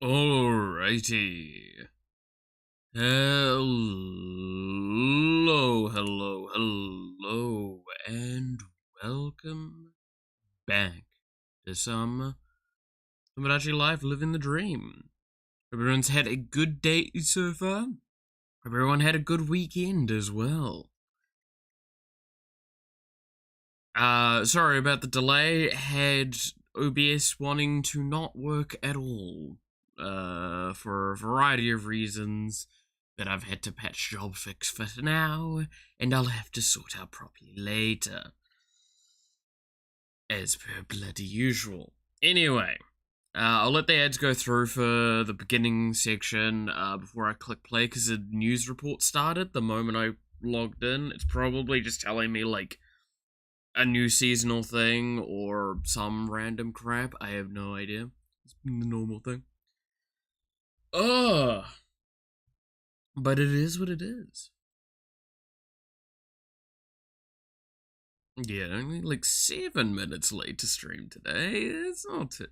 Alrighty. Hello, and welcome back to some Tomodachi Life Living the Dream. Hope everyone's had a good day so far. Hope everyone had a good weekend as well. Sorry about the delay. Had OBS wanting to not work at all. For a variety of reasons that I've had to patch job fix for now, and I'll have to sort out properly later. As per bloody usual. Anyway, I'll let the ads go through for the beginning section before I click play, because the news report started the moment I logged in. It's probably just telling me, like, a new seasonal thing or some random crap. I have no idea. It's the normal thing. But it is what it is. Yeah, only like 7 minutes late to stream today. It's not too...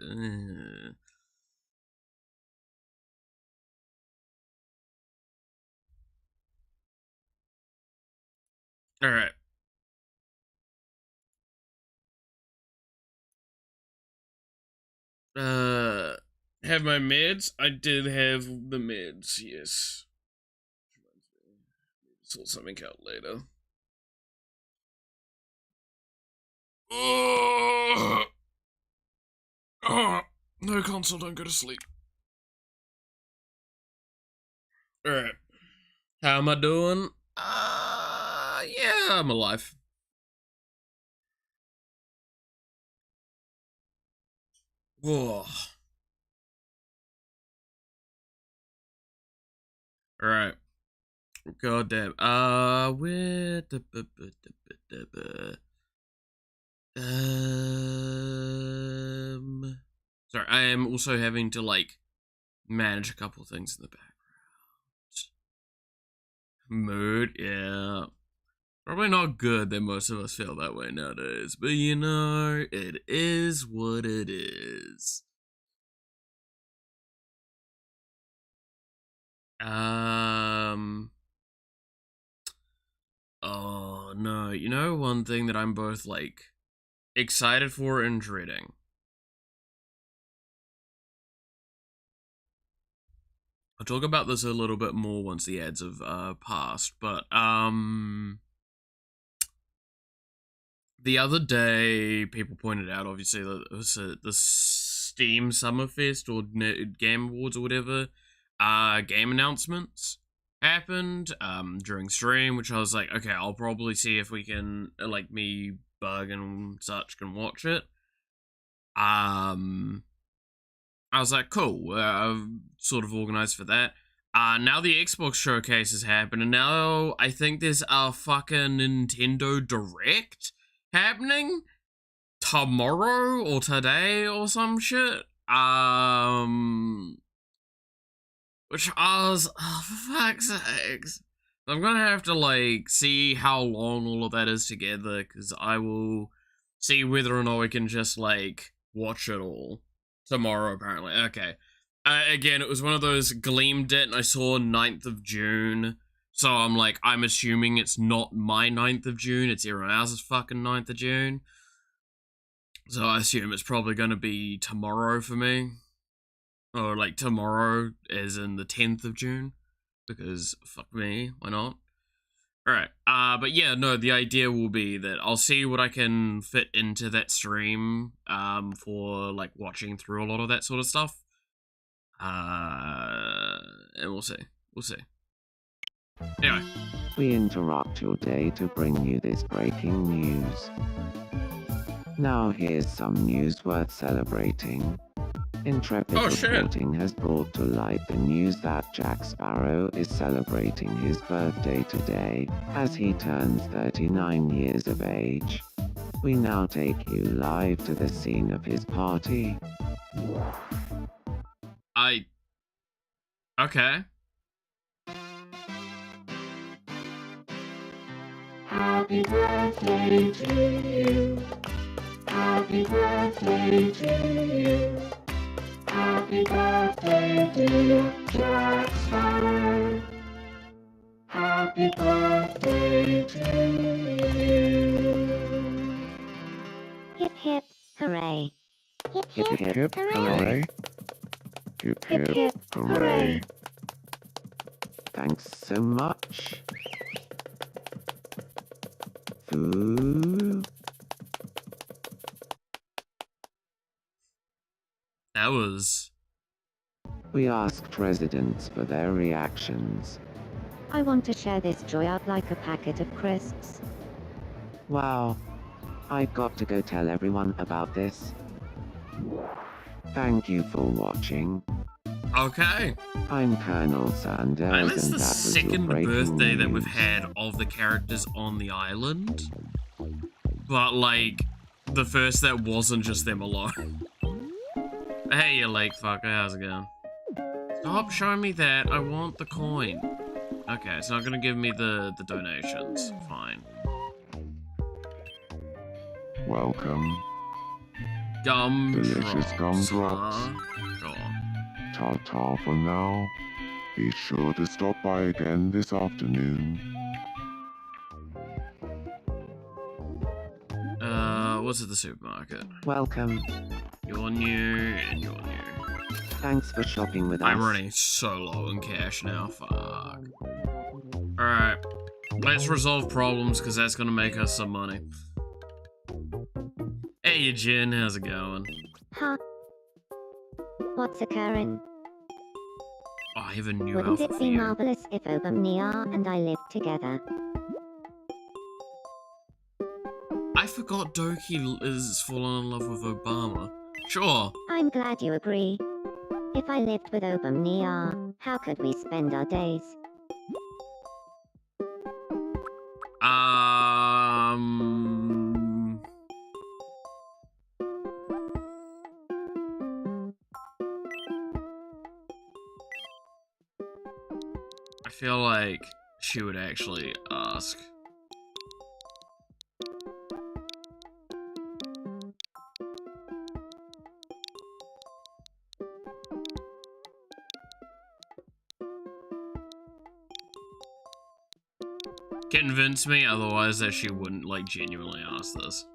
Alright. Have my meds? I did have the meds, yes. Sort something out later. No console, don't go to sleep. Alright. How am I doing? Yeah, I'm alive. Whoa. Alright. God damn. Where the sorry, I am also having to like manage a couple things in the background. Mood, yeah. Probably not good that most of us feel that way nowadays, but you know, it is what it is. Oh no, you know one thing that I'm both like excited for and dreading. I'll talk about this a little bit more once the ads have passed, but the other day people pointed out, obviously, that it was the Steam Summerfest or Game Awards or whatever game announcements happened during stream, which I was like, okay, I'll probably see if we can, like, me, Bug, and such can watch it. I was like, cool, I've sort of organized for that. Now the Xbox showcase has happened, and now I think there's a fucking Nintendo Direct happening tomorrow or today or some shit. Which I was, oh, for fuck's sakes. I'm gonna have to, like, see how long all of that is together, because I will see whether or not we can just, like, watch it all tomorrow, apparently. Okay. Again, it was one of those gleamed it, and I saw 9th of June, so I'm like, I'm assuming it's not my 9th of June, it's everyone else's fucking 9th of June. So I assume it's probably gonna be tomorrow for me. Or, like, tomorrow, as in the 10th of June. Because, fuck me, why not? Alright, but yeah, no, the idea will be that I'll see what I can fit into that stream, for, like, watching through a lot of that sort of stuff. And we'll see. We'll see. Anyway. We interrupt your day to bring you this breaking news. Now here's some news worth celebrating. Intrepid reporting has brought to light the news that Jack Sparrow is celebrating his birthday today, as he turns 39 years of age. We now take you live to the scene of his party. Okay. Happy birthday to you. Happy birthday to you. Happy birthday. birthday, dear Jackson. Happy birthday to you. Hip hip, hooray. Hip hip hooray. Hip hip hooray. Thanks so much. Foo. That was... We asked residents for their reactions. I want to share this joy out like a packet of crisps. Wow. I've got to go tell everyone about this. Thank you for watching. Okay. I'm Colonel Sanders, I missed and the that was your second breaking birthday that we've news. had of the characters on the island. But, like, the first that wasn't just them alone. Hey, you lake fucker, how's it going? Stop showing me that, I want the coin. Okay, it's not gonna give me the donations. Fine. Welcome. Delicious gumdrops. Sure. Ta-ta for now. Be sure to stop by again this afternoon. What's at the supermarket? Welcome. You're new, and you're new. Thanks for shopping with us. I'm running so low in cash now, fuck. Alright, let's resolve problems, because that's gonna make us some money. Hey, Eugene, how's it going? Huh? What's occurring? Oh, I have a new Wouldn't outfit it for be you. marvelous if Obamnia and I lived together? I forgot Doki is falling in love with Obama. Sure. I'm glad you agree. If I lived with Obamnia, how could we spend our days? I feel like she would actually ask. Convince me otherwise that she wouldn't, like, genuinely ask this.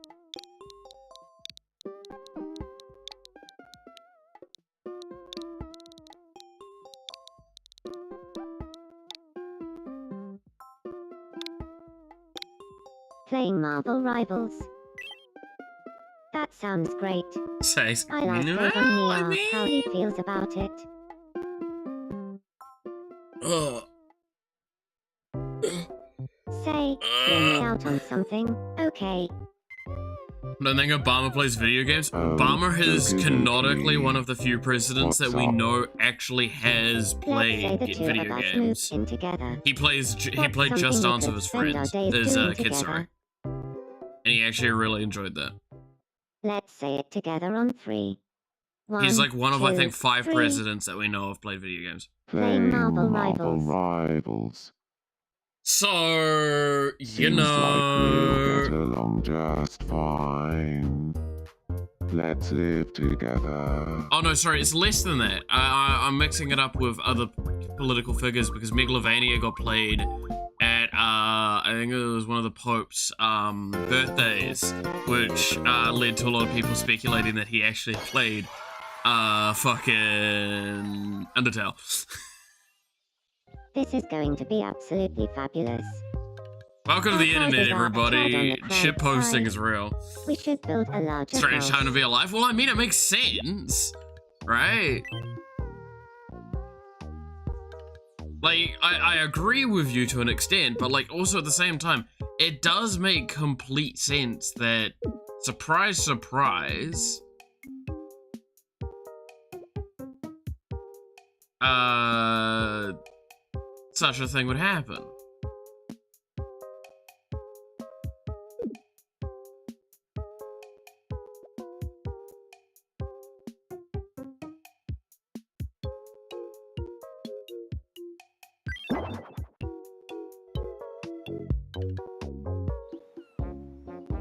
Playing Marvel Rivals. That sounds great. Says, I'll ask "Well, Obamnia how he feels about it. Ugh. Say, hear me out on something, okay? I don't think Obama plays video games. Obama is okay. canonically one of the few presidents that we What's up? know actually has Let's say played the two video of us games. moved in together. He played What's Just something we Dance could with his spend our friends, days his doing kids, sorry. And he actually really enjoyed that. Let's say it together on 3. He's 1, like one of, 2, I think, 5 3. presidents that we know of played video games. Playing Marvel Rivals. So, you Seems know... like we'll get along just fine. Let's live together. Oh no, sorry, it's less than that. I'm mixing it up with other political figures because Megalovania got played at, I think it was one of the Pope's birthdays, which led to a lot of people speculating that he actually played fucking Undertale. This is going to be absolutely fabulous. Welcome to the Our internet, houses are a tad on everybody. the crowd Shit posting side. is real. We should build a larger Strange house. time to be alive. Well, I mean, it makes sense, right? Like, I agree with you to an extent, but, like, also at the same time, it does make complete sense that, surprise, surprise, such a thing would happen.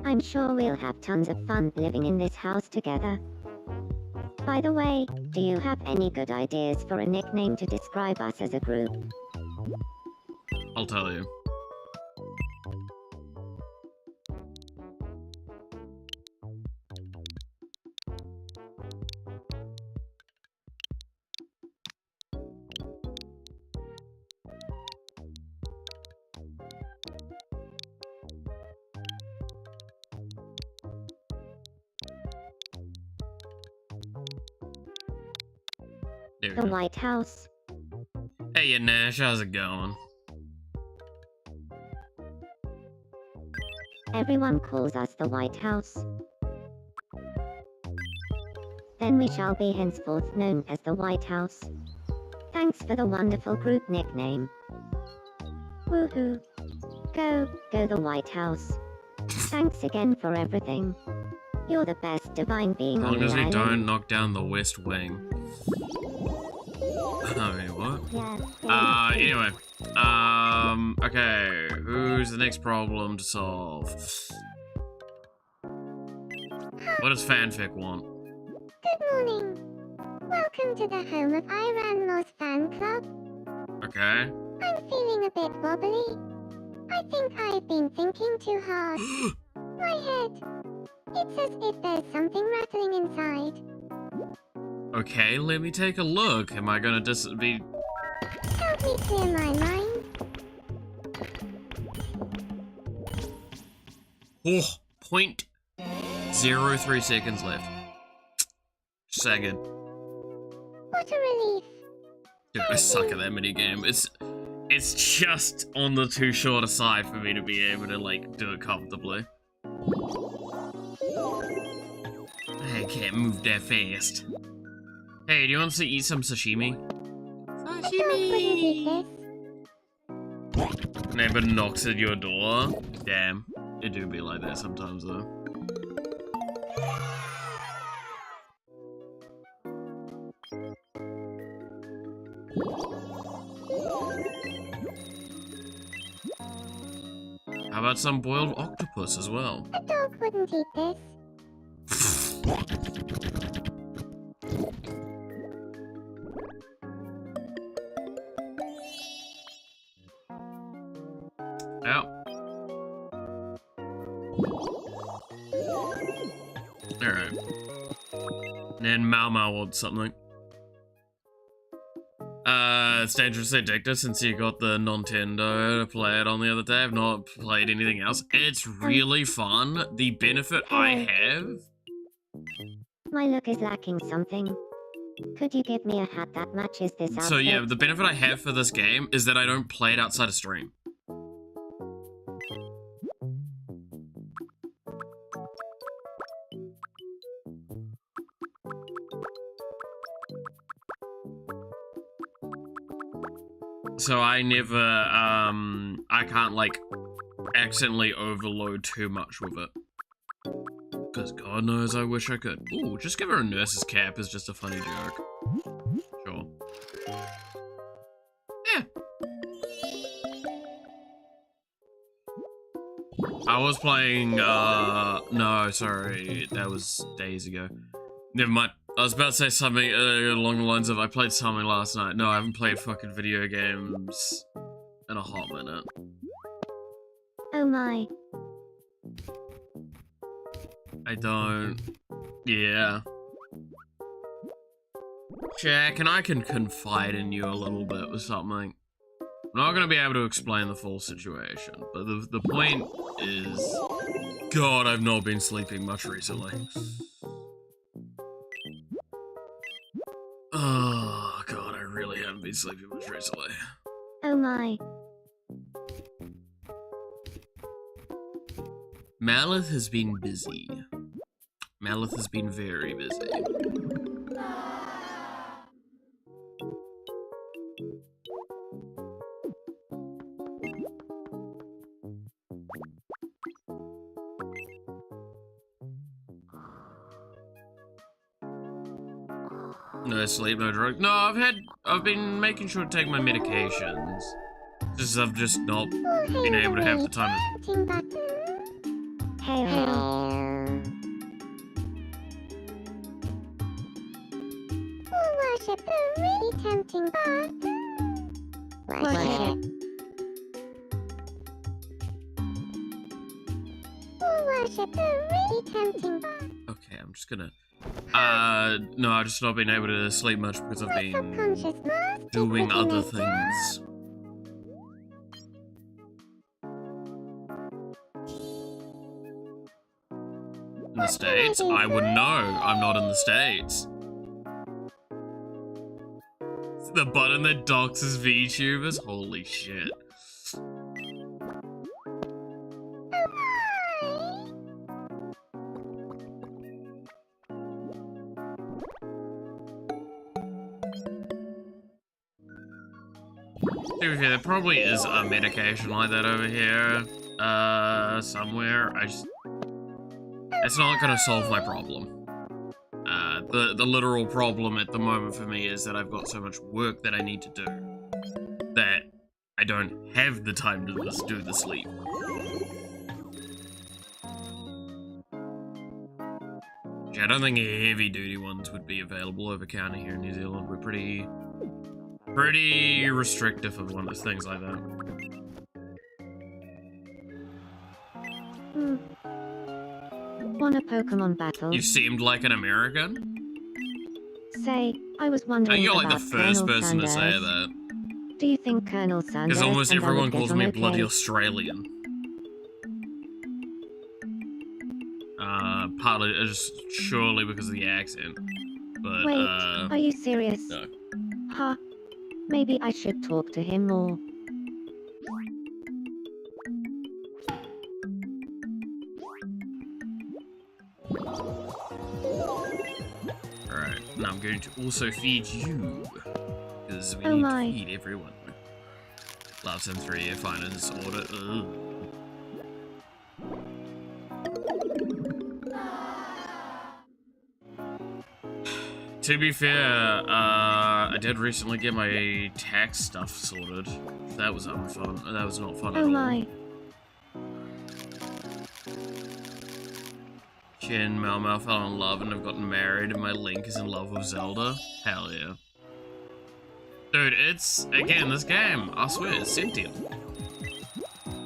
I'm sure we'll have tons of fun living in this house together. By the way, do you have any good ideas for a nickname to describe us as a group? I'll tell you. The White House. Hey, Nash, how's it going? Everyone calls us the White House. Then we shall be henceforth known as the White House. Thanks for the wonderful group nickname. Woohoo. Go the White House. Thanks again for everything. You're the best divine being on the island. As long as we don't knock down the West Wing. I mean, what? Yeah. Anyway. Okay. Who's the next problem to solve? What does fanfic want? Good morning. Welcome to the home of Iran Moss Fan Club. Okay. I'm feeling a bit wobbly. I think I've been thinking too hard. My head. It's as if there's something rattling inside. Okay, let me take a look. Am I gonna be... Help me clear my mind. Oh, 0.03 seconds left. Second. What a relief. Dude, I suck at that minigame. It's just on the too short a side for me to be able to, like, do it comfortably. I can't move that fast. Hey, do you want to eat some sashimi? Sashimi! Neighbor knocks at your door. Damn, it do be like that sometimes though. How about some boiled octopus as well? A dog wouldn't eat this. Alright. And Mau wants something. It's dangerously addictive since you got the Nintendo to play it on the other day. I've not played anything else. It's really fun. The benefit I have... My look is lacking something. Could you give me a hat that matches this outfit? So yeah, the benefit I have for this game is that I don't play it outside of stream. So I never, I can't, like, accidentally overload too much with it. Because God knows I wish I could. Ooh, just give her a nurse's cap is just a funny joke. Sure. Yeah. I was playing, no, sorry, that was days ago. Never mind. I was about to say something along the lines of I played something last night. No, I haven't played fucking video games in a hot minute. Oh my. I don't. Yeah. Jack, and I can confide in you a little bit with something. I'm not gonna be able to explain the full situation, but the point is... God, I've not been sleeping much recently. Oh, God, I really haven't been sleeping much recently. Oh my. Malith has been busy. Malith has been very busy. No sleep, no drugs. No, I've been making sure to take my medications. Just I've just not been able to have the time to... Hey. worship the really tempting god. Worship. We'll worship the really tempting god. Okay, I'm just gonna... no, I've just not been able to sleep much because I've been Subconscious master doing other quickness. things. In the States? I would know. I'm not in the States. The button that doxes VTubers? Holy shit. To be fair, there probably is a medication like that over here, somewhere. It's not gonna solve my problem. The literal problem at the moment for me is that I've got so much work that I need to do that I don't have the time to just do the sleep. Yeah, I don't think heavy duty ones would be available over counter here in New Zealand. We're pretty restrictive of one of things like that. Won a Pokemon battle. You seemed like an American? Say, I was wondering You're like about the first Colonel person to say Sanders. that. Do you think Colonel Sanders Because almost and I everyone would get calls on me okay? bloody Australian. Partly just surely because of the accent. But Wait, are you serious? no. Huh. Maybe I should talk to him more. Alright, now I'm going to also feed you. Because we Oh need my. to feed everyone. Last time 3-year finance audit. Ugh. To be fair, I did recently get my tax stuff sorted. That was unfun. That was not fun at Oh all. my. Chin, Malmau fell in love and have gotten married, and my Link is in love with Zelda. Hell yeah. Dude, it's, again, this game, I swear, it's sentient.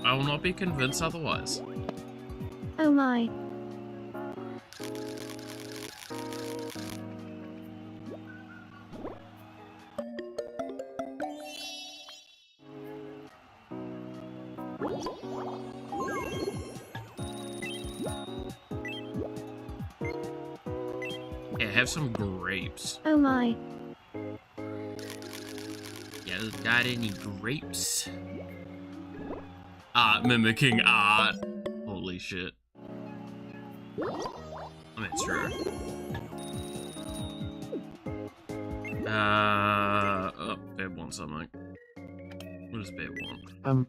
I will not be convinced otherwise. Oh my. Yeah, have some grapes. Oh my. Yeah, got any grapes? Art mimicking art. Holy shit. I mean, it's true. Oh, Babe wants something. What does Babe want?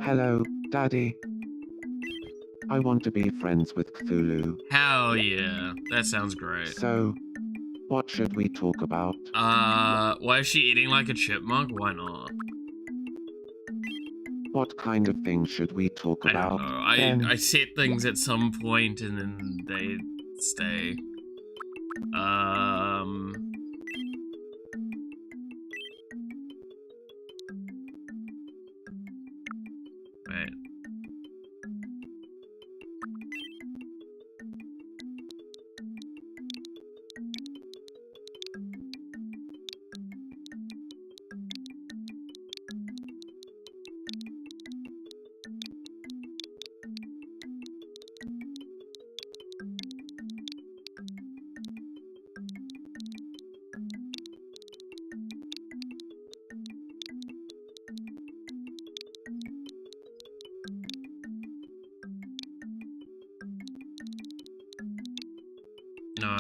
Hello, Daddy. I want to be friends with Cthulhu. Hell yeah, that sounds great. So, what should we talk about? Why is she eating like a chipmunk? Why not? What kind of things should we talk I about? don't know. I set things at some point and then they stay. Wait.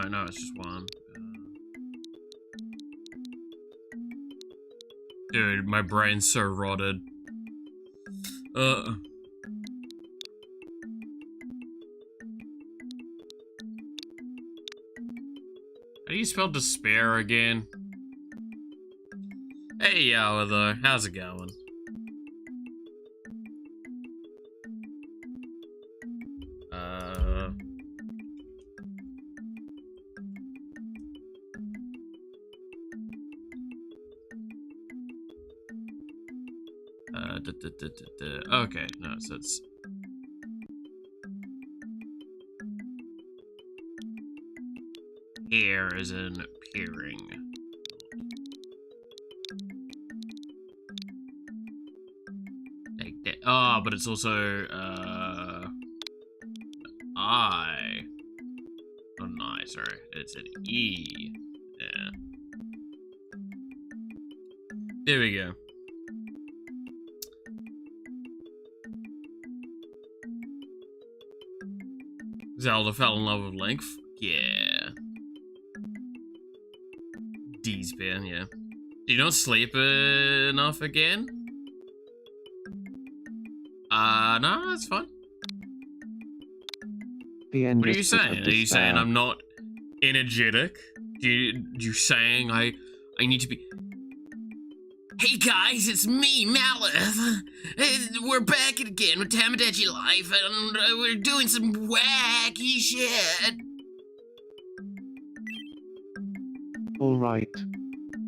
No, it's just one. Dude, my brain's so rotted. How do you spell despair again? Hey, Yawa, though. How's it going? Okay, no, so it's... Here is an peering. Like that. Oh, but it's also, I. Oh, no, sorry. It's an E. Yeah. There we go. Zelda fell in love with Link. Yeah. D's bear, yeah. Do you not sleep enough again? No, that's fine. What are you saying? Are you saying I'm not energetic? Do you saying I need to be... Hey guys, it's me, Malith. We're back again with Tomodachi Life, and we're doing some wacky shit. Alright.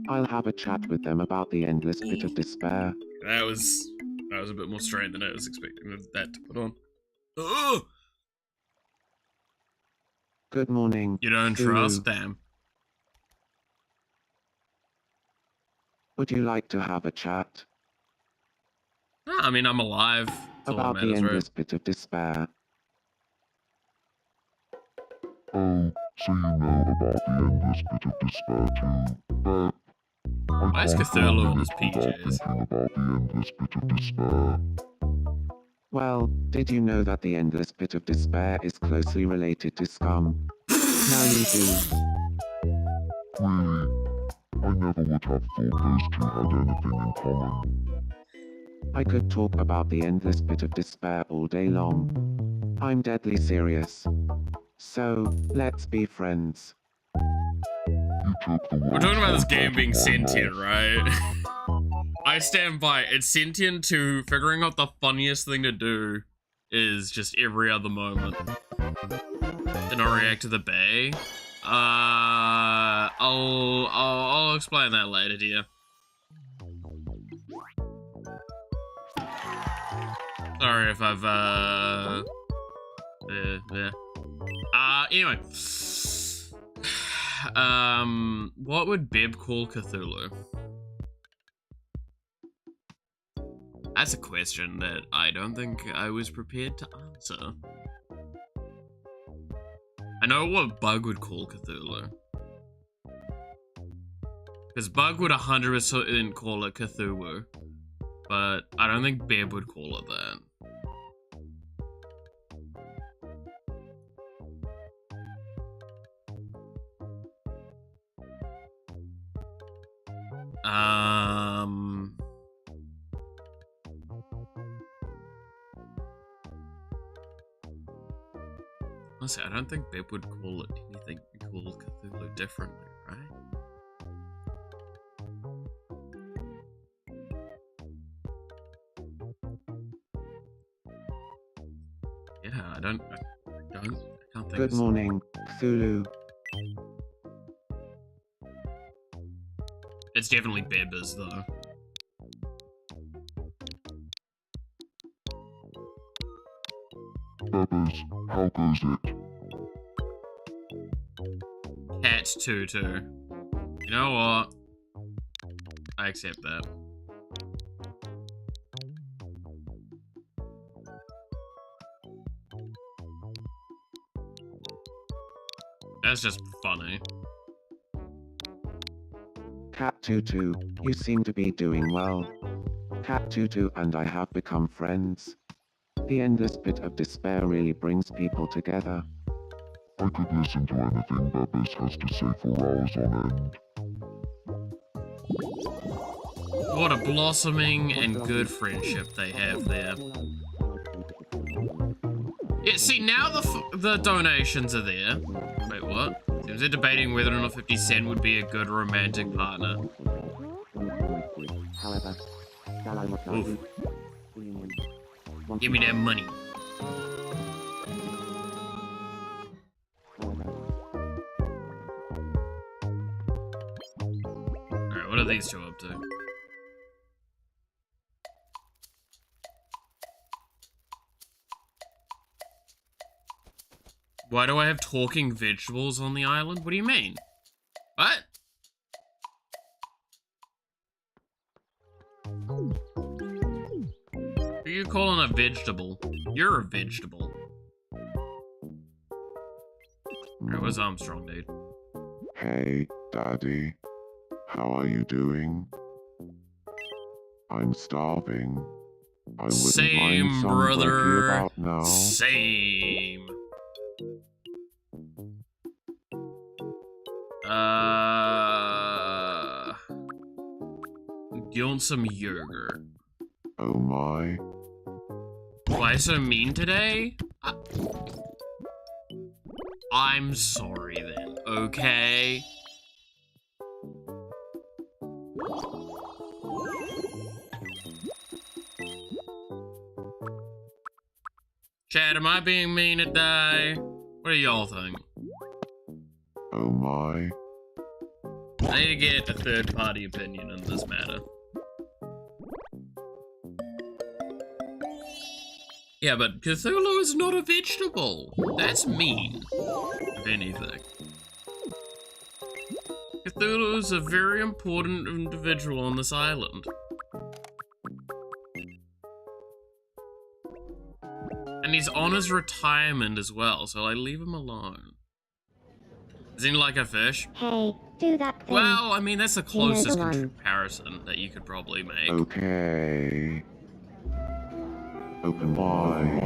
I'll have a chat with them about the endless pit of despair. That was a bit more strain than I was expecting that to put on. Oh! Good morning. You don't trust them. Would you like to have a chat? I mean, I'm alive. About the endless pit of despair. Oh, so you know about the endless pit of despair too, but Why is Cthulhu in his PJs? thinking about the endless pit of despair. Well, did you know that the endless pit of despair is closely related to scum? Now you do. Really? I never would have thought those two had anything in common. I could talk about the endless pit of despair all day long. I'm deadly serious. So, let's be friends. You took the We're talking about this game being words out of my sentient, mouth. right? I stand by. It's sentient to figuring out the funniest thing to do is just every other moment. Then I'll react to the bay. I'll explain that later, dear. Sorry if I've, anyway. What would Bib call Cthulhu? That's a question that I don't think I was prepared to answer. I know what Bug would call Cthulhu. Because Bug would 100% call it Cthulhu. But I don't think Bib would call it that. Honestly, I don't think Bib would call it anything called Cthulhu differently, right? Yeah, I can't think. Good morning, Cthulhu. It's definitely Bib's though. Bebbers, how goes it? Cat Tutu. You know what? I accept that. That's just funny. Cat Tutu, you seem to be doing well. Cat Tutu and I have become friends. The endless pit of despair really brings people together. I could listen to anything Bebbers has to say for hours on end. What a blossoming and good friendship they have there. Yeah, see, now the donations are there. Wait, what? Seems they're debating whether or not 50 Cent would be a good romantic partner. Oof. Give me that money. Alright, what are these two up to? Why do I have talking vegetables on the island? What do you mean? What? Who are you calling a vegetable? You're a vegetable. Alright, where's Armstrong, dude? Hey, Daddy. How are you doing? I'm starving. I wouldn't Same, mind some brother. brekkie about now. Same. You want some yogurt? Oh my. Why so mean today? I'm sorry then, okay? Chad, am I being mean today? What do y'all think? Oh my. I need to get a third-party opinion on this matter. Yeah, but Cthulhu is not a vegetable. That's mean, if anything. Cthulhu is a very important individual on this island. And he's on his retirement as well, so I leave him alone. Isn't he like a fish? Hey, do that thing. Well, I mean, that's the You know the closest one. comparison that you could probably make. Okay. Open wide.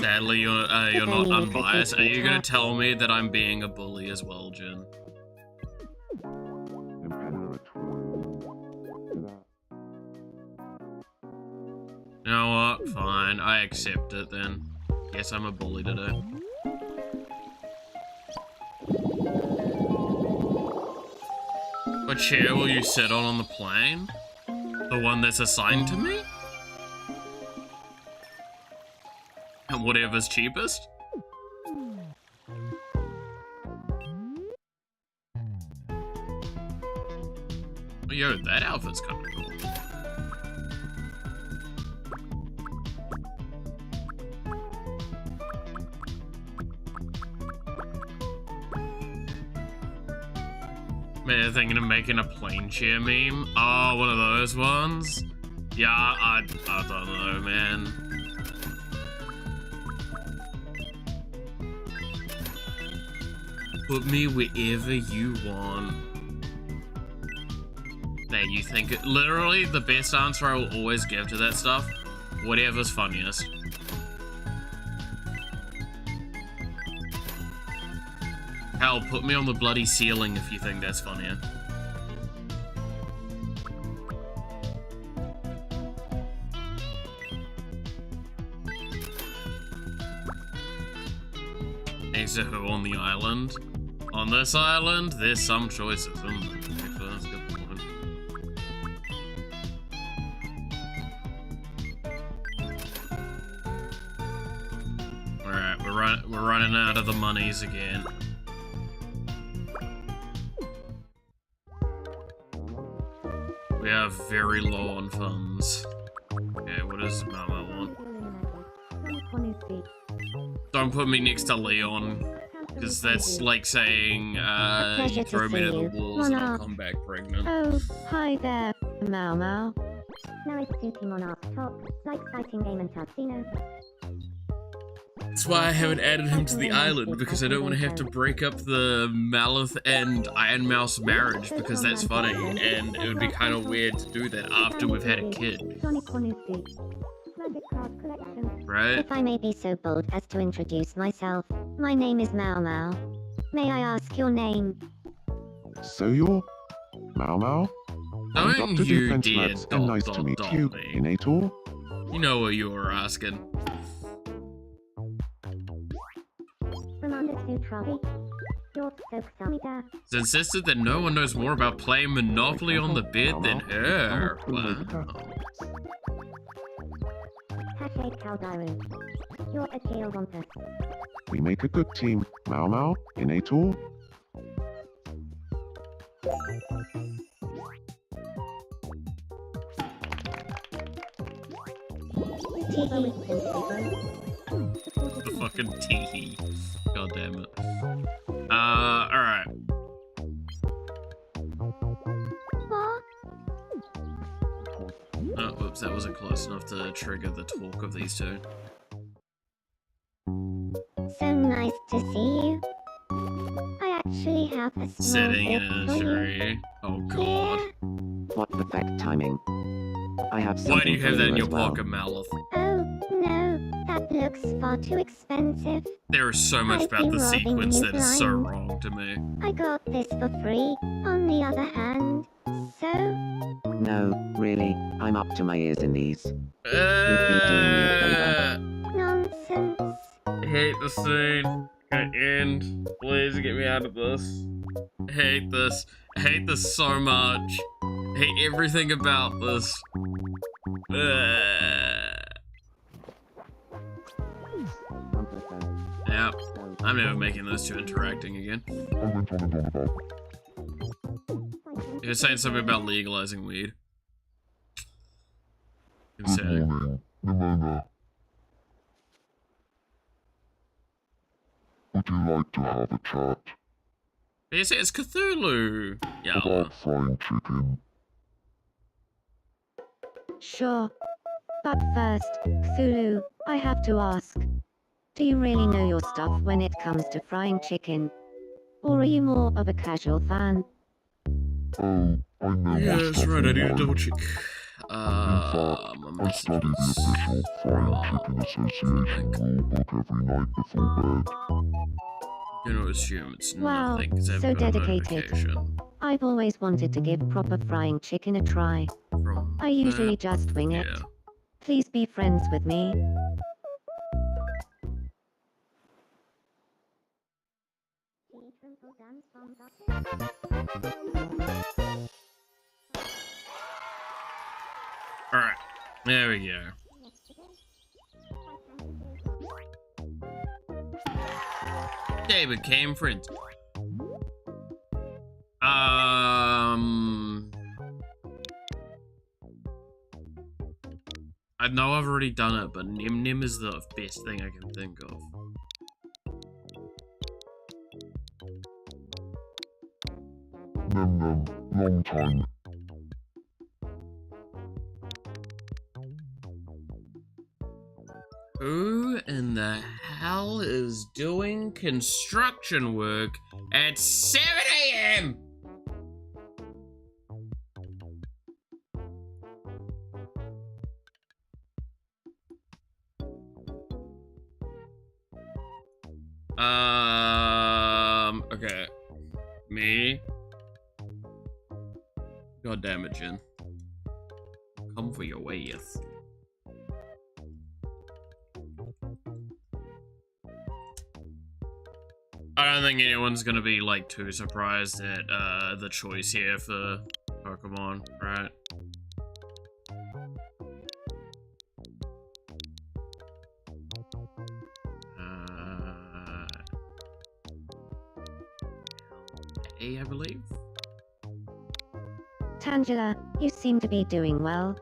Sadly, you're not Only if it unbiased. gets Are me you gonna trapped. tell me that I'm being a bully as well, Jen? You know what? Fine, I accept it then. Guess I'm a bully today. What chair will you sit on the plane? The one that's assigned to me? And whatever's cheapest? Yo, that outfit's kind of cool. Man, they're thinking of making a plane chair meme. Oh, one of those ones? Yeah, I don't know, man. Put me wherever you want. Man, you think it, literally the best answer I will always give to that stuff? Whatever's funniest. Hell, put me on the bloody ceiling if you think that's funnier. Next to who on the island? On this island, there's some choices, isn't there? Actually, that's a good point. Alright, we're running out of the monies again. We are very low on funds. Okay, what does Mama want? Don't put me next to Leon, because that's like saying, pleasure you to throw me see to the you. wolves and I'll Monarch. come back pregnant. Oh, hi there, Mau Mau. Nice suki monarch top, like fighting game and tuxino. That's why I haven't added him to the island, because I don't want to have to break up the Malith and Iron Mouse marriage, because that's funny, and it would be kind of weird to do that after we've had a kid, Magic card collection. right? If I may be so bold as to introduce myself, my name is Mau Mau. May I ask your name? So you're Mau Mau? I'm Don't Dr. you Defense dare Labs, and nice to meet you, me. Inator. You know what you were asking. Commander Sutravi. You're so Samida. It's insisted that no one knows more about playing Monopoly on the bed than her. Wow. Hashtag Kaldaru. You're a tail wampus. We make a good team, Mau Mau, Inator. The fucking tee. God damn it. Alright. Oh, whoops, that wasn't close enough to trigger the talk of these two. So nice to see you. I actually have a small Sitting in gift a for you. tree. Oh god. What perfect timing. I have something Why do you have for that in your as well. pocket, Malith? Oh, no, that looks far too expensive. There is so much I've about been the robbing sequence you that is so blind. wrong to me. I got this for free, on the other hand. So, No, really, I'm up to my ears in these. You'd be doing me a favor. nonsense. I hate the scene. Can it end? Please get me out of this. I hate this. I hate this so much. I hate everything about this. Yep. I'm never making those two interacting again. I went on and on about You're saying something about legalizing weed. good morning, Nimona. Would you like to have a chat You say it's Cthulhu. Yeah. about frying chicken? Sure. But first, Cthulhu, I have to ask. Do you really know your stuff when it comes to frying chicken? Or are you more of a casual fan? Oh, I know my Yes, stuff right, I need to all double right. check. In fact, My I study the official Frying Chicken Association rulebook every night before bed. I'm gonna assume it's Wow, nothing because I've so got a dedicated. notification I've always wanted to give proper frying chicken a try. from I usually that. just wing it. Yeah. Please be friends with me. Alright. There we go. They became friends. I know I've already done it, but Nim Nim is the best thing I can think of. Num num, long time. Who in the hell is doing construction work at 7 AM? Okay. Me? God damn it, Jen. Come for your ways. I don't think anyone's gonna be, like, too surprised at, the choice here for Pokemon, right? I believe. Tangela, you seem to be doing well.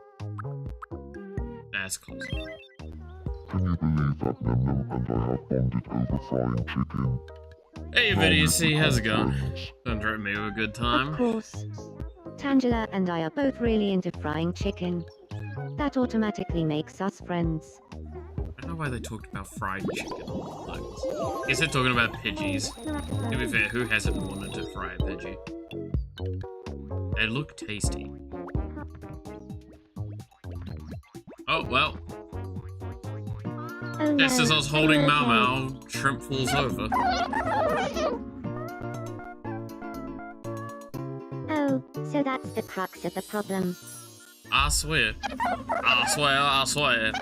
That's close. Can you believe that Num Num and I have bonded over frying chicken? Hey, Now VDC, we've how's it become going? friends. Don't threaten me with a good Of time. course. Tangela and I are both really into frying chicken. That automatically makes us friends. I don't know why they talked about fried chicken all the time. I guess they're talking about Pidgeys. To be fair, who hasn't wanted to fry a Pidgey? They look tasty. Oh, well. Oh Just no, as I was are holding you Mau okay? Mau, shrimp falls over. Oh, so that's the crux of the problem. I swear. I swear, I swear.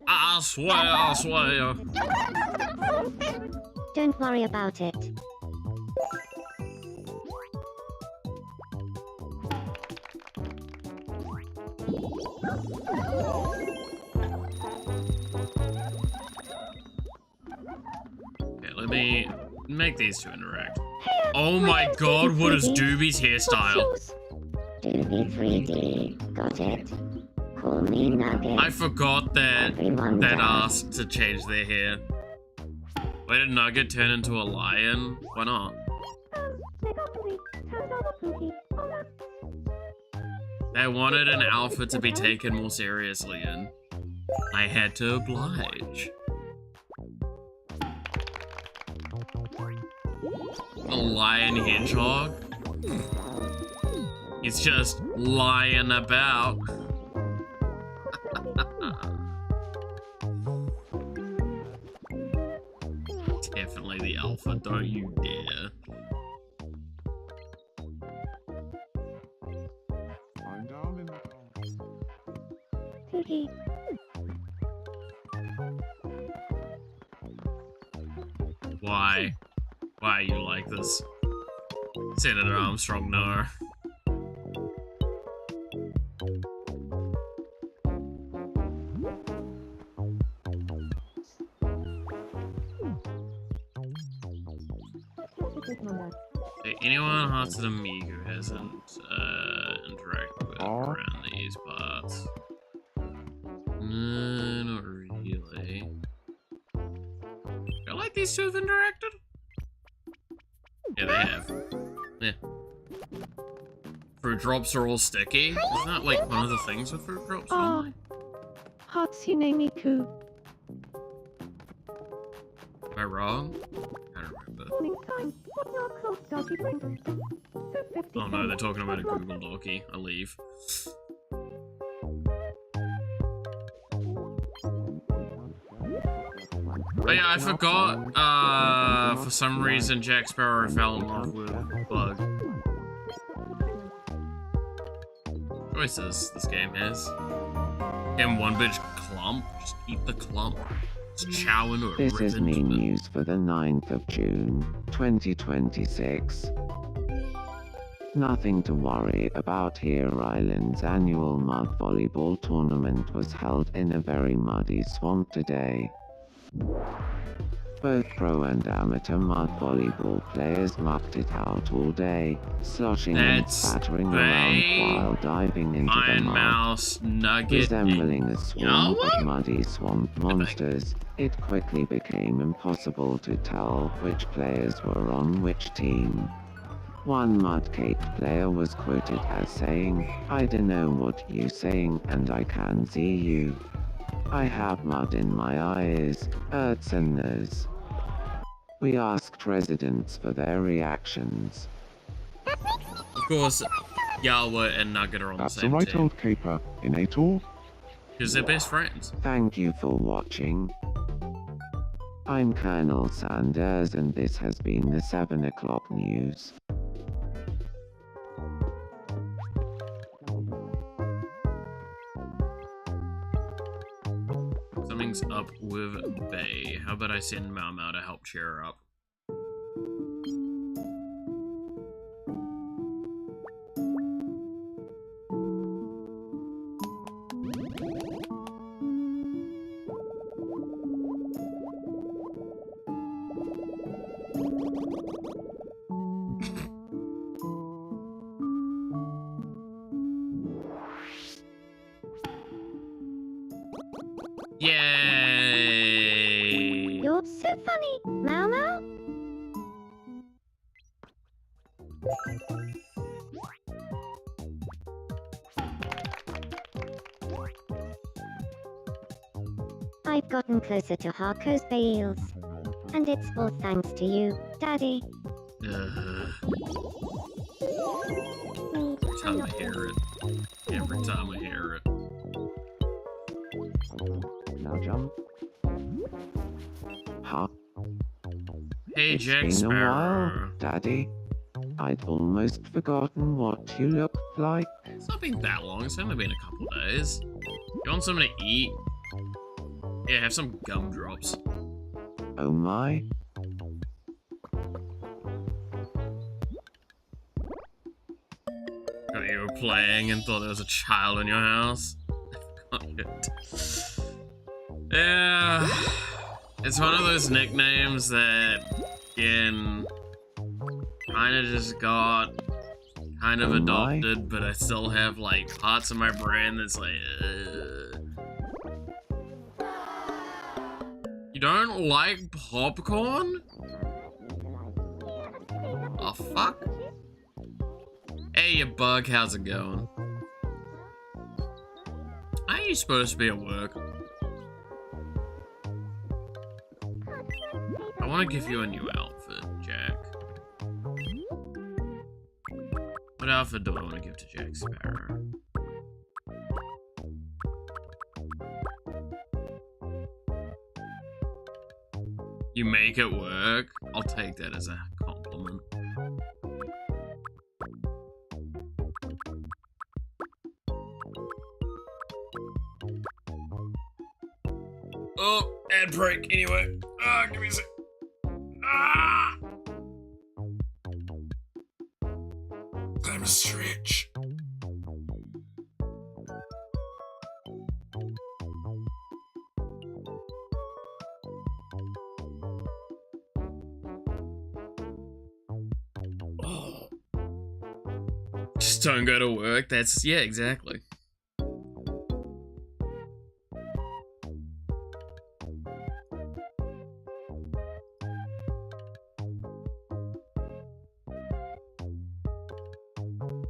I swear, I swear. Don't worry about it. Okay, let me make these two interact. Oh my god, what is Doobie's hairstyle? 3D, got it? Call me Nugget. I forgot that Everyone that does. asked to change their hair. Why did Nugget turn into a lion? Why not? They wanted an alpha to be taken more seriously, and I had to oblige. A lion hedgehog? He's just lying about. Definitely the alpha, don't you dare. I'm down in the Why? Why are you like this? Senator Armstrong, no. Anyone Hearts of the Meek who hasn't interacted with around these parts? No, not really. I like these two have interacted. Yeah, they have. Yeah. Fruit drops are all sticky. Isn't that like one of the things with fruit drops? Oh, Hatsune-miku. Am I wrong? I don't remember. Morning time. What your close doggy bring? Oh no, they're talking about a Google Docky. I leave. But yeah, I forgot, for some reason Jack Sparrow fell in love with Bug. Choices this game has. Get one bitch clump, just eat the clump. Just chow into it. This is me news for the 9th of June, 2026. Nothing to worry about here. Island's annual mud volleyball tournament was held in a very muddy swamp today. Both pro and amateur mud volleyball players mucked it out all day, sloshing and spattering around while diving into the mud. Mouse Nugget. Resembling a swarm of muddy swamp monsters, it quickly became impossible to tell which players were on which team. One mudcake player was quoted as saying, "I don't know what you saying and I can see you. I have mud in my eyes, earths and nose." We asked residents for their reactions. Of course, Yalwa and Nugget are on the That's the same right team. old caper, in a tour. Because they're best friends. Thank you for watching. I'm Colonel Sanders and this has been the 7 o'clock news. Something's up with Bay. How about I send Mau Mau to help cheer her up? Yay! You're so funny, Mau Mau. I've gotten closer to Harco's bales. And it's all thanks to you, Daddy. Every time I hear it. Every time I hear it. Now jump. Huh? Hey, It's Jack been a Sparrow. while, Daddy. I'd almost forgotten what you look like. It's not been that long. It's only been a couple days. You want something to eat? Yeah, have some gumdrops. Oh my. Oh, you were playing and thought there was a child in your house? Yeah. It's one of those nicknames that, again, kinda just got kind of Oh my. adopted, but I still have like parts of my brain that's like, You don't like popcorn? Oh fuck. Hey, you bug, how's it going? Are you supposed to be at work? I want to give you a new outfit, Jack. What outfit do I want to give to Jack Sparrow? You make it work? I'll take that as a compliment. Oh, ad break anyway. Ah, give me a sec. Ah! Time to stretch. Oh. Just don't go to work. That's, yeah, exactly.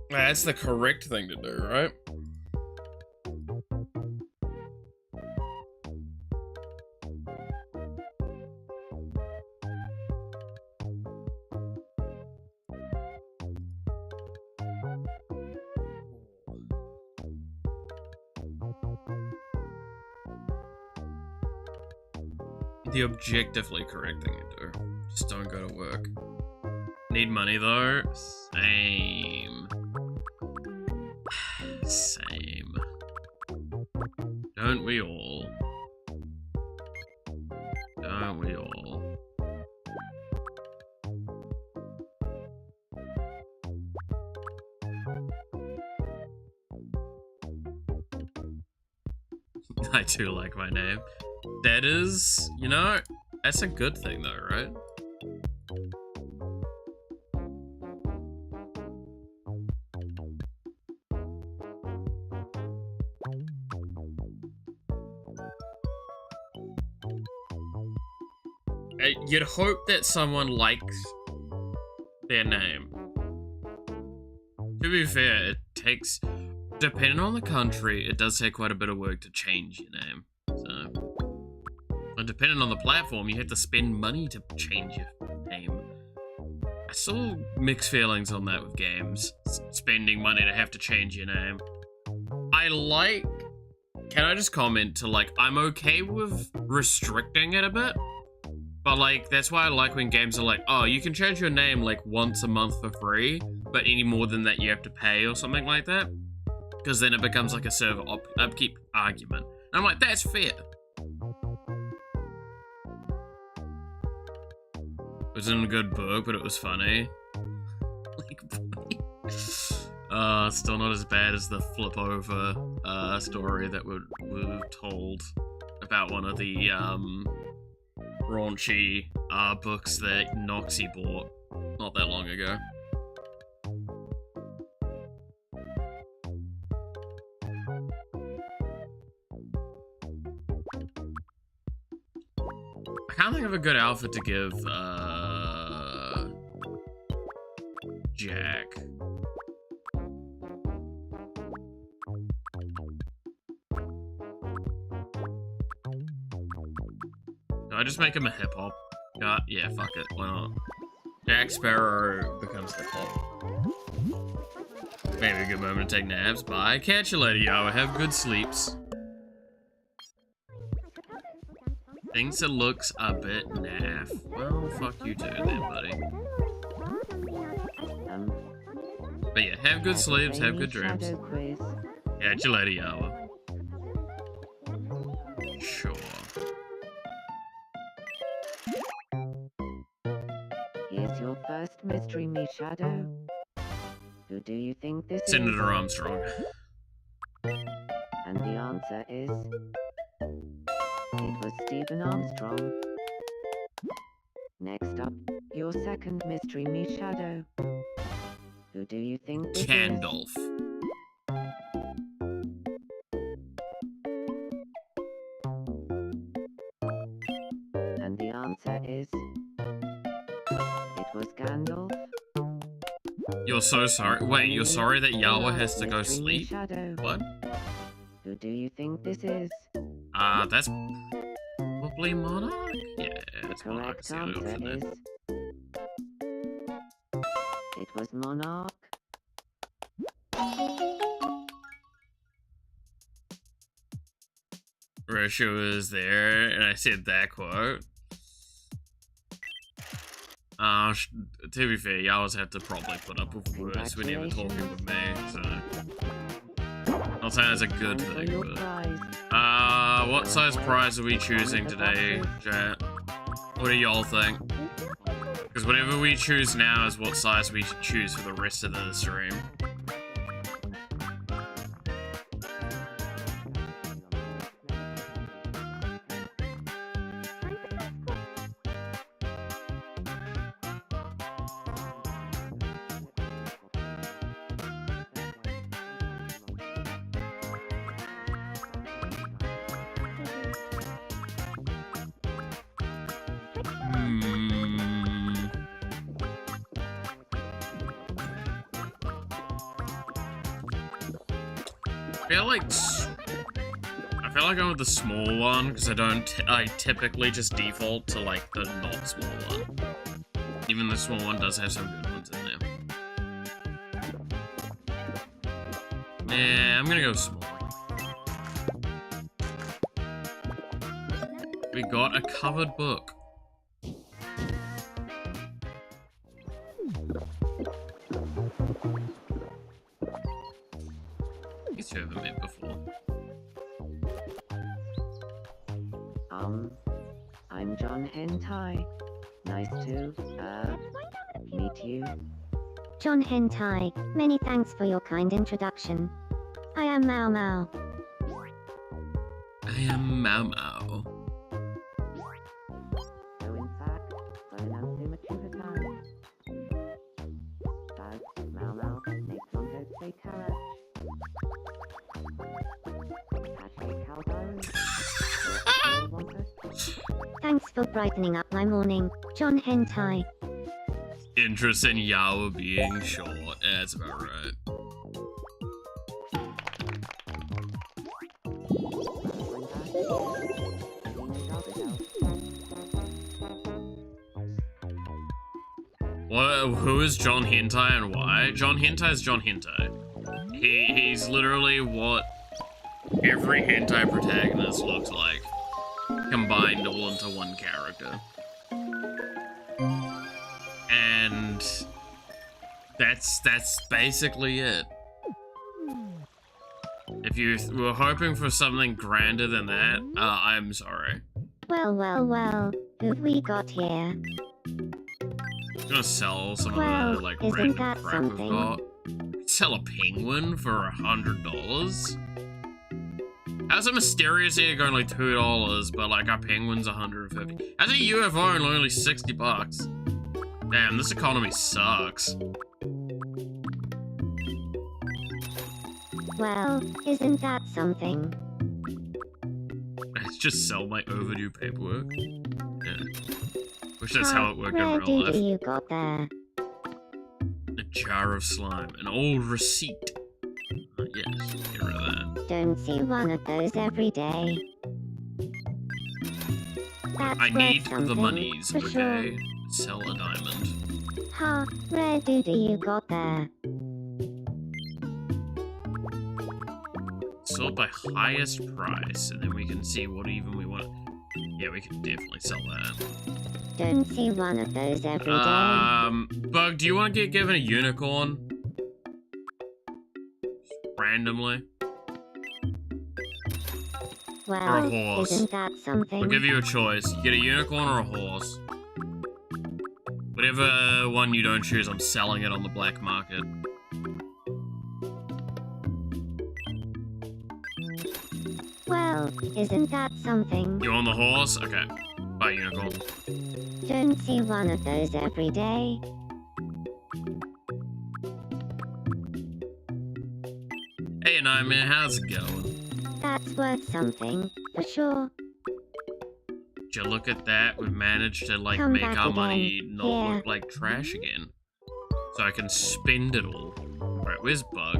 That's the correct thing to do, right? The objectively correct thing to do. Just don't go to work. Need money though? Same. Same. Don't we all? Don't we all? I do like my name. That is, you know, that's a good thing though, right? You'd hope that someone likes their name. To be fair, it takes, depending on the country, it does take quite a bit of work to change your name. So, and depending on the platform, you have to spend money to change your name. I saw mixed feelings on that with games. Spending money to have to change your name. Can I just comment to like, I'm okay with restricting it a bit. But like, that's why I like when games are like, oh, you can change your name like once a month for free, but any more than that you have to pay or something like that. Because then it becomes like a server upkeep argument. And I'm like, that's fair. It wasn't a good book, but it was funny. Like, still not as bad as the flip over story that we told about one of the raunchy books that Noxie bought not that long ago. I can't think of a good outfit to give Jack. Do I just make him a hip hop? Yeah, fuck it. Why not? Jack Sparrow becomes hip hop. Maybe a good moment to take naps. Bye. Catch you later, yo. Have good sleeps. Thinks it looks a bit naff. Well, fuck you too then, buddy. But yeah, have good sleeps, have good dreams. Catch you later, yo. Sure. Here's your first mystery me shadow. Who do you think this is? Senator Armstrong. And the answer is... it was Stephen Armstrong. Next up, your second mystery me shadow. Who do you think this Candolph. And the answer is... It was Gandalf. You're so sorry. Wait, you're sorry that Yawa has to go Mystery sleep? Shadow. What? Who do you think this is? That's probably Monarch? Yeah, The it's Monarch. It's correct the only option answer there. is... It was Monarch. Rosha was there, and I said that quote. To be fair, Yawas had to probably put up with worse when he was talking with me, so... Not saying that's a good Time for thing, your but... prize. What size prize are we choosing today, chat? What do y'all think? Because whatever we choose now is what size we should choose for the rest of the stream. I feel like I'm with the small one because I typically just default to like the not small one. Even the small one does have some good ones in there. Yeah, I'm gonna go small. We got a covered book. These two haven't met before. I'm John Hentai. Nice to, meet you. John Hentai, many thanks for your kind introduction. I am Mao Mao. I am Mao Mao. So in fact, pronouns immature time. Baz, Mao Mao, make Longo say Tarach. Hashtag cowboy. Thanks for brightening up my morning, John Hentai. Interest in Yawa being short. Yeah, that's about right. What? Who is John Hentai and why? John Hentai is John Hentai. He's literally what every hentai protagonist looks like, combined all into one character. And that's basically it. If you were hoping for something grander than that, I'm sorry. Well, who've we got here? I'm gonna sell some Well, of the like isn't random that crap we've something? got. Sell a penguin for $100? How's a mysterious egg only $2, but like our penguin's $150? How's a UFO only $60? Damn, this economy sucks. Well, isn't that something? Let's just sell my overdue paperwork. Yeah. Wish that's how it worked in Rare real doo life. you got there? A jar of slime, an old receipt. Yes, get rid of that. Don't see one of those every day. That's I worth need the something, monies, for okay? Sell a diamond. Sure. Ha, rare doo you got there? Sold by highest price, and then we can see what even we want. Yeah, we can definitely sell that. Don't see one of those every day. Bug, do you want to get given a unicorn? Randomly? Or a Well, horse? isn't that something? I'll give you a choice. You get a unicorn or a horse. Whatever one you don't choose, I'm selling it on the black market. Well, isn't that something? You want the horse? Okay. Buy unicorn. Don't see one of those every day. Hey Nightmare, how's it going? That's worth something, for sure. Did you look at that? We've managed to like Come make back our again. money not Yeah. look like trash again. So I can spend it all. Alright, where's Bug?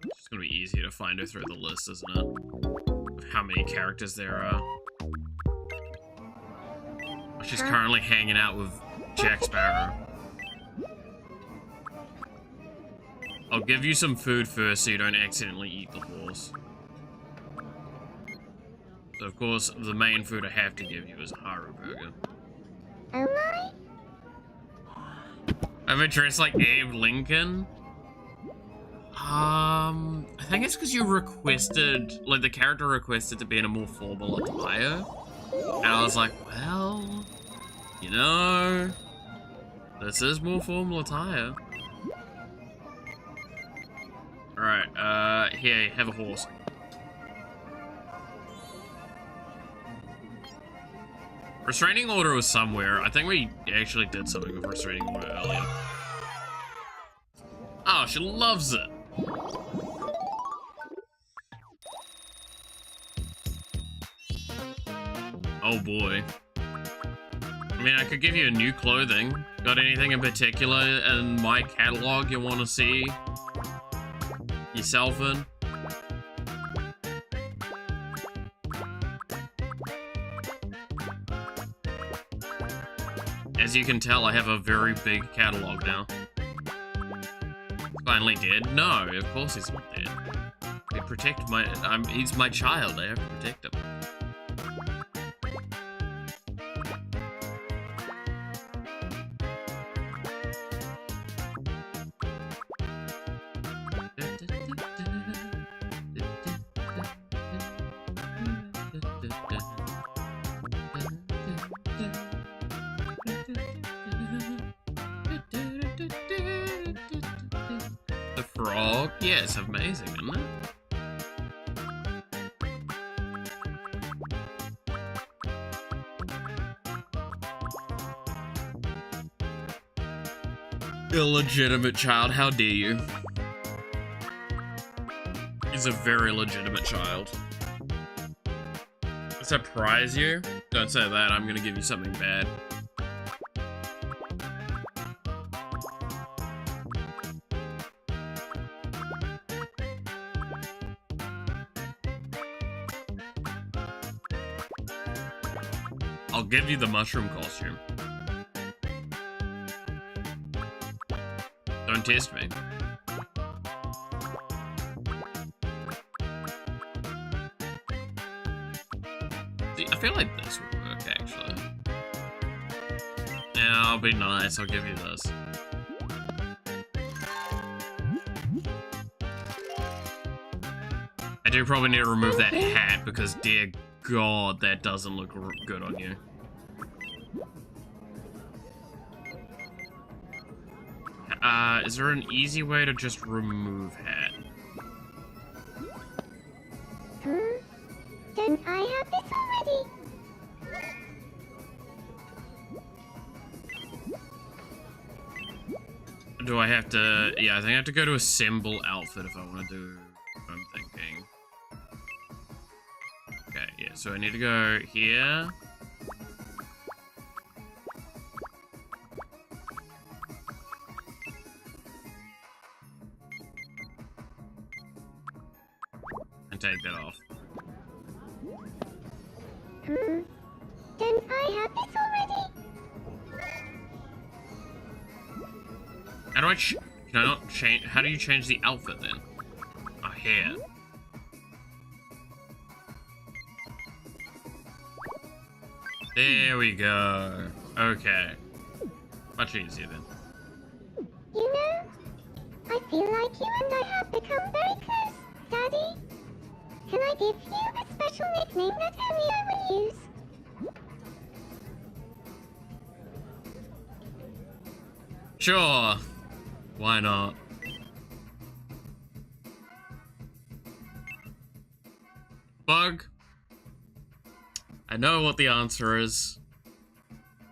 It's gonna be easier to find her through the list, isn't it? Of how many characters there are. She's currently hanging out with Jack Sparrow. I'll give you some food first so you don't accidentally eat the horse. So of course, the main food I have to give you is a Haru Burger. Oh my? I'm dressed like Abe Lincoln. I think it's because you requested, like the character requested to be in a more formal attire. And I was like, well, you know, this is more formal attire. Alright, here, have a horse. Restraining order was somewhere. I think we actually did something with restraining order earlier. Oh, she loves it. Oh boy. I mean, I could give you new clothing. Got anything in particular in my catalog you want to see yourself in? As you can tell, I have a very big catalog now. Finally dead? No, of course he's not dead. I protect my... he's my child, I have to protect him. The frog? Yeah, it's amazing, isn't it? Illegitimate child, how dare you? He's a very legitimate child. Surprise you? Don't say that, I'm gonna give you something bad. I'll give you the mushroom costume. Don't test me. See, I feel like this would work, actually. Yeah, I'll be nice, I'll give you this. I do probably need to remove that hat because, dear God, that doesn't look good on you. Is there an easy way to just remove hat? Don't I have this already? Do I have to... Yeah, I think I have to go to assemble outfit if I want to do what I'm thinking. Okay, yeah, so I need to go here. And take that off. Don't I have this already? How do I can I not change... How do you change the outfit then? Oh, here. There we go. Okay. Much easier then. You know, I feel like you and I have become very close, Daddy. Can I give you a special nickname that only I will use? Sure. Why not? Bug. I know what the answer is.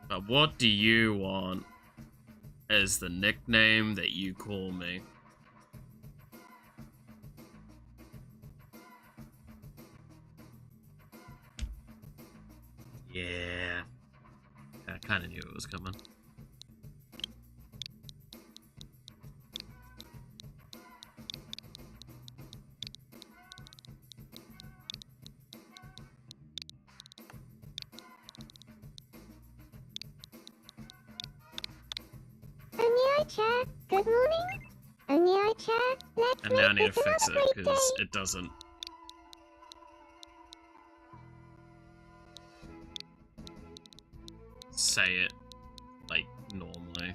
But what do you want? as the nickname that you call me. Yeah. I kind of knew it was coming. Chair, good morning. Only chair, let's And now I need to fix it because it doesn't. Say it like normally.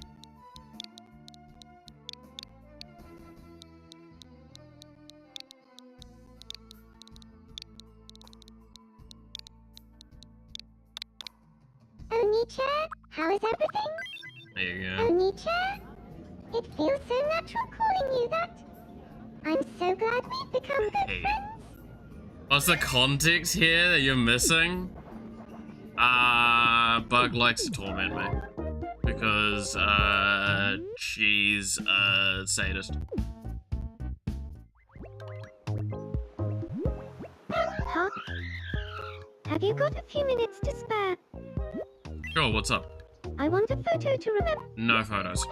Only chair, how is everything? There you go. Only chair? It feels so natural calling you that. I'm so glad we've become good friends. What's the context here that you're missing? Bug likes to torment me. Because, she's a sadist. Huh? Have you got a few minutes to spare? Sure, what's up? I want a photo to remember. No photos.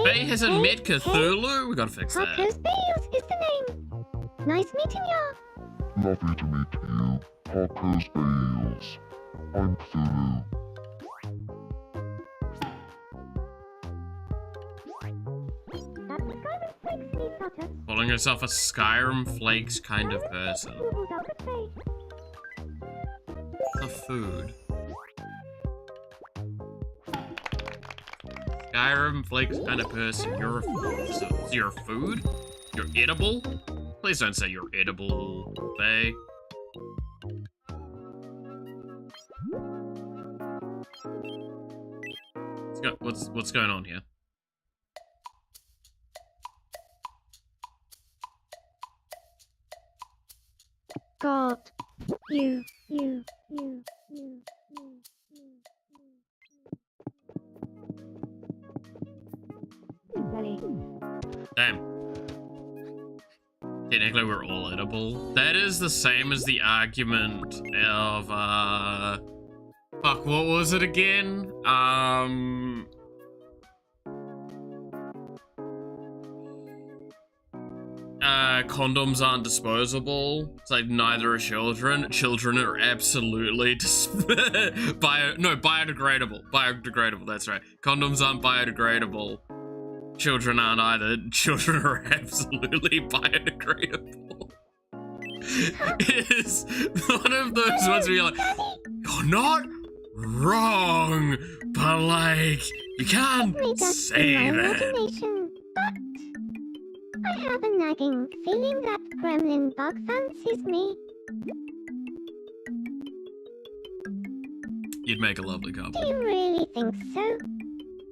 Faye hasn't met Cthulhu? We gotta fix that. Harco's Bales is the name. Nice meeting ya. Lovely to meet you, Harco's Bales. I'm Cthulhu. Calling herself a Skyrim Flakes kind of person. The food. Skyrim Flakes kind of person. You're a food? You're edible? Please don't say you're edible, Faye. What's going on here? God. You. Belly. Damn. Technically, we're all edible. That is the same as the argument of, fuck, what was it again? Condoms aren't disposable. It's like neither are children. Children are absolutely biodegradable. Biodegradable, that's right. Condoms aren't biodegradable. Children aren't either. Children are absolutely biodegradable. It is one of those ones where you're like, you're not wrong, but like, you can't say that. I have a nagging feeling that gremlin bug fancies me. You'd make a lovely couple. Do you really think so?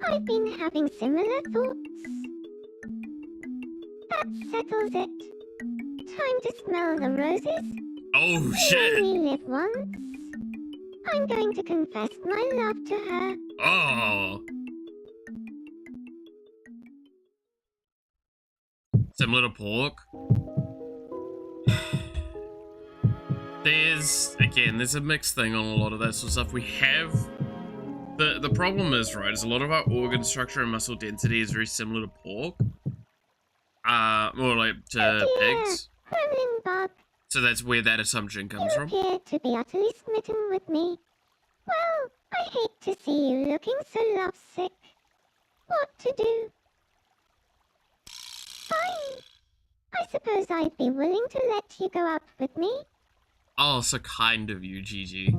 I've been having similar thoughts. That settles it. Time to smell the roses. Oh shit! We only live once. I'm going to confess my love to her. Oh. Similar to pork. There's a mixed thing on a lot of that sort of stuff. We have the problem is, right, is a lot of our organ structure and muscle density is very similar to pork. More like to pigs. Gremlin bug. So that's where that assumption comes from. You appear to be utterly smitten with me. Well, I hate to see you looking so lovesick. What to do? Fine. I suppose I'd be willing to let you go out with me. Oh, so kind of you, Gigi.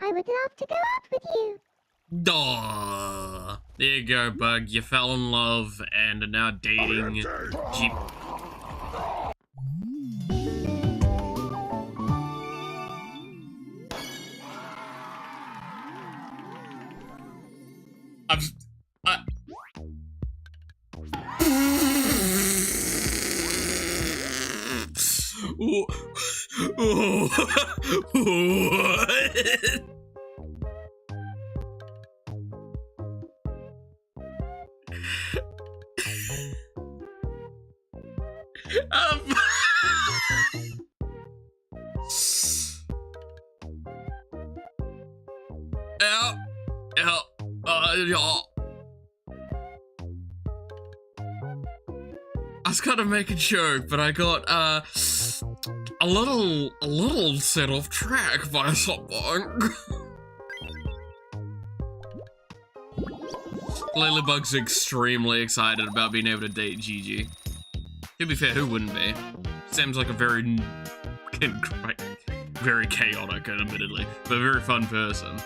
I would love to go out with you. Duh. There you go, Bug. You fell in love and are now dating Jeep. I'm... What? Yeah. I was gonna make a joke, but I got a little set off track by something. Ladybug's extremely excited about being able to date Gigi. To be fair, who wouldn't be? Seems like a very chaotic, admittedly, but a very fun person.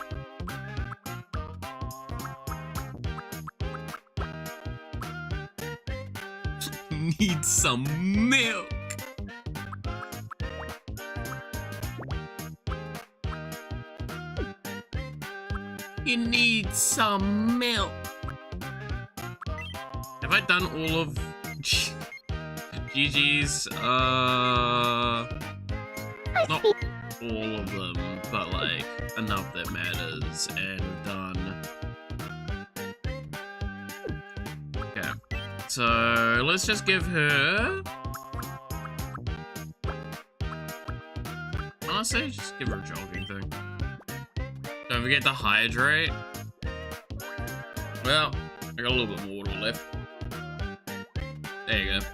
Need some milk. You need some milk. Have I done all of Gigi's? Not all of them, but like enough that matters, and we've done. Okay, so let's just give her. Honestly, just give her a jogging thing. Don't forget to hydrate. Well, I got a little bit more water left. There you go.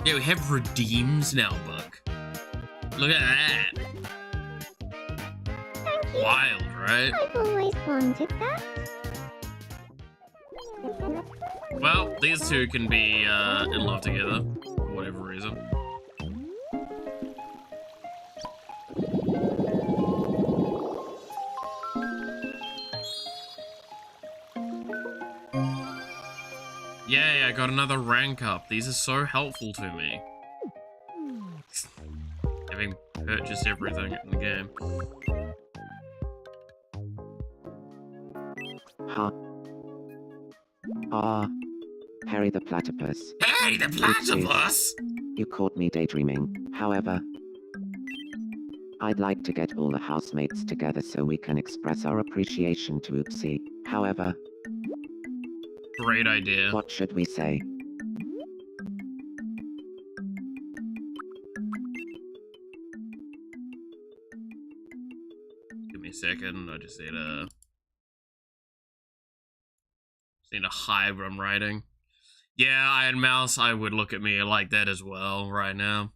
Yeah, we have redeems now, Buck. Look at that. Thank you. Wild, right? I've always wanted that. Well, these two can be in love together, for whatever reason. Yay, I got another rank up. These are so helpful to me. Having purchased everything in the game. Huh. Ah. Harry the Platypus. Hey, the platypus! You caught me daydreaming. However, I'd like to get all the housemates together so we can express our appreciation to Oopsie. However, Great idea. what should we say? Give me a second. I just need to hide what I'm writing. Yeah, Iron Mouse, I would look at me like that as well right now.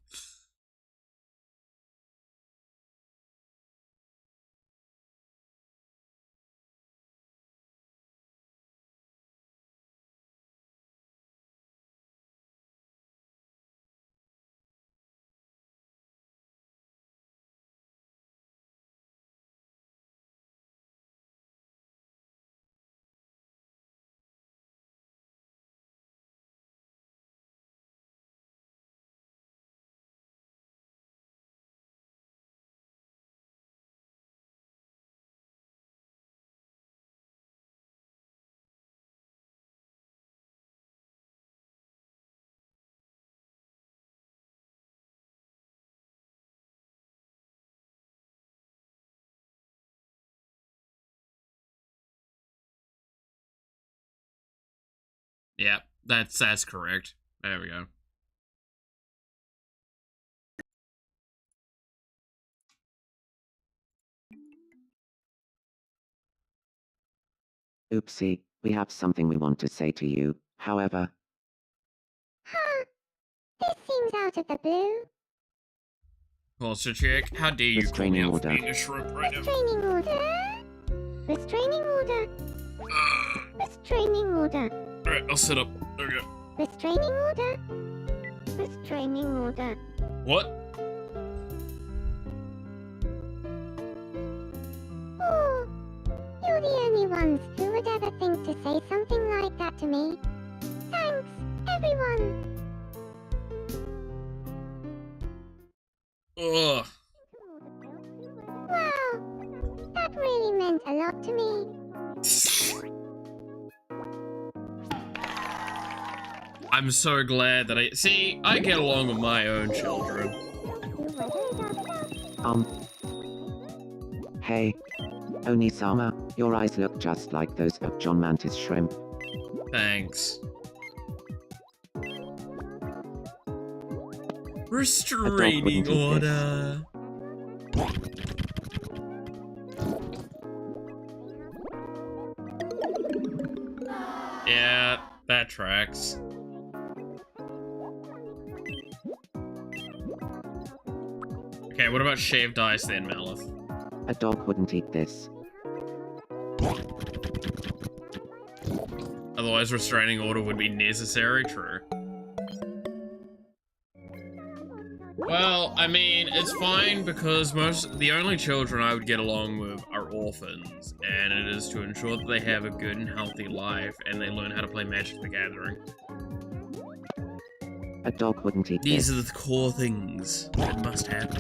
Yeah, that's correct. There we go. Oopsie, we have something we want to say to you. However, Huh. This seems out of the blue. Posture check. How dare you call me Restraining out for order. being a shrimp right now? Restraining order. Restraining order. Restraining order. Alright, I'll sit up. Okay. Restraining order. Restraining order. What? Oh, you're the only ones who would ever think to say something like that to me. Thanks, everyone. Ugh. Wow, that meant a lot to me. I'm so glad that I get along with my own children. Hey, Oni-sama, your eyes look just like those of John Mantis shrimp. Thanks. Restraining order. Yeah, that tracks. Okay, what about shaved ice then, Malith? A dog wouldn't eat this. Otherwise, restraining order would be necessary, true. Well, I mean, it's fine because the only children I would get along with are orphans, and it is to ensure that they have a good and healthy life and they learn how to play Magic the Gathering. A dog wouldn't eat These this. are the core things that must happen.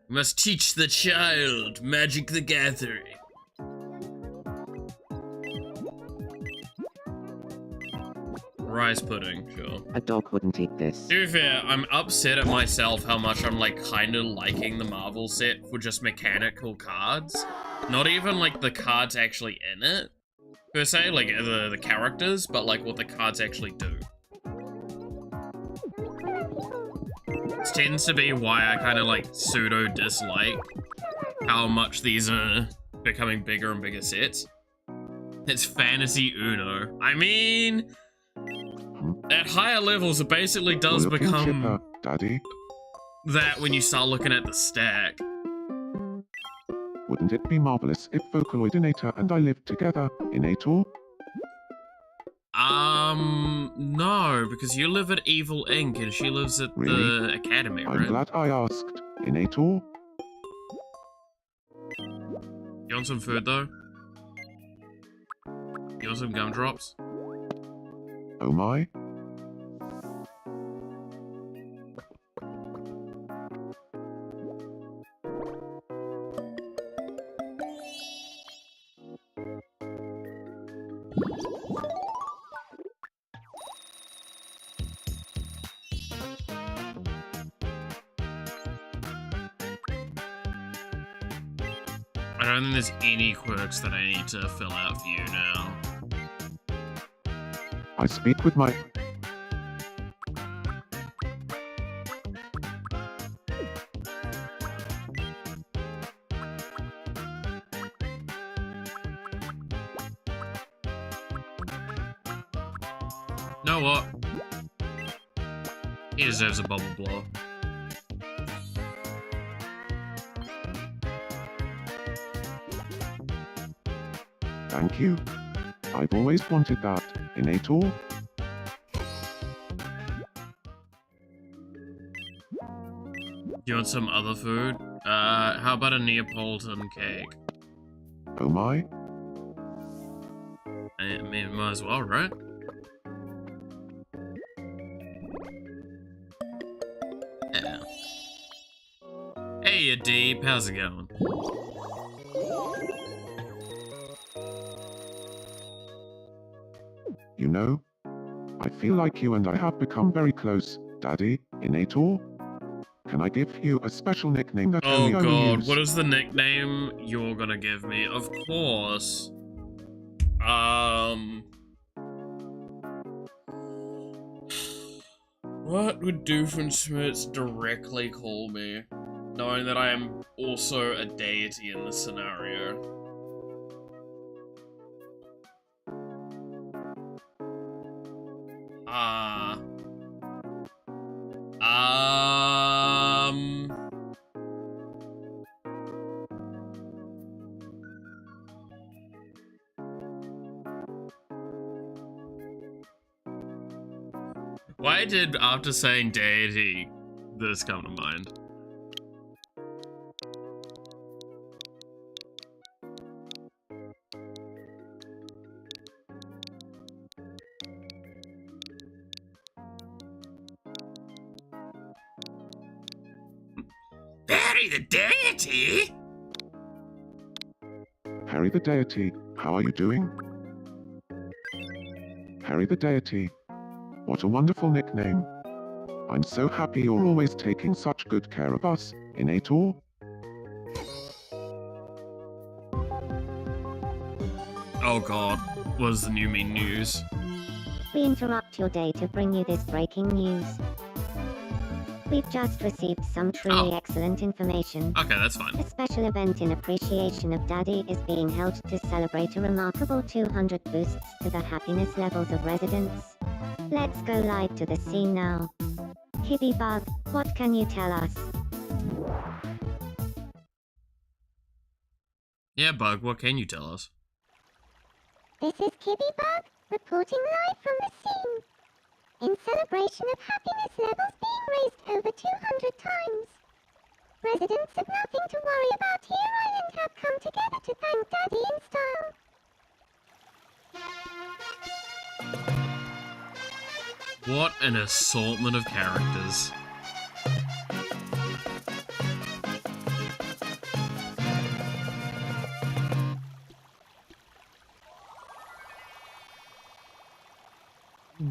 We must teach the child Magic the Gathering. Rice pudding, sure. A dog wouldn't eat this. To be fair, I'm upset at myself how much I'm like kind of liking the Marvel set for just mechanical cards. Not even like the cards actually in it, per se, like the characters, but like what the cards actually do. This tends to be why I kind of like pseudo dislike how much these are becoming bigger and bigger sets. It's fantasy Uno. I mean, at higher levels, it basically does become Daddy. that when you start looking at the stack. Wouldn't it be marvelous if Vocaloidinator and I lived together in a tour? No, because you live at Evil Inc. and she lives at Really? the academy, I'm right? glad I asked. In a tour? You want some food, though? You want some gumdrops? Oh my. I don't think there's any quirks that I need to fill out for you now. I speak with my... Know what? He deserves a bubble blow. Thank you. I've always wanted that. In a tour? Do you want some other food? How about a Neapolitan cake? Oh my. I mean, might as well, right? Yeah. Hey, Deep, how's it going? You know, I feel like you and I have become very close, Daddy. In a tour? Can I give you a special nickname that Oh only I will god, use? what is the nickname you're gonna give me? Of course. What would Doofenshmirtz directly call me? Knowing that I am also a deity in this scenario. Why did, after saying deity, this come to mind? Harry the Deity? Harry the Deity, how are you doing? Harry the Deity. What a wonderful nickname. I'm so happy you're always taking such good care of us, Inator. Oh god, what is the new mean news? We interrupt your day to bring you this breaking news. We've just received some truly excellent information. Okay, that's fine. A special event in appreciation of Daddy is being held to celebrate a remarkable 200 boosts to the happiness levels of residents. Let's go live to the scene now. Kitty Bug, what can you tell us? Yeah, Bug, what can you tell us? This is Kibby Bug, reporting live from the scene. In celebration of happiness levels being raised over 200 times. Residents of Nothing to Worry About Here Island have come together to thank Daddy in style. What an assortment of characters.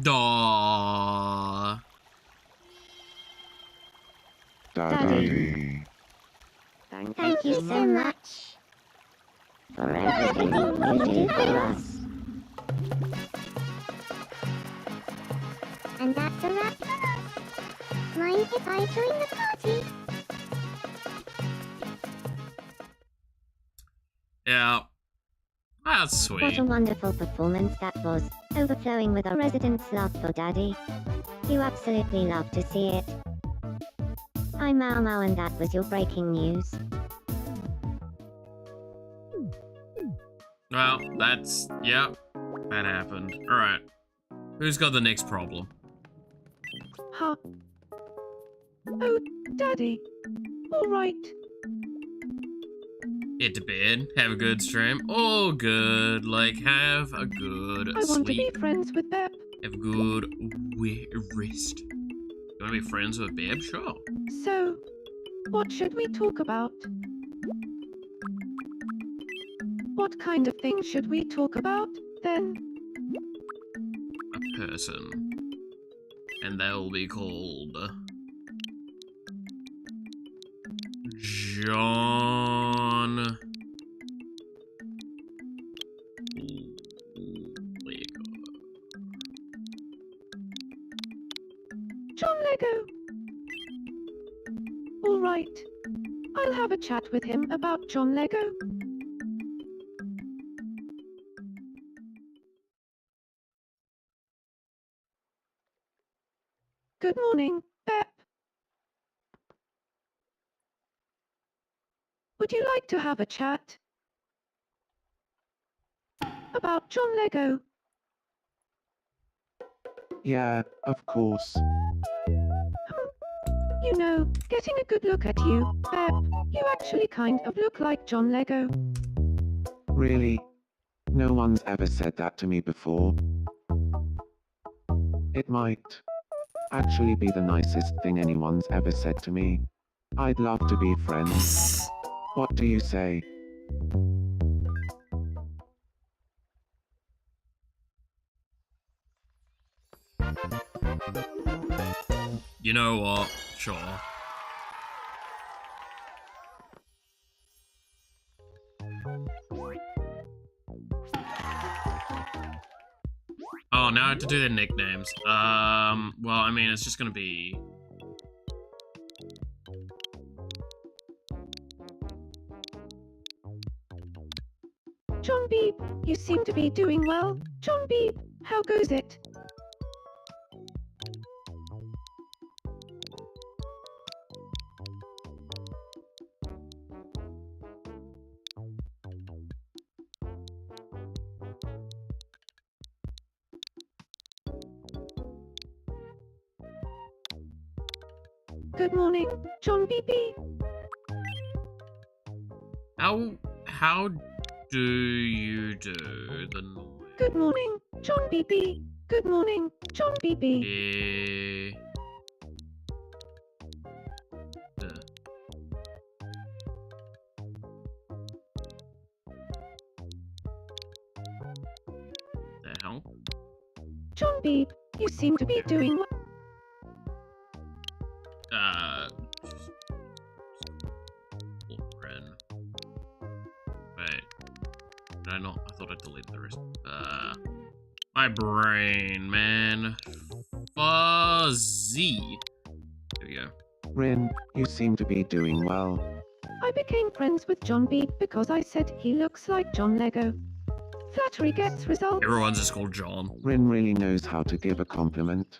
Duh. Daddy. Thank you so much for everything you do for us. And that's a wrap for us. Mind if I join the party? Yeah. That's sweet. What a wonderful performance that was, overflowing with our residents' love for Daddy. You absolutely love to see it. I'm Mau Mau and that was your breaking news. Well, that's... Yep. That happened. Alright. Who's got the next problem? Huh? Oh, Daddy. All right. Get to bed, have a good stream. Oh, good. Like, have a good I want to be sleep. friends with Bep. Have a good rest. You want to be friends with Beb? Sure. So, what should we talk about? What kind of thing should we talk about, then? A person. And they'll be called... John... John Lego. All right. I'll have a chat with him about John Lego. Good morning, Bep. Would you like to have a chat about John Lego? Yeah, of course. You know, getting a good look at you, Bep, you actually kind of look like John Lego. Really? No one's ever said that to me before. It might actually be the nicest thing anyone's ever said to me. I'd love to be friends. What do you say? You know what? Sure. Oh, now I have to do their nicknames. Well, I mean, it's just gonna be... John Beep, you seem to be doing well. John Beep, how goes it? Good morning, John Beepy. How do you do the noise? Good morning, John Beepy. Good morning, John Beepy. B, you seem to be doing well. Ren. Wait. Did I not? I thought I deleted the rest. My brain, man. Fuzzy. There we go. Rin, you seem to be doing well. I became friends with John B because I said he looks like John Lego. Flattery gets results. Everyone's just called John. Rin really knows how to give a compliment.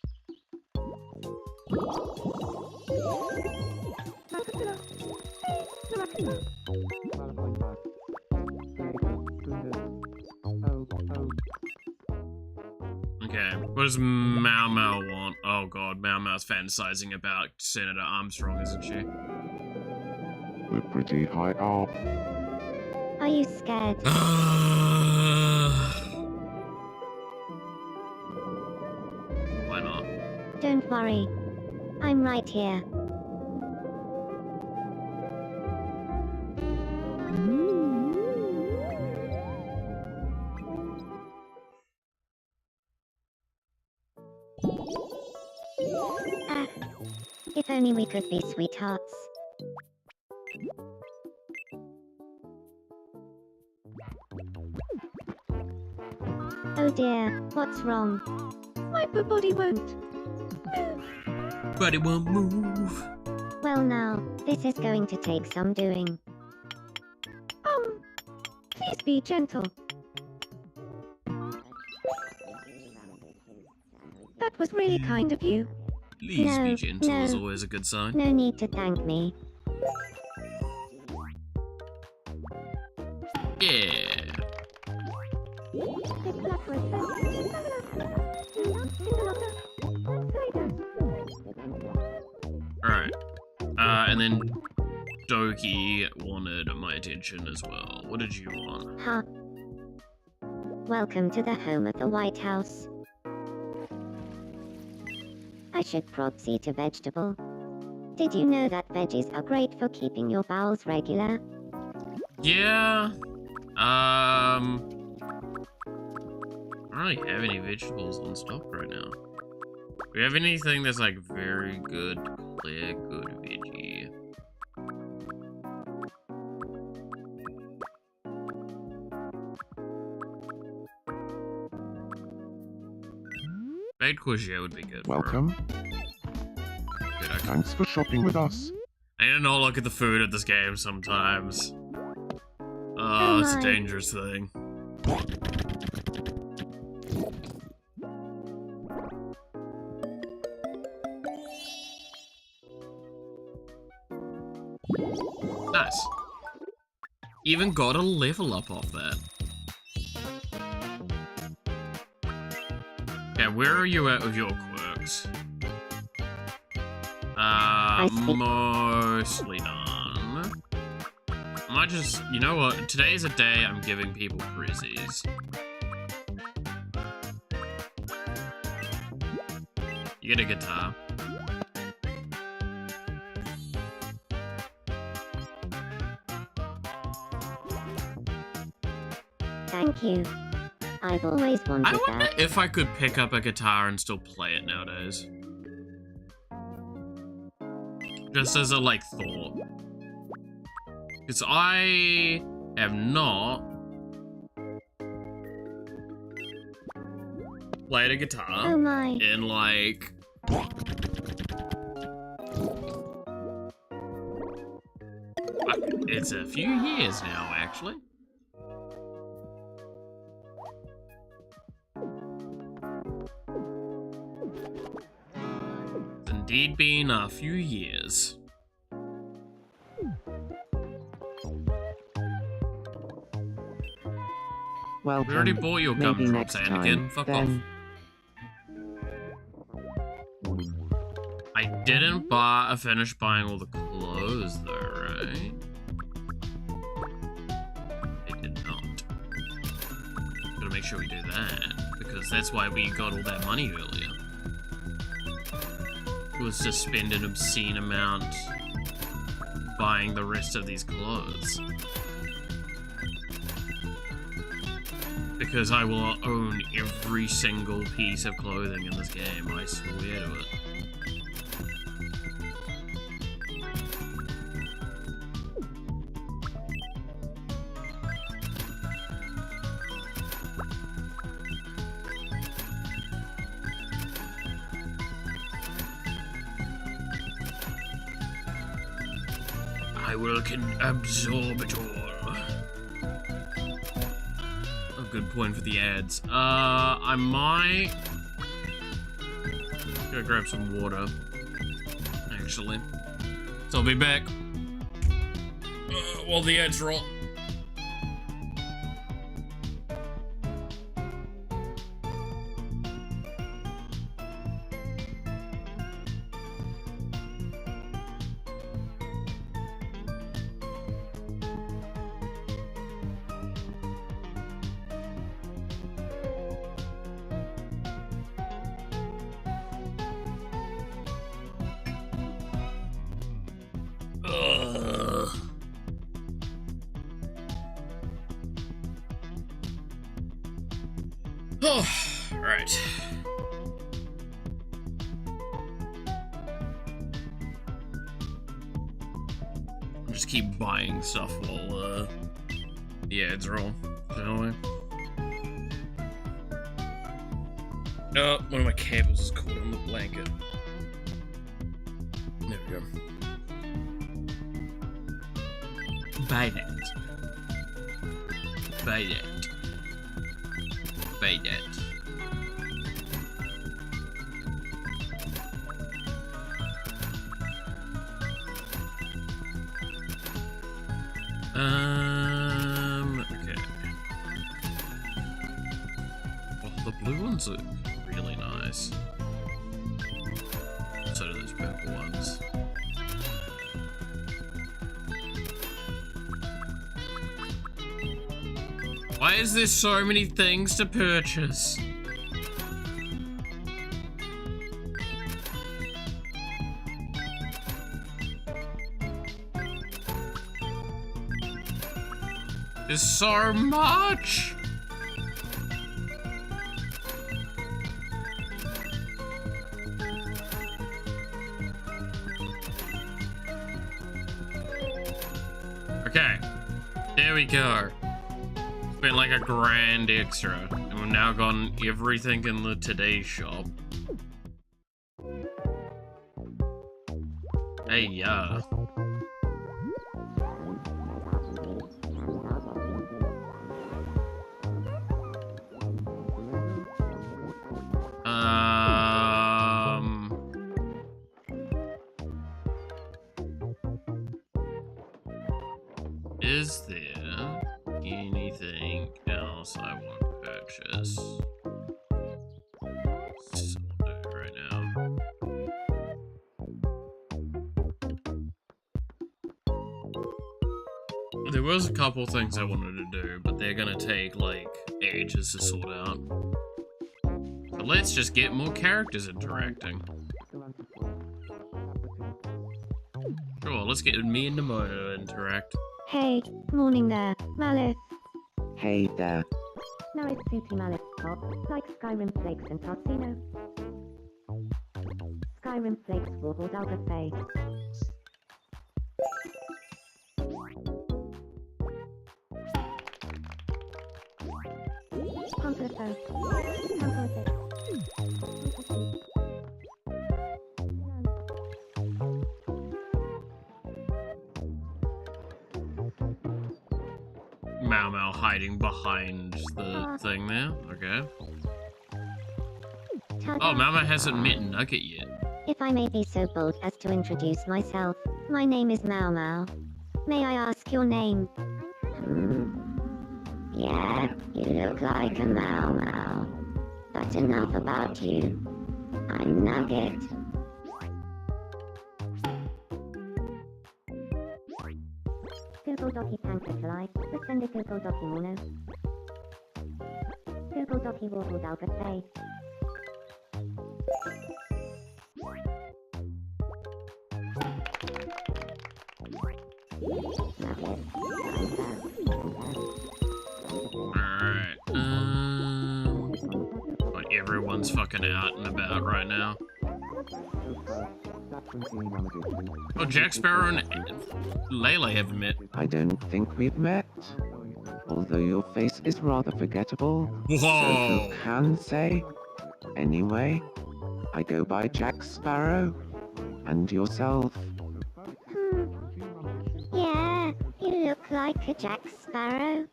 Okay, what does Mau Mau want? Oh god, Mau Mau's fantasizing about Senator Armstrong, isn't she? We're pretty high up. Are you scared? Why not? Don't worry. I'm right here. If only we could be sweethearts. Oh dear, what's wrong? My body won't. But it won't move. Well now, this is going to take some doing. Please be gentle. That was really kind of you. Please be No, gentle no. is always a good sign. No need to thank me. Yeah. Alright. And then Doki wanted my attention as well. What did you want? Huh. Welcome to the home of the White House. I should proxy to vegetable. Did you know that veggies are great for keeping your bowels regular? Yeah. I don't really have any vegetables on stock right now. Do we have anything that's like very good, clear, good veggie? Baked courgette would be good. Welcome. Good, okay. Thanks for shopping with us. I need to not look at the food at this game sometimes. Oh It's a my. dangerous thing. Nice. Even got a level up off that. Okay, where are you at with your quirks? see. Mostly done. I might just, you know what? Today's a day I'm giving people prizzies. You get a guitar. Thank you. I've always wanted I wonder that. if I could pick up a guitar and still play it nowadays. Just as a, like, thought. Because I am not played a guitar Oh my. in, like... It's a few years now, actually. It's indeed been a few years. Welcome. We already bought your Maybe gumdrops, next Anakin. time, Fuck then. off. I didn't finish buying all the clothes, though, right? I did not. Gotta make sure we do that, because that's why we got all that money earlier. Was to spend an obscene amount buying the rest of these clothes. because I will own every single piece of clothing in this game, I swear to it. I can absorb it all. A good point for the ads. I might go grab some water, actually. So I'll be back while the ads roll. Oh, right. I'll just keep buying stuff while the ads roll, shall we? Oh, one of my cables is caught on the blanket. There we go. Buy that. Buy that. Buy that. Okay. Oh, the blue ones are really nice. So do those purple ones. Why is there so many things to purchase? There's so much! Okay, there we go. Spent like a grand extra, and we've now gotten everything in the Today shop. Hey, yeah. Is there anything else I want to purchase? So I'll do it right now. There was a couple things I wanted to do, but they're gonna take like ages to sort out. So let's just get more characters interacting. Sure, let's get me and Tomodachi interact. Hey, morning there, Malice. Hey there. Now it's Suki Malice Top, like Skyrim Flakes and Tossino. Skyrim Flakes warbled out of bay. Composo. Composo. Mau hiding behind the thing there. Okay. Oh, Mau hasn't met Nugget yet. If I may be so bold as to introduce myself, my name is Mau Mau. May I ask your name? Yeah, you look like a Mau Mau. But enough about you. I'm Nugget. Kukodoki Pankatelai, Resende Kukodoki Mono. Kukodoki warbled out of bay. Alright, everyone's fucking out and about right now. Oh, Jack Sparrow and Lele haven't met. I don't think we've met. Although your face is rather forgettable. Whoa! So who can say? Anyway, I go by Jack Sparrow. And yourself? Yeah, you look like a Jack Sparrow.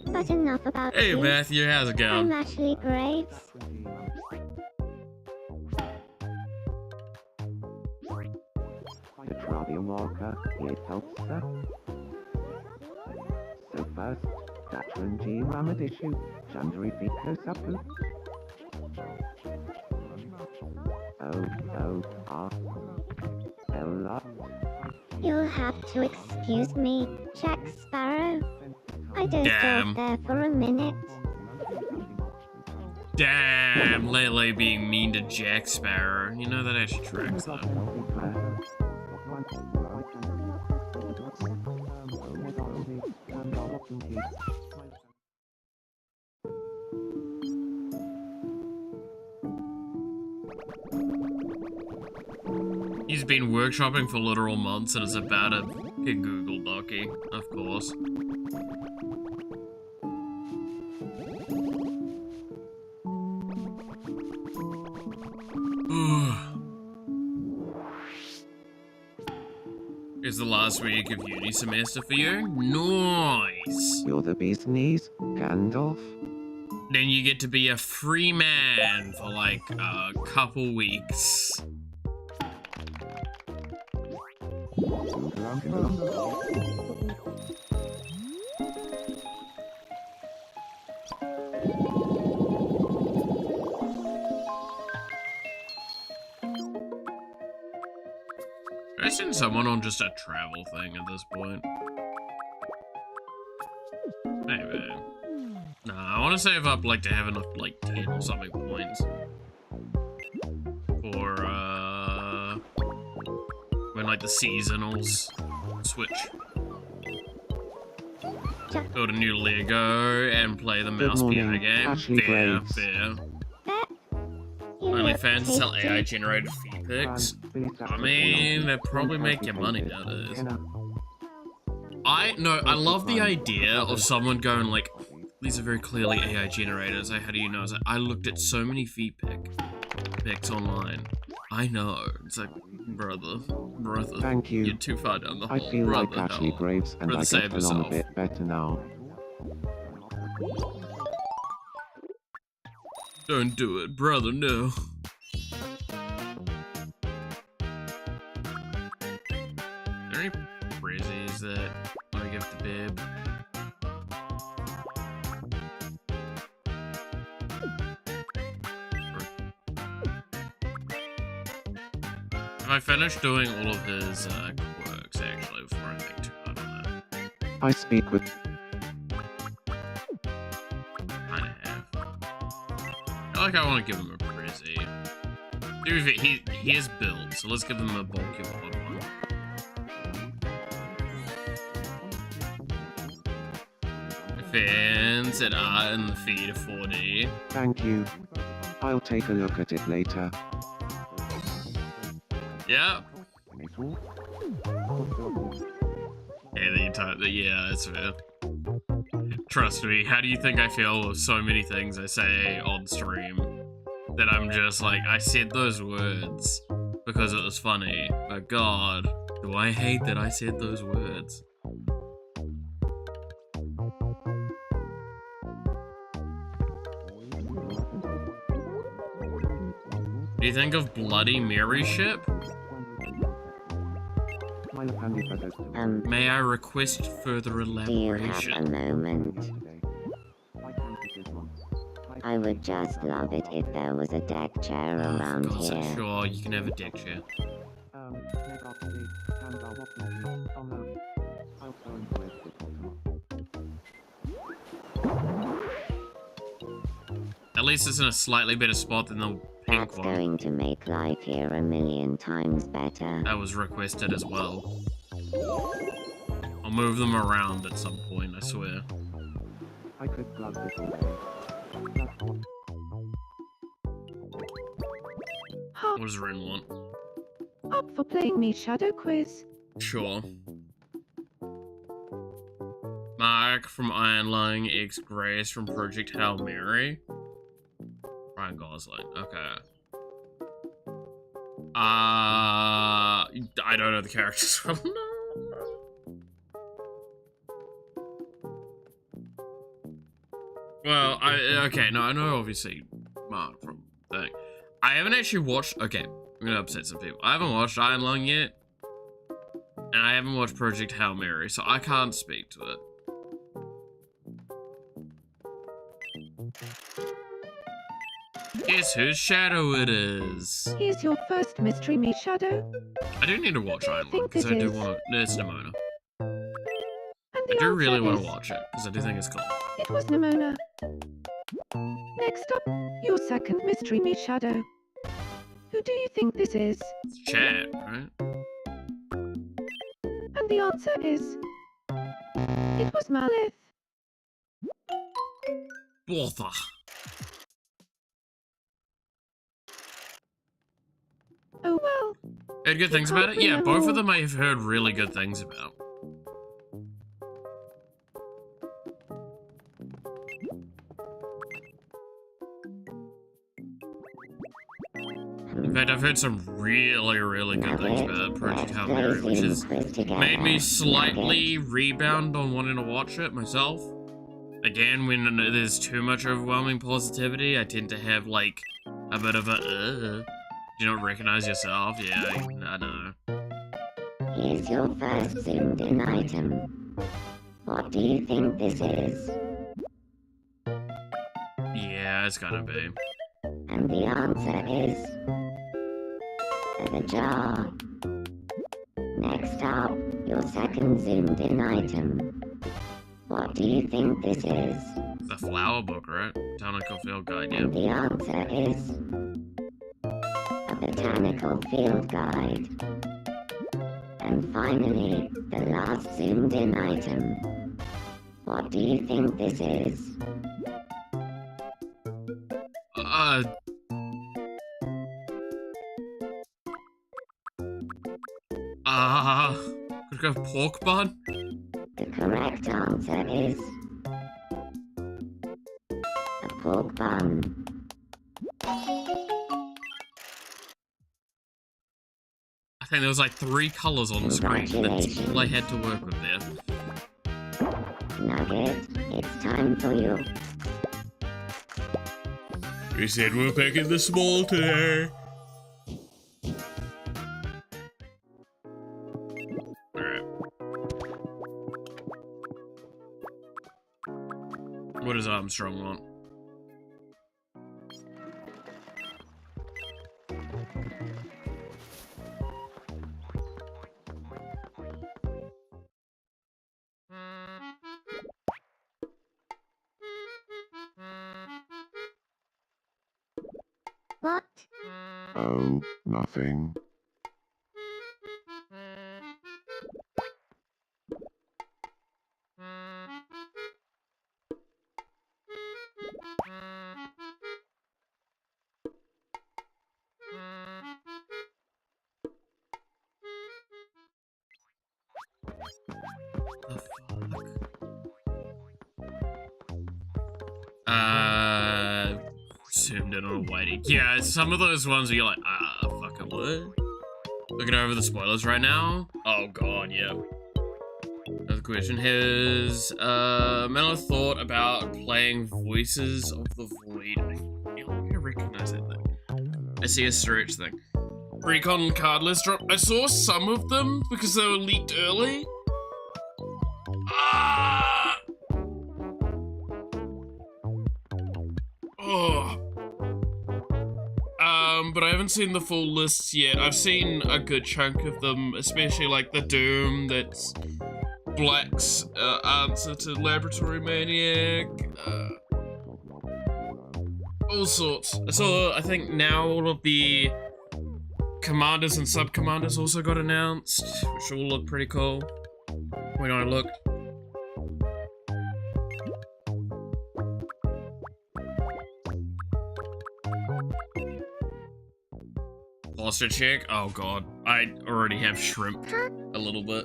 But enough about Hey you. Matthew, how's it I'm going? Ashley Graves. Petralia Walker, it helps her. So first, Datranji Ramadishu, Chandri Fiko Sapu. Ella. You'll have to excuse me, Jack Sparrow. I dozed Damn. off there for a minute. Damn, Lele being mean to Jack Sparrow. You know that actually tracks though. He's been workshopping for literal months and is about to get Google Docky, of course. It's the last week of uni semester for you? Nice! You're the bee's knees, Gandalf. Then you get to be a free man for like a couple weeks. I send someone on just a travel thing at this point. Maybe. Nah, I want to save up like to have enough like 10 or something points. For when like the seasonals switch. Build a new Lego and play the mouse piano game. Ashley Fair, Graves. fair. You OnlyFans look sell tasty. AI generated feed pics. I mean, they probably make you money nowadays. I love the idea of someone going like, these are very clearly AI generators. How do you know? It's like, I looked at so many feed pics online. I know. It's like, brother. Thank you. You're too far down the hole. I feel like brother, Ashley no. Graves and Brother, I save get along yourself. a bit better now. Don't do it, brother, no. Are there any prezzies that I give to Bib? Have I finished doing all of his quirks, actually, before I think too hard on that? I speak with Kinda have. I feel like I want to give him a prezzy. Dude, he is built, so let's give him a bulky one. Fans at art and the feed of 4D. thank you. I'll take a look at it later. Yeah. Yeah, yeah, that's fair. Trust me, how do you think I feel with so many things I say on stream? That I'm just like, I said those words because it was funny, but God, do I hate that I said those words. Do you think of Bloody Mary ship? May I request further Do you have elaboration? a moment? I would just love it if there was a deck chair Oh, around for God's sake, here. sure, you can have a deck chair. At least it's in a slightly better spot than the pink That's one. going to make life here a million times better. That was requested as well. I'll move them around at some point, I swear. I could plug this away. What does Rin want? Up for playing me Shadow Quiz? Sure. Mark from Iron Lung, X Grace from Project Hail Mary. Ryan Gosling, okay. I don't know the characters well. Well, okay, no, I know obviously Mark from thing. I haven't actually watched, okay, I'm gonna upset some people. I haven't watched Iron Lung yet, and I haven't watched Project Hail Mary, so I can't speak to it. Guess whose shadow it is? Here's your first mystery me Shadow. I do need to watch Iron Lung, because I do want to, it's Nimona. And I the do really answer want is, to watch it, because I do think it's cool. it was Nimona. Next up, your second mystery me Shadow. Who do you think this is? It's Chad, right? And the answer is, it was Malith. Bother. Oh well. Heard good things about it? Yeah, both of them I have heard really good things about. In fact, I've heard some really, really good things about Project Hail Mary, which has made me slightly rebound on wanting to watch it myself. Again, when there's too much overwhelming positivity, I tend to have, like, a bit of a, do you not recognize yourself? Yeah, I know. Here's your first zoomed in item. What do you think this is? Yeah, it's gonna be. And the answer is the jar. Next up, your second zoomed in item. What do you think this is? The flower book, right? Botanical field guide, yeah. And the answer is a botanical field guide. And finally, the last zoomed in item. What do you think this is? Could go pork bun? The correct answer is a pork bun. I think there was like 3 colors on the screen. That's all I had to work with there. Nugget, it's time for you. We said we're picking the small today. Alright. What does Armstrong want? What? Oh, nothing. Zoomed in on a waiting. Yeah, it's some of those ones where you're like, fucking what? Looking over the spoilers right now. Oh god, yeah. Another question. Has Mello thought about playing Voices of the Void? I feel like I recognize that thing. I see a stretch thing. Recon card list drop. I saw some of them because they were leaked early. Oh. But I haven't seen the full lists yet. I've seen a good chunk of them, especially like the Doom that's Black's answer to Laboratory Maniac. All sorts. I saw, I think now all of the commanders and sub-commanders also got announced, which all look pretty cool when I looked. pasta check. Oh god, I already have shrimp a little bit.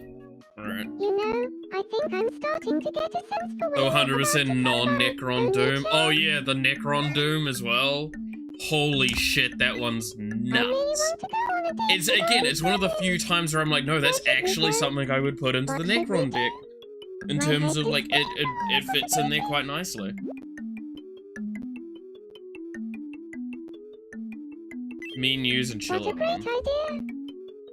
Alright. You know, I think I'm starting to get a sense for So where 100% non-Necron Doom. Oh yeah, the Necron Doom as well. Holy shit, that one's nuts. It's one of the few times where I'm like, no, that's actually something I would put into the Necron deck. In terms of, like, it fits in there quite nicely. Me, News, and Chill. What a great idea.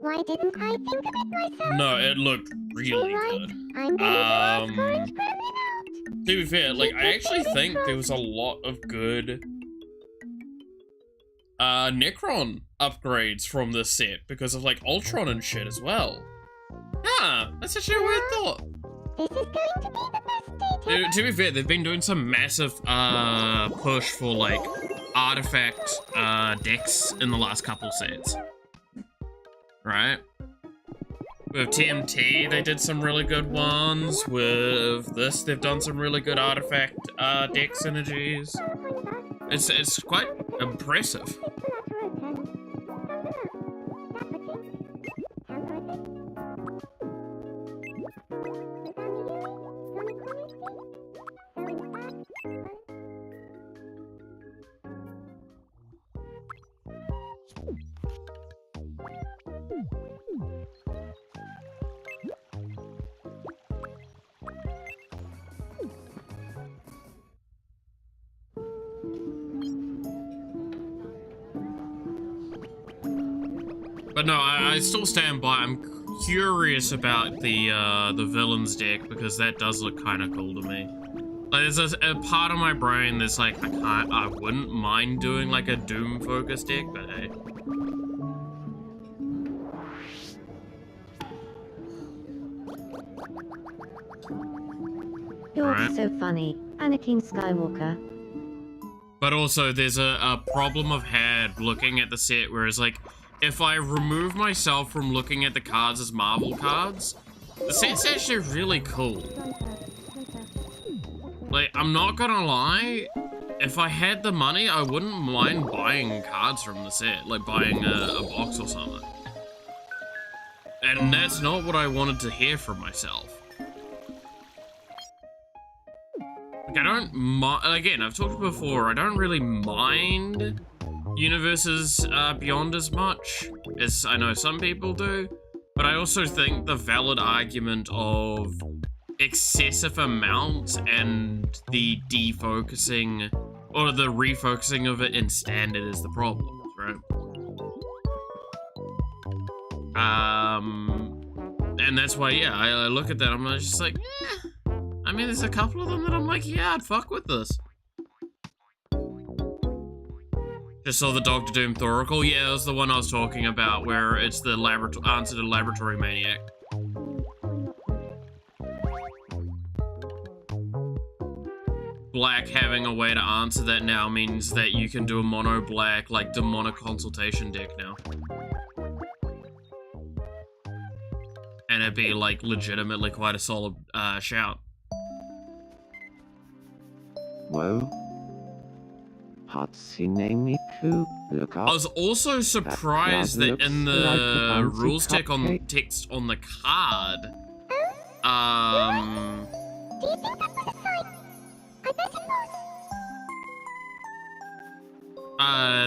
Why didn't I think of it myself? No, it looked really good. I'm going to ask Orange Gremlin out. To be fair, like, I actually think there was a lot of good Necron upgrades from this set because of, like, Ultron and shit as well. Ah, that's actually a weird thought. This is going to be the best day ever. To be fair, they've been doing some massive push for, like, artifact decks in the last couple sets. Right? With TMT, they did some really good ones. With this, they've done some really good artifact deck synergies. It's quite impressive. But no, I still stand by. I'm curious about the villains deck because that does look kind of cool to me. Like, there's a part of my brain that's like, I wouldn't mind doing like a Doom focus deck, but hey. You're Right. so funny, Anakin Skywalker. But also, there's a problem I've had looking at the set, whereas like, if I remove myself from looking at the cards as Marvel cards, the set's actually really cool. Like, I'm not gonna lie, if I had the money, I wouldn't mind buying cards from the set, like buying a box or something. And that's not what I wanted to hear from myself. Like, I don't mind, again, I've talked before, I don't really mind Universes Beyond as much as I know some people do, but I also think the valid argument of excessive amounts and the defocusing or the refocusing of it in standard is the problem, right? And that's why, yeah, I look at that, I'm just like, eh. I mean, there's a couple of them that I'm like, yeah, I'd fuck with this. Just saw the Dr. Doom Thoracle. Yeah, it was the one I was talking about, where it's the answer to Laboratory Maniac. Black having a way to answer that now means that you can do a mono black, like, demonic consultation deck now. And it'd be, like, legitimately quite a solid shout. Whoa. Hatsune look up. I was also surprised that in the rules text on the card, Do you think that was a sign? I bet it was.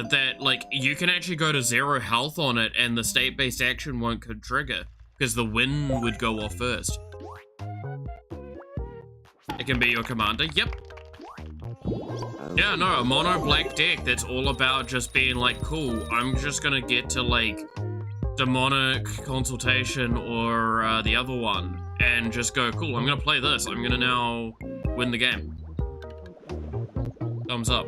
that, like, you can actually go to 0 health on it and the state-based action won't trigger, because the win would go off first. It can be your commander, yep. Yeah, no, a mono black deck that's all about just being like, cool, I'm just gonna get to, like, demonic consultation or the other one, and just go, cool, I'm gonna play this, I'm gonna now win the game. Thumbs up.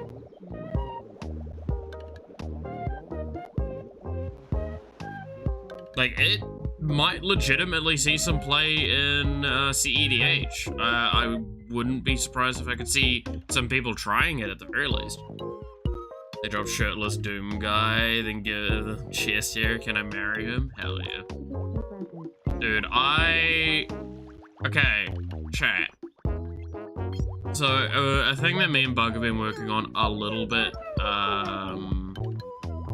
Like, it might legitimately see some play in CEDH. I wouldn't be surprised if I could see some people trying it at the very least. They drop shirtless Doom guy, then give the chest here. Can I marry him? Hell yeah. Dude, okay, chat. So, a thing that me and Bug have been working on a little bit,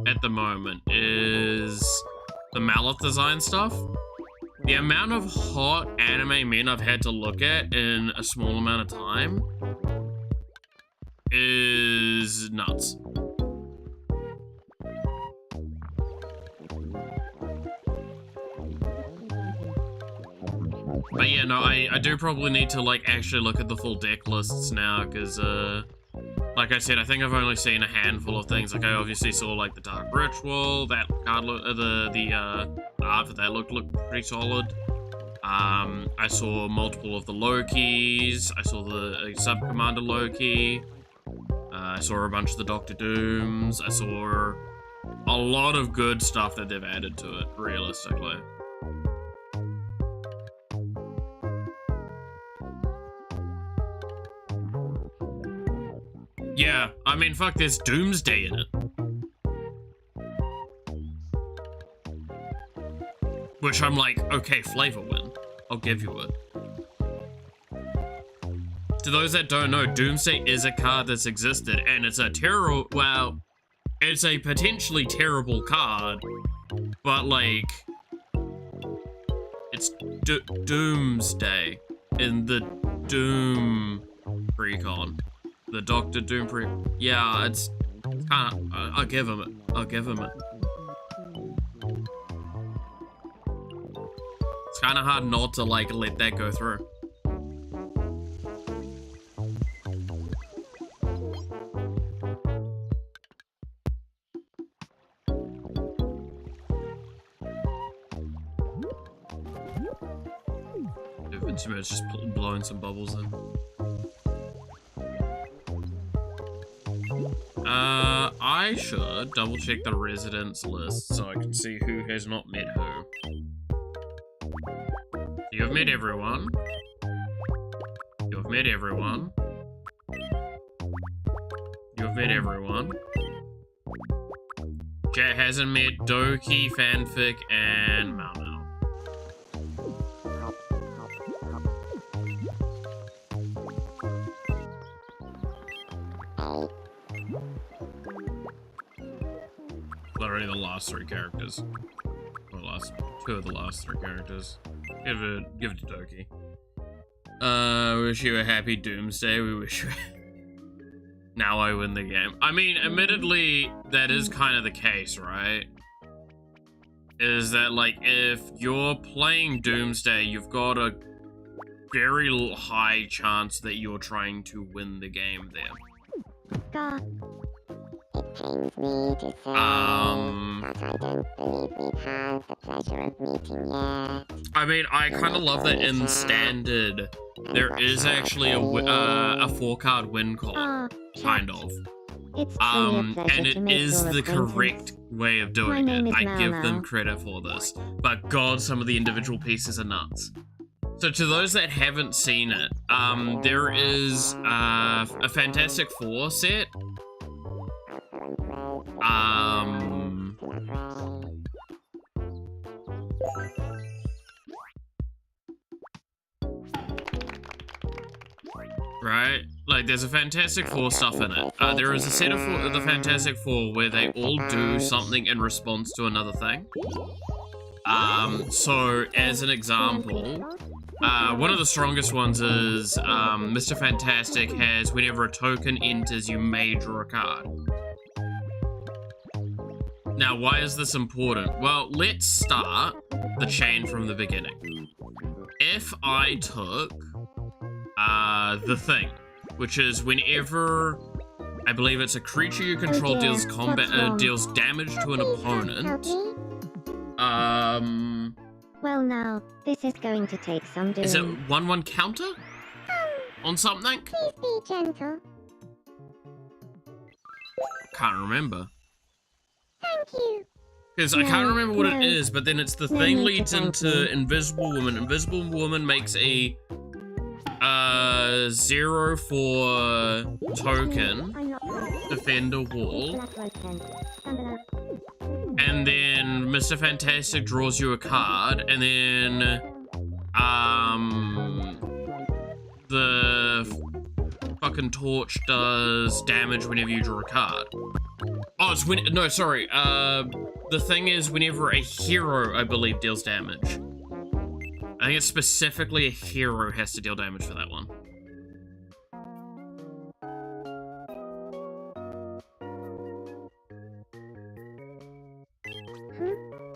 at the moment is the Mallet design stuff. The amount of hot anime men I've had to look at in a small amount of time is nuts. But yeah, no, I do probably need to, like, actually look at the full deck lists now, because, like I said, I think I've only seen a handful of things. Like, I obviously saw, like, the Dark Ritual, that card, the art for that looked pretty solid. I saw multiple of the Lokis, I saw the Sub-Commander Loki, I saw a bunch of the Doctor Dooms, I saw a lot of good stuff that they've added to it, realistically. Yeah, I mean, fuck, there's Doomsday in it. Which I'm like, okay, flavor win. I'll give you it. To those that don't know, Doomsday is a card that's existed, and it's a terrible, well, it's a potentially terrible card, but like, it's Doomsday in the Doom Precon. The Doctor Doom yeah, it's kind of, I'll give him it. I'll give him it. It's kind of hard not to, like, let that go through. VTubers just blowing some bubbles in. I should double check the residents list so I can see who has not met who. You have met everyone. You have met everyone. You have met everyone. Chat hasn't met Doki, Fanfic, and Mau Mau. Literally the last three characters. Or last two of the last three characters. Give it to Doki. Wish you a happy Doomsday. We wish you now I win the game. I mean, admittedly, that is kind of the case, right? Is that, like, if you're playing Doomsday, you've got a very high chance that you're trying to win the game there. God. It pains me to say that I don't believe we've had the pleasure of meeting yet. I mean, I kind of love that in Standard, there is actually a 4-card win con, kind of. And it is the correct way of doing it. I give them credit for this. But God, some of the individual pieces are nuts. So to those that haven't seen it, there is a Fantastic Four set. Right? Like, there's a Fantastic Four stuff in it. There is a set of the Fantastic Four where they all do something in response to another thing. So, as an example, one of the strongest ones is, Mr. Fantastic has, whenever a token enters, you may draw a card. Now, why is this important? Well, let's start the chain from the beginning. If I took the Thing, which is whenever, I believe it's a creature you control deals damage to an opponent. Well, now, this is going to take some doing. Is it 1/1 counter? On something? Please be gentle. Can't remember. Thank you. Because I can't remember what it is, but then it's the Thing leads into Invisible Woman. Invisible Woman makes a 0/4 token, defend a wall, and then Mr. Fantastic draws you a card, and then the fucking torch does damage whenever you draw a card. Oh, Oh, it's when, no, sorry. The thing is whenever a hero, I believe, deals damage. I think it's specifically a hero has to deal damage for that one.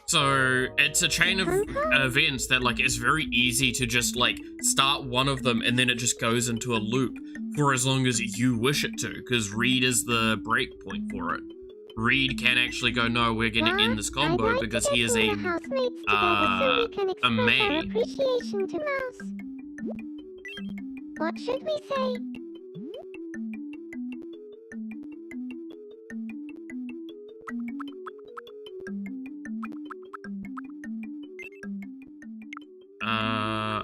So it's a chain of events that like it's very easy to just like start one of them and then it just goes into a loop for as long as you wish it to, because Reed is the break point for it. Reed can actually go, no, we're gonna end this combo because he is a May. Appreciation to Mouse. What should we say?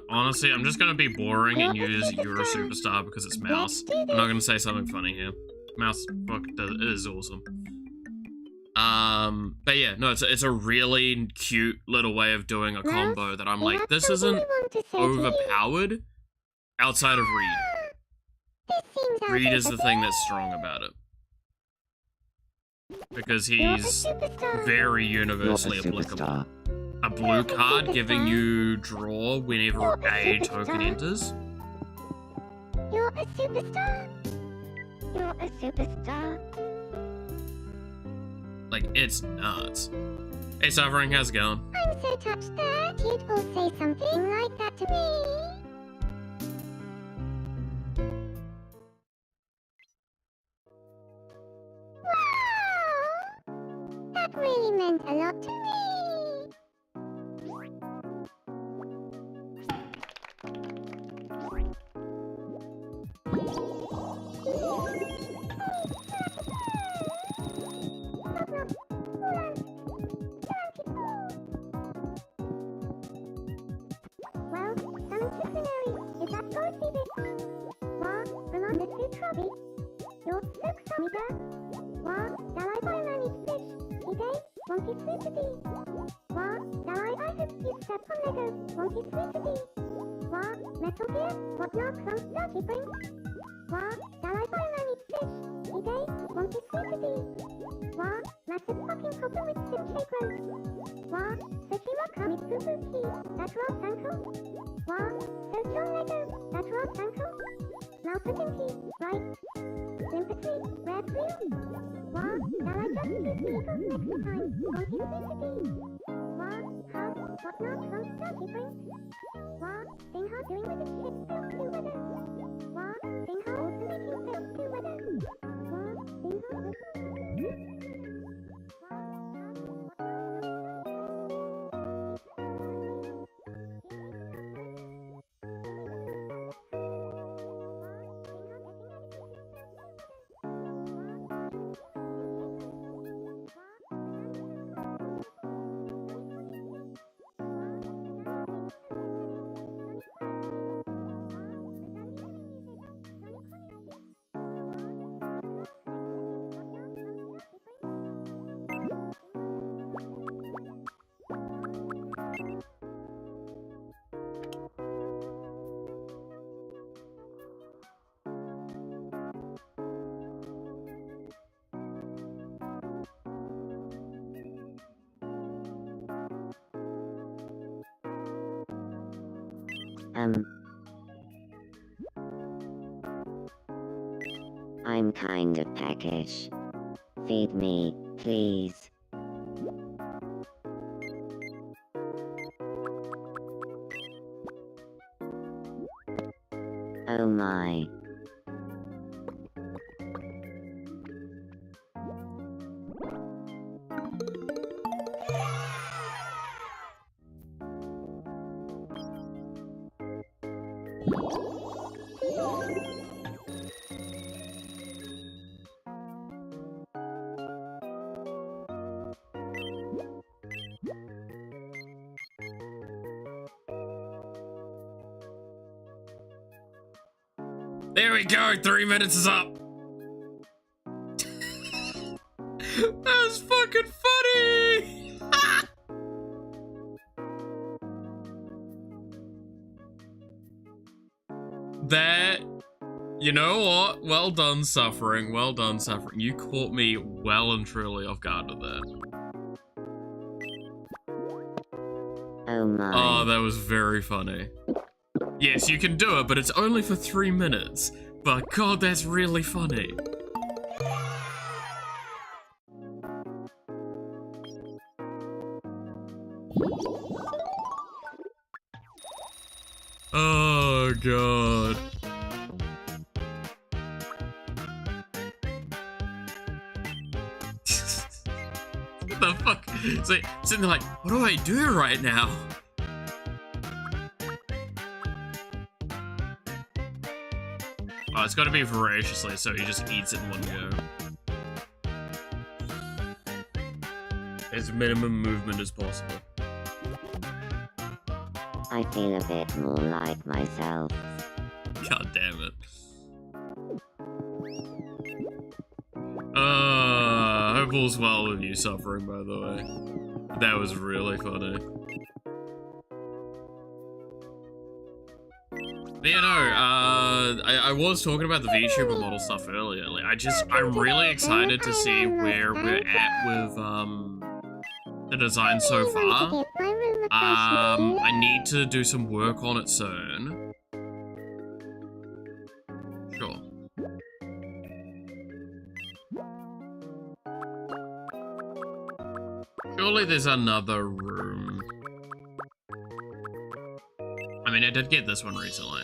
Honestly, I'm just gonna be boring and use You're a Superstar because it's Mouse. I'm not gonna say something funny here. Mouse is awesome. But yeah, no, it's a really cute little way of doing a combo that I'm like, this isn't overpowered outside of Reed. Reed is the thing that's strong about it. Because he's very universally applicable. A blue card giving you draw whenever a token enters. You're a superstar. You're a superstar. Like, it's nuts. Hey, Suffering, how's it going? I'm so touched that you'd all say something like that to me. Wow! That really meant a lot to me. I'm kind of peckish. Feed me, please. Oh my. There we go, 3 minutes is up. That was fucking funny. You know what? Well done, Suffering. Well done, Suffering. You caught me well and truly off guard with that. Oh my. Oh, that was very funny. Yes, you can do it, but it's only for 3 minutes. But God, that's really funny. Oh, God. What the fuck? It's like, sitting there like, what do I do right now? Oh, it's gotta be voraciously, so he just eats it in one go. As minimum movement as possible. I feel a bit more like myself. God damn it. Hope all's well with you, Suffering, by the way. That was really funny. But yeah, no, I was talking about the VTuber model stuff earlier. Like, I'm really excited to see where we're at with, the design so far. I need to do some work on it soon. Sure. Surely there's another room. I mean, I did get this one recently.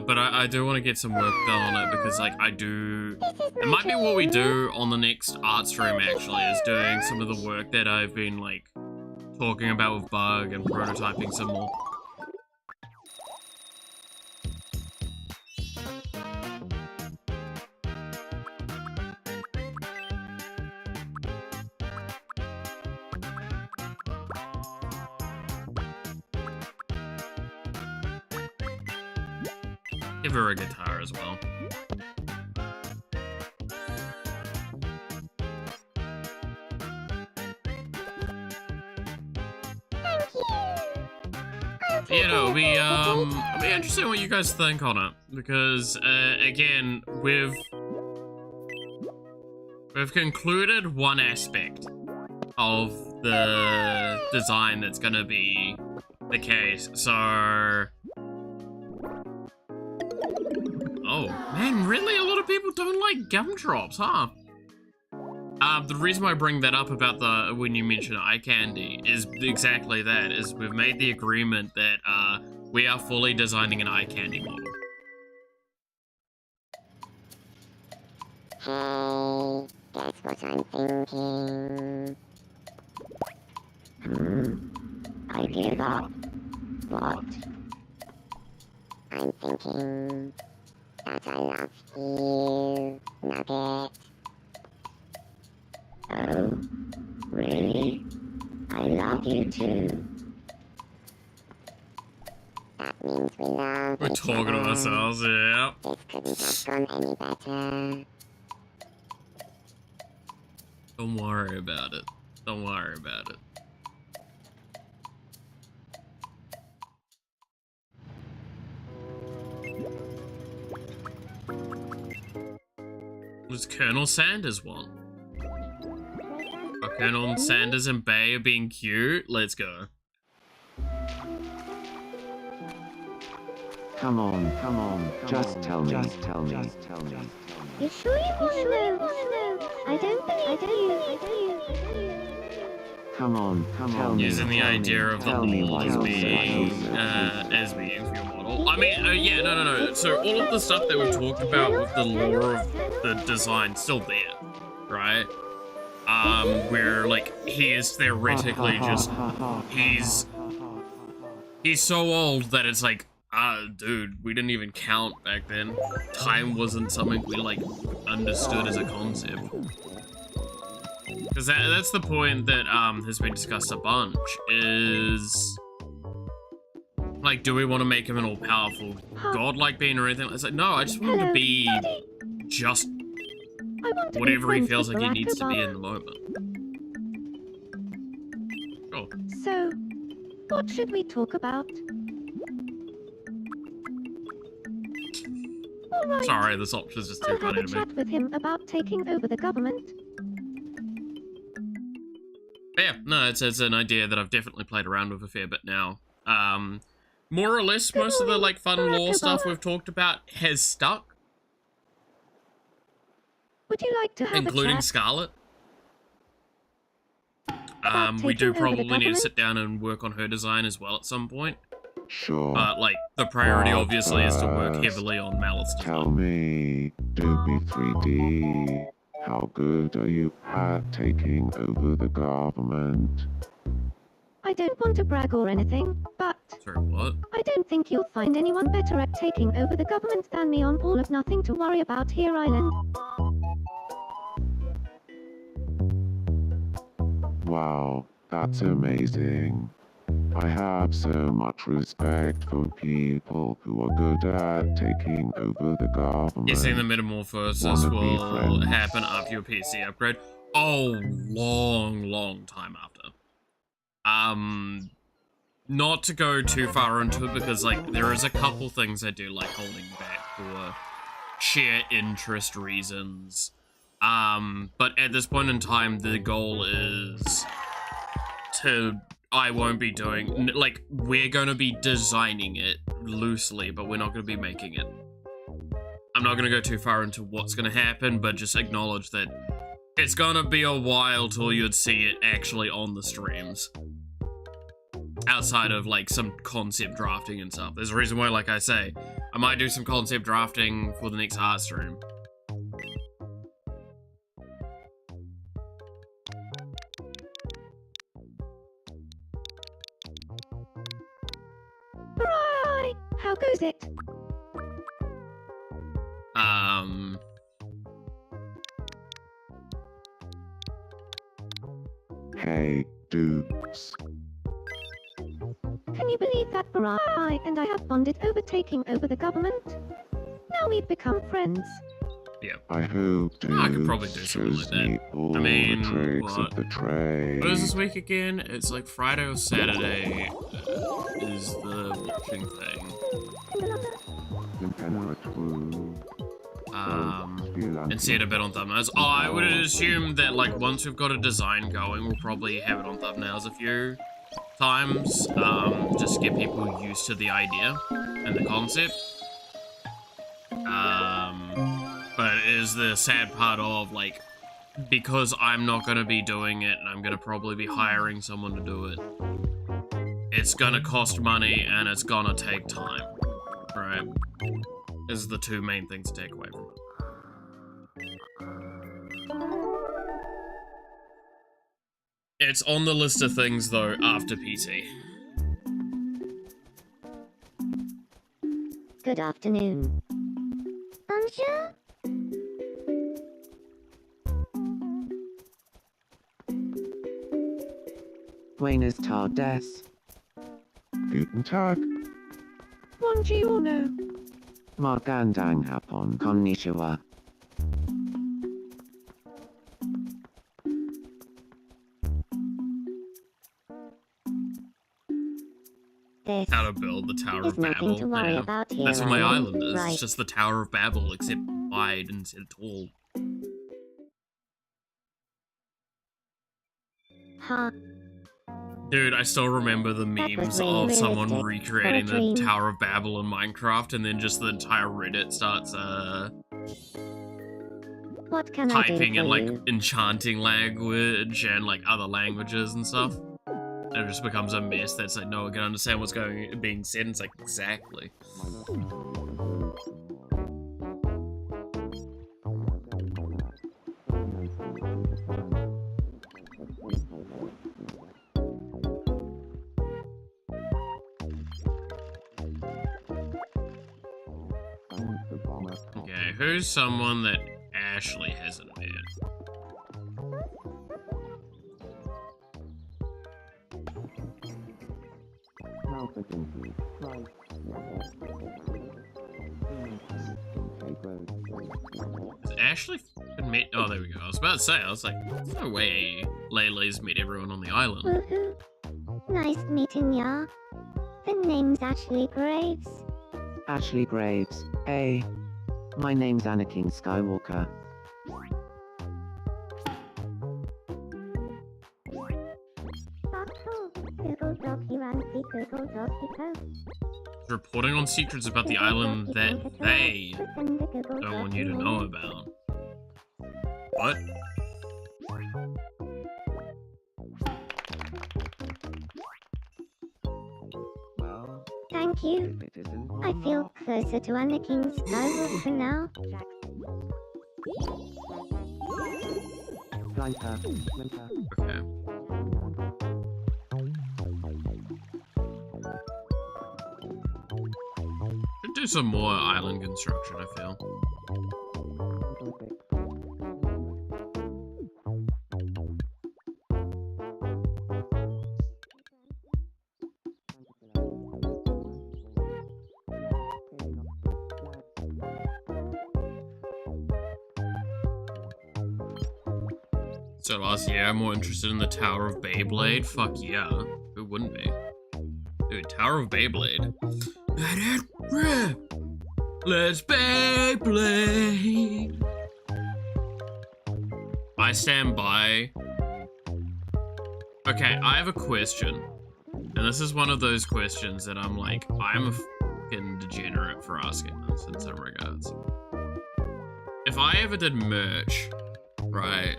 But I do want to get some work done on it because, like, it might be what we do on the next art stream, actually, is doing some of the work that I've been, like, talking about with Bug and prototyping some more. Give her a guitar as well. It'll be interesting what you guys think on it, because again, we've concluded one aspect of the design that's gonna be the case, so. Oh, man, really? A lot of people don't like gumdrops, huh? The reason why I bring that up about when you mention eye candy is exactly that, is we've made the agreement that, we are fully designing an eye candy model. Hey, guess what I'm thinking? I give up. What? I'm thinking that I love you, Nugget. Oh, really? I love you too. That means we love We're each talking to other. ourselves, yeah. This couldn't have gone any better. Don't worry about it. Don't worry about it. Was Colonel Sanders one? Are Colonel Sanders and Bay are being cute? Let's go. Come on, just tell me. You sure you want to know? I don't believe you. Come on, tell me. Using the idea of the tell me law why as you're being, so for your model. I mean, yeah, no. So all of the stuff that we talked about with the lore of the design still there, right? Where, like, he is theoretically just, he's so old that it's like, dude, we didn't even count back then. Time wasn't something we, like, understood as a concept. Because that's the point that, has been discussed a bunch, is... Like, do we want to make him an all-powerful godlike being or anything? It's like, no, I just want him to be just whatever he feels like he needs to be in the moment. So, what should we talk about? All right. Sorry, this option's just too I'll have funny a to me. chat with him about taking over the government. But yeah, no, it's an idea that I've definitely played around with a fair bit now. More or less, Good most of the morning, like fun Barack lore stuff Obama. we've talked about has stuck, Would you like to have including a chat? Scarlet. About We do taking over the probably need to government? sit down and work on her design as well at some point. Sure. But like, the priority But obviously is to work first, heavily on Mallet's Tell design. me, Doobie 3D, how good are you at taking over the government? I don't want to brag or anything, but Sorry, what? I don't think you'll find anyone better at taking over the government than me on All of Nothing to Worry About Here Island. Wow, that's amazing. I have so much respect for people who are good at taking over the government. Guessing the metamorphosis Wanna be will friends? happen after your PC upgrade. Oh, long time after. Not to go too far into it because, like, there is a couple things I do like holding back for sheer interest reasons. But at this point in time, the goal is I won't be doing, like, we're gonna be designing it loosely, but we're not gonna be making it. I'm not gonna go too far into what's gonna happen, but just acknowledge that it's gonna be a while till you'd see it actually on the streams. Outside of, like, some concept drafting and stuff. There's a reason why, like I say, I might do some concept drafting for the next art stream. Right, how goes it? Hey, dudes. Can you believe that Barai and I have bonded over taking over the government? Now we've become friends. Yeah. I hope dudes I could probably do something shows like that. me all I mean, the tricks what? of the trade. What is this week again? It's like Friday or Saturday is the watching thing. And see it a bit on thumbnails. Oh, I would assume that, like, once we've got a design going, we'll probably have it on thumbnails a few times, just to get people used to the idea and the concept. But it is the sad part of, like, because I'm not gonna be doing it, and I'm gonna probably be hiring someone to do it, it's gonna cost money, and it's gonna take time, right? Is the two main things to take away from it. It's on the list of things, though, after PT. Good afternoon. Bonjour. Buenas tardes. Guten Tag. Buongiorno. Magandang hapon. Konnichiwa. This How to build the Tower is of nothing Babel. to worry Yeah. about here. That's what my Ryan. island is. Right. It's just the Tower of Babel, except wide instead of tall. Ha. Dude, I still remember the That was memes really of someone realistic. recreating For a the dream. Tower of Babel in Minecraft, and then just the entire Reddit starts What can I do typing for in, like, you? enchanting language and, like, other languages and stuff. And it just becomes a mess that's like, no one can understand what's being said, and it's like, exactly. Okay, who's someone that Ashley hasn't met? Has Ashley been met? Oh, there we go. I was about to say, I was like, there's no way Laylay's met everyone on the island. Woohoo. Nice meeting ya. The name's Ashley Graves. Ashley Graves. Hey. My name's Anakin Skywalker. Google Docky Rancy Google Docky Post. Reporting on secrets about the island that they don't want you to know about. What? Well, Thank you. if it isn't I one feel off, closer to Anakin Skywalker now. Splinter, Splinter. Okay. Should do some more island construction, I feel. So last year, I'm more interested in the Tower of Beyblade. Fuck yeah. Who wouldn't be? Dude, Tower of Beyblade. Let it rip! Let's Beyblade! I stand by. Okay, I have a question. And this is one of those questions that I'm like, I'm a fucking degenerate for asking this in some regards. If I ever did merch, right?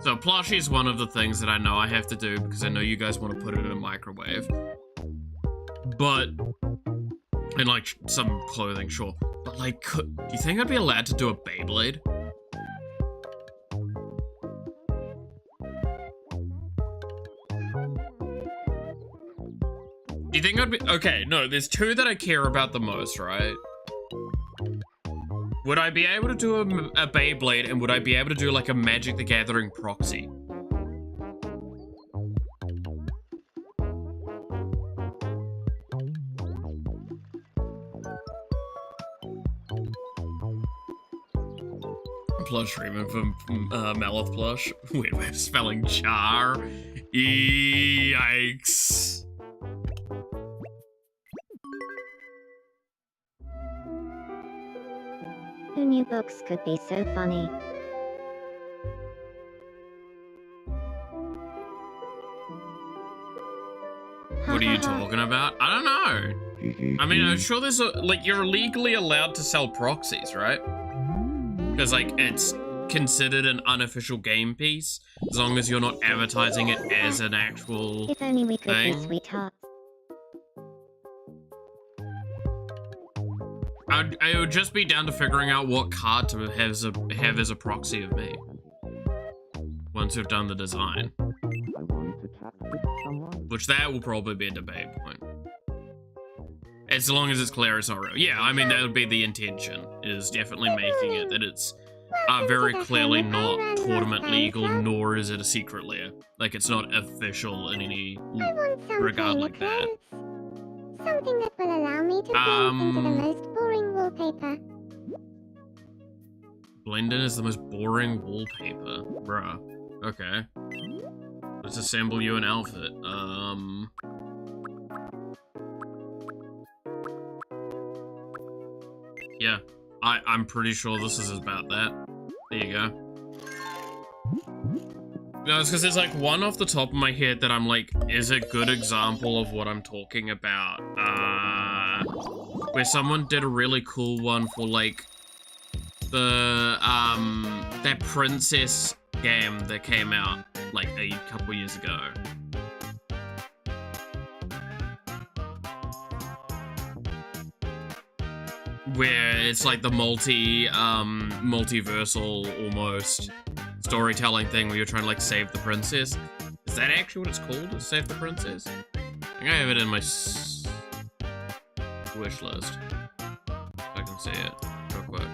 So plushie is one of the things that I know I have to do because I know you guys want to put it in a microwave. But, and like some clothing, sure. But like, do you think I'd be allowed to do a Beyblade? Do you think I'd be, okay, no, there's two that I care about the most, right? Would I be able to do a Beyblade, and would I be able to do like a Magic the Gathering proxy? Plush remake from Malith plush. Wait, we're spelling char. Yikes. Who knew books could be so funny? What are you talking about? I don't know. I mean, I'm sure there's a, like, you're legally allowed to sell proxies, right? Because, like, it's considered an unofficial game piece, as long as you're not advertising it as an actual If only we could be thing. sweethearts. I would just be down to figuring out what card to have as a proxy of me. Once we've done the design. I want to chat with someone. Which that will probably be a debate point. As long as it's clear it's not real. Yeah, I mean, that would be the intention, is definitely making it that it's very clearly not tournament legal, nor is it a secret lair. Like, it's not official in any regard like that. Something that will allow me to blend into the most boring wallpaper. Blend in is the most boring wallpaper. Bruh. Okay. Let's assemble you an outfit. Yeah. I'm pretty sure this is about that. There you go. No, it's because there's like one off the top of my head that I'm like, is a good example of what I'm talking about. Where someone did a really cool one for like the that princess game that came out like a couple years ago. Where it's like the multiversal almost storytelling thing where you're trying to like save the princess. Is that actually what it's called? Is Save the Princess? I think I have it in my wish list. If I can see it real quick.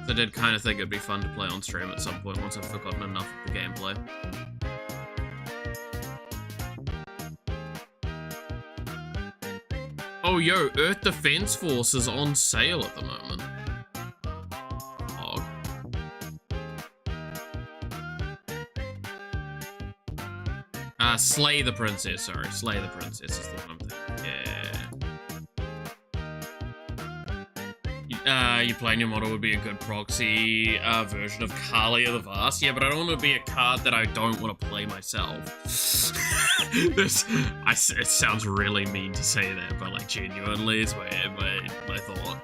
I did kind of think it'd be fun to play on stream at some point once I've forgotten enough of the gameplay. Oh, yo, Earth Defense Force is on sale at the moment. Slay the Princess, sorry. Slay the Princess is the one I'm thinking. Yeah. You playing your model would be a good proxy version of Kalia the Vast. Yeah, but I don't want to be a card that I don't want to play myself. It sounds really mean to say that, but like genuinely is my thought.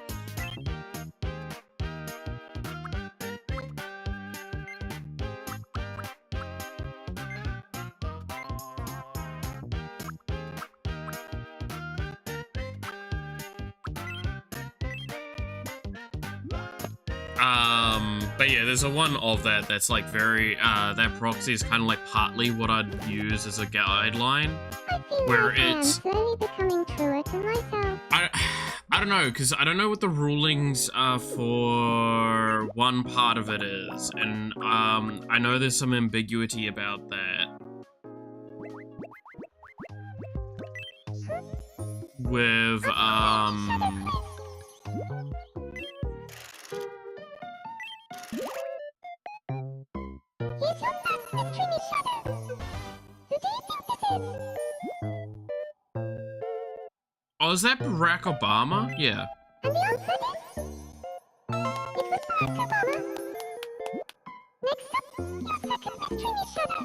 But yeah, there's a one of that's like very, that proxy is kind of like partly what I'd use as a guideline, where it's... slowly becoming truer to myself. I don't know, because I don't know what the rulings for one part of it is, and I know there's some ambiguity about that. With, Here's your first mystery, Miss Shadow. Who do you think this is? Oh, is that Barack Obama? Yeah. And the answer is... it was Barack Obama. Next up, your second mystery, Miss Shadow.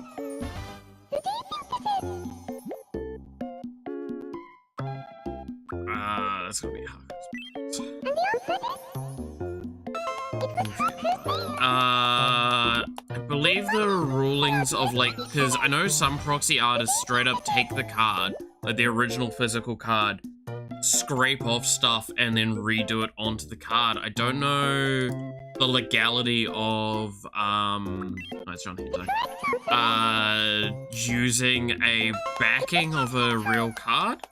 Who do you think this is? That's gonna be hard. And the answer is... it was Harper's. I believe the rulings of like, because I know some proxy artists straight up take the card, like the original physical card, scrape off stuff, and then redo it onto the card. I don't know the legality of, no, it's John here, using a backing of a real card.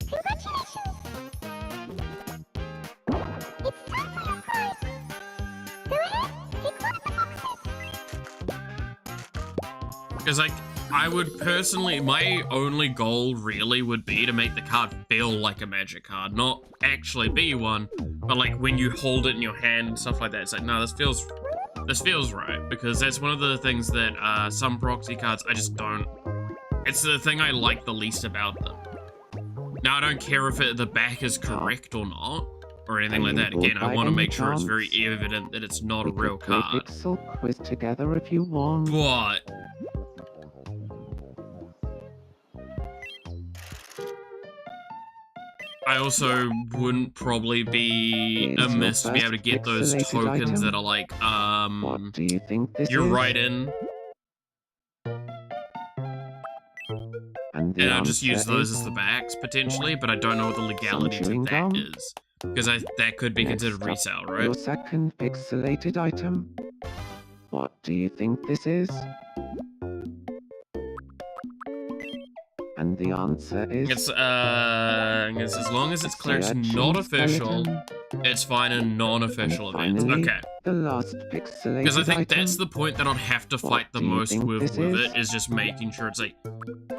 Congratulations! It's time for your prize. Go ahead, pick one of the boxes. Because like, I would personally, my only goal really would be to make the card feel like a magic card, not actually be one, but like when you hold it in your hand and stuff like that, it's like, no, this feels right, because that's one of the things that some proxy cards I just don't, it's the thing I like the least about them. Now, I don't care if the back is correct or not, or anything like that. Again, I want to make sure it's very evident that it's not a real card. Pixel quiz together if you want. What? I also wouldn't probably be amiss to be able to get those tokens that are like, What do you think this you're is? right in. And And I'll just use those as the backs, potentially, but I don't know what the legality to that is. Because that could be considered resale, right? Your second pixelated item. What do you think this is? And the answer is... It's, as long as it's clear it's not official, it's fine in non-official events. Okay. The last pixelated Because I think item. that's the point that I'd have to fight the most with it, is just making sure it's like,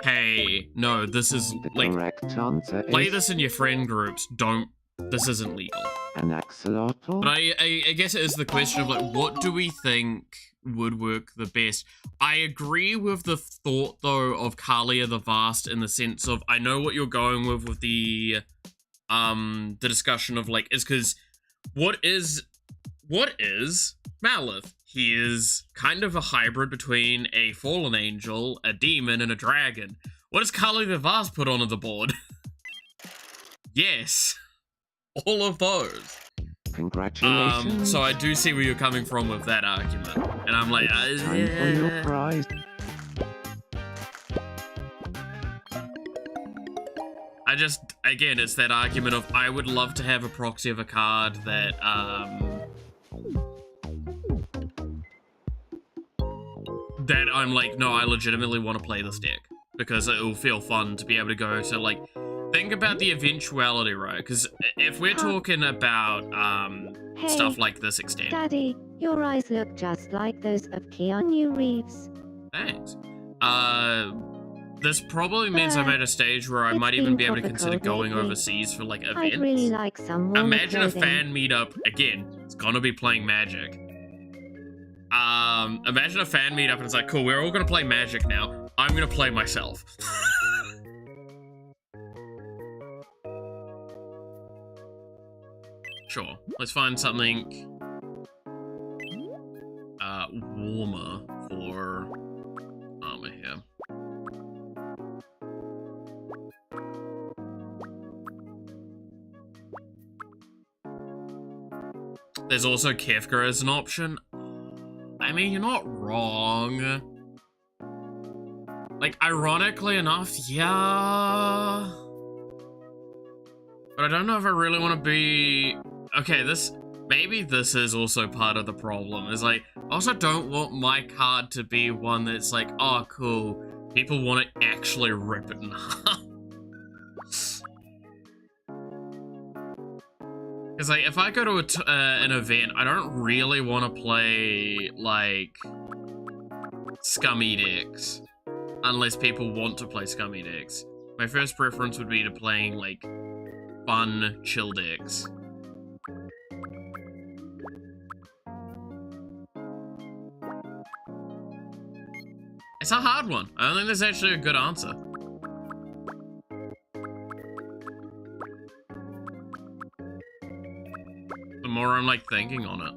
hey, no, this is, The like, correct answer play is this in your friend groups, this isn't legal. an axolotl. But I guess it is the question of, like, what do we think would work the best? I agree with the thought, though, of Kalia the Vast in the sense of, I know what you're going with the discussion of, like, is because what is Malith? He is kind of a hybrid between a fallen angel, a demon, and a dragon. What does Kalia the Vast put onto the board? Yes. All of those. Congratulations. So I do see where you're coming from with that argument. And I'm like, It's time for your yeah. prize. I just, again, it's that argument of I would love to have a proxy of a card that, that I'm like, no, I legitimately want to play this deck. Because it will feel fun to be able to go to, like, think about the eventuality, right? Because if we're talking about, Hey, stuff like this extent. Daddy, your eyes look just like those of Keanu Reeves. Thanks. This probably means I'm at a stage where I It's might even been be able to proper consider cold going lately. overseas for like events. I'd really like some warmer Imagine a clothing. fan meetup, again, it's gonna be playing Magic. Imagine a fan meetup and it's like, cool, we're all gonna play Magic now. I'm gonna play myself. Sure, let's find something warmer for armor here. There's also Kefka as an option. I mean, you're not wrong. Like, ironically enough, yeah. But I don't know if I really want to be... Okay, maybe this is also part of the problem. Is like, I also don't want my card to be one that's like, oh, cool. People want to actually rip it in half. Because, like, if I go to an event, I don't really want to play, like, scummy decks. Unless people want to play scummy decks. My first preference would be to playing, like, fun, chill decks. It's a hard one. I don't think there's actually a good answer. The more I'm, like, thinking on it.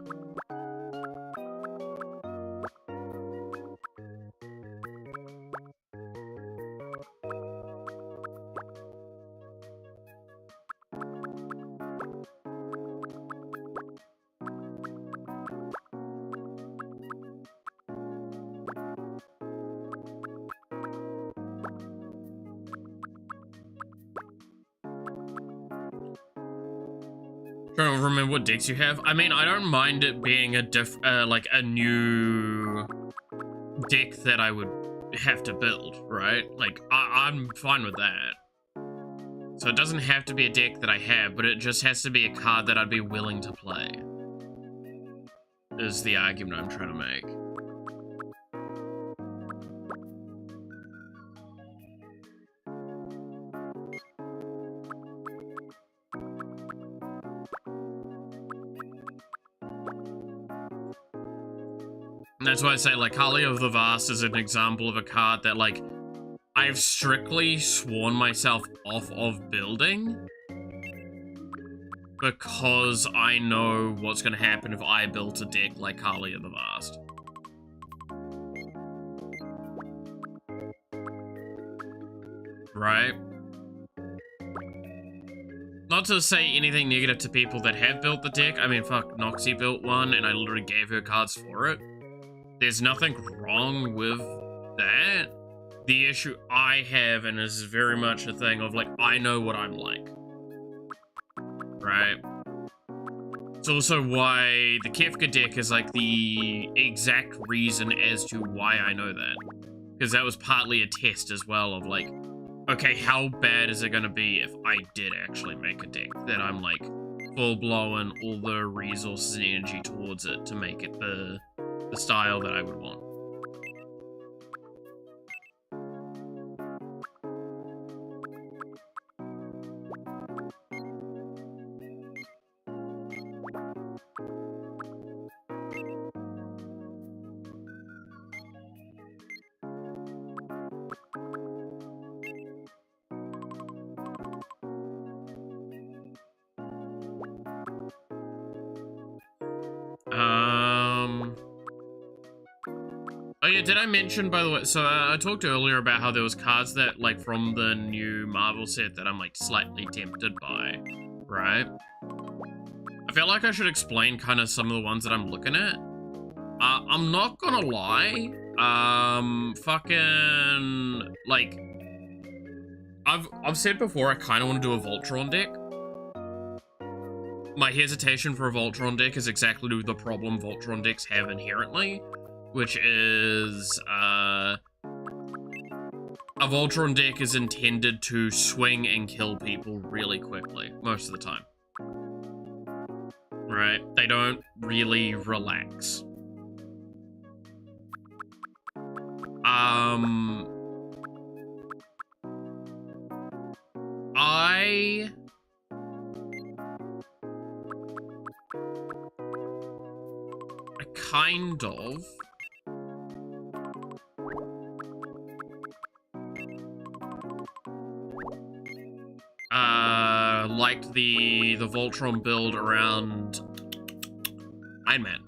Trying to remember what decks you have. I mean, I don't mind it being a like a new deck that I would have to build, right? Like, I'm fine with that. So it doesn't have to be a deck that I have, but it just has to be a card that I'd be willing to play. Is the argument I'm trying to make. And that's why I say, like, Kali of the Vast is an example of a card that, like, I've strictly sworn myself off of building because I know what's going to happen if I built a deck like Kali of the Vast. Right? Not to say anything negative to people that have built the deck. I mean, fuck, Noxie built one, and I literally gave her cards for it. There's nothing wrong with that. The issue I have, and this is very much a thing of, like, I know what I'm like. Right? It's also why the Kefka deck is, like, the exact reason as to why I know that. Because that was partly a test as well of, like, okay, how bad is it going to be if I did actually make a deck that I'm, like, full-blown all the resources and energy towards it to make it the style that I would want. Oh yeah, did I mention, by the way, so I talked earlier about how there was cards that, like, from the new Marvel set that I'm, like, slightly tempted by, right? I feel like I should explain kind of some of the ones that I'm looking at. I'm not gonna lie, fucking, like, I've said before I kind of want to do a Voltron deck. My hesitation for a Voltron deck is exactly the problem Voltron decks have inherently, which is, a Voltron deck is intended to swing and kill people really quickly, most of the time. Right? They don't really relax. I kind of liked the Voltron build around Iron Man.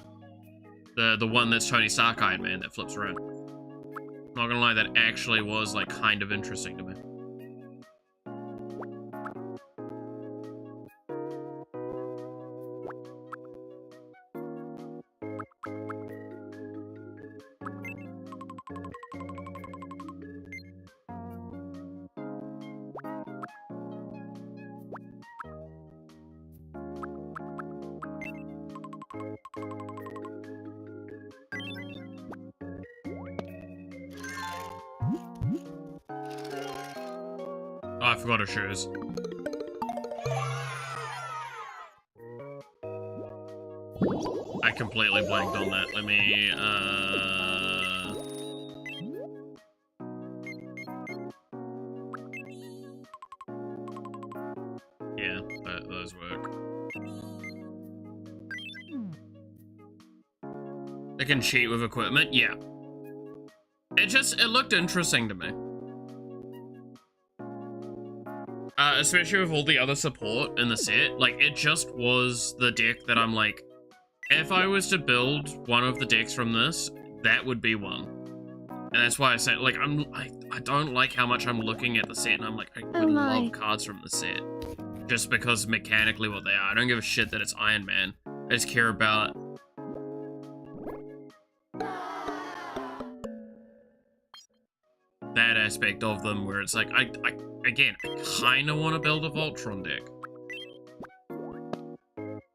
The one that's Tony Stark Iron Man that flips around. Not gonna lie, that actually was like kind of interesting to me. Oh, I forgot her shoes. I completely blanked on that. Let me, yeah, those work. They can cheat with equipment? Yeah. It looked interesting to me. Especially with all the other support in the set. Like, it just was the deck that I'm like, if I was to build one of the decks from this, that would be one. And that's why I say, like, I don't like how much I'm looking at the set, and I'm like, I would love cards from the set. Just because mechanically what they are. I don't give a shit that it's Iron Man. I just care about that aspect of them where it's like, again, I kinda want to build a Voltron deck.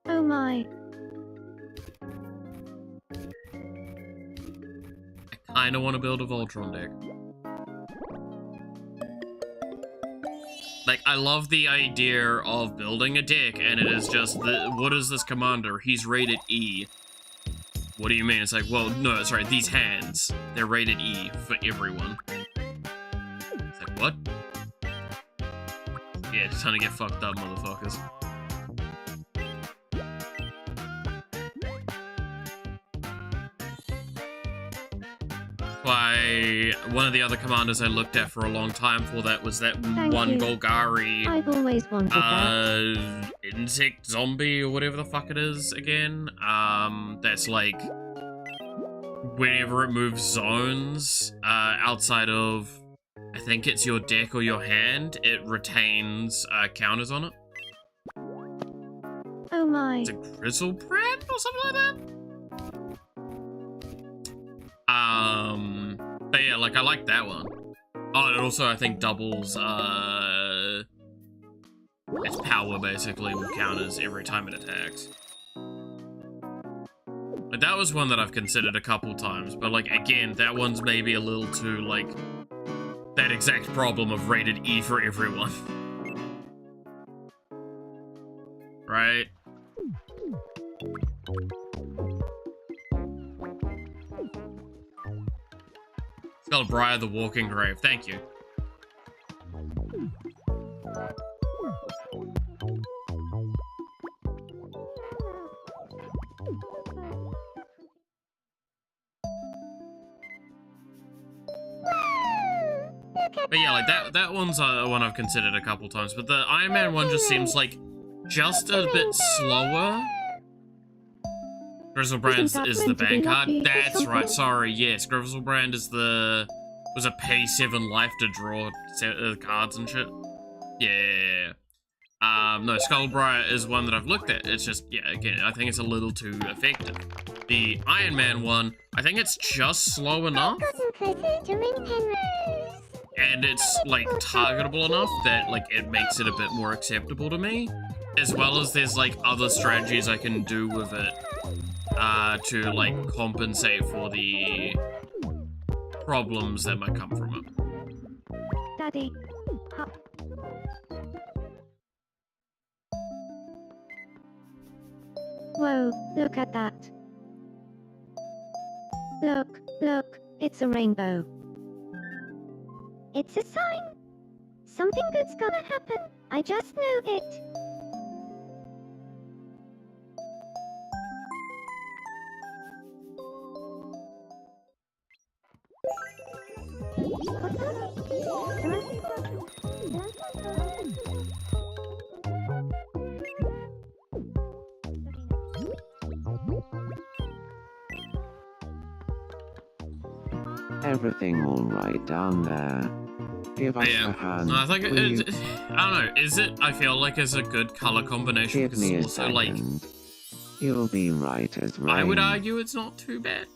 Oh my. I kinda want to build a Voltron deck. Like, I love the idea of building a deck, and it is just, what is this commander? He's rated E. What do you mean? It's like, well, no, sorry, these hands, they're rated E for everyone. It's like, what? Yeah, just trying to get fucked up, motherfuckers. Why, one of the other commanders I looked at for a long time for that was that one Golgari. I've always wanted that. Insect zombie or whatever the fuck it is again. That's like, whenever it moves zones, outside of, I think it's your deck or your hand, it retains counters on it. Oh my. It's a Grizzlebrand or something like that? But yeah, like, I like that one. Oh, and also I think doubles, its power basically with counters every time it attacks. But that was one that I've considered a couple times, but like, again, that one's maybe a little too, like, that exact problem of rated E for everyone. Right? Skullbriar the Walking Grave, thank you. But yeah, like, that one's one I've considered a couple times, but the Iron Man one just seems like just a bit slower. Grizzlebrand is the bank card. That's right, sorry, yes. Grizzlebrand is was a pay 7 life to draw cards and shit. Yeah. No, Skullbriar is one that I've looked at. It's just, yeah, again, I think it's a little too effective. The Iron Man one, I think it's just slow enough. And it's, like, targetable enough that, like, it makes it a bit more acceptable to me. As well as there's, like, other strategies I can do with it to, like, compensate for the problems that might come from it. Daddy. Whoa, look at that. Look, it's a rainbow. It's a sign. Something good's gonna happen. I just know it. Everything all right down there? Give us a hand. I think please. I don't know. Is it? I feel like it's a good color combination Give because me a it's also like. second. You'll be right as rain. I would argue it's not too bad.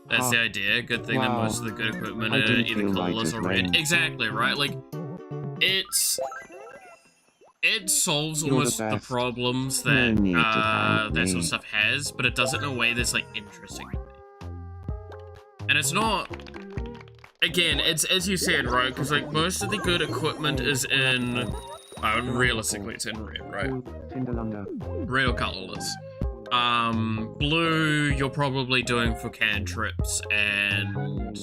That's the idea. Good thing that Wow. most of the good equipment I are didn't either feel right colorless as or red. rain. Exactly right. Like it solves You're the almost the best. problems No that need to thank that sort me. of stuff has, but it does it in a way that's like interesting to me. And it's not. Again, it's as you said, right? Because like most of the good equipment is in. Realistically, it's in red, right? Red or colorless. Blue, you're probably doing for cantrips and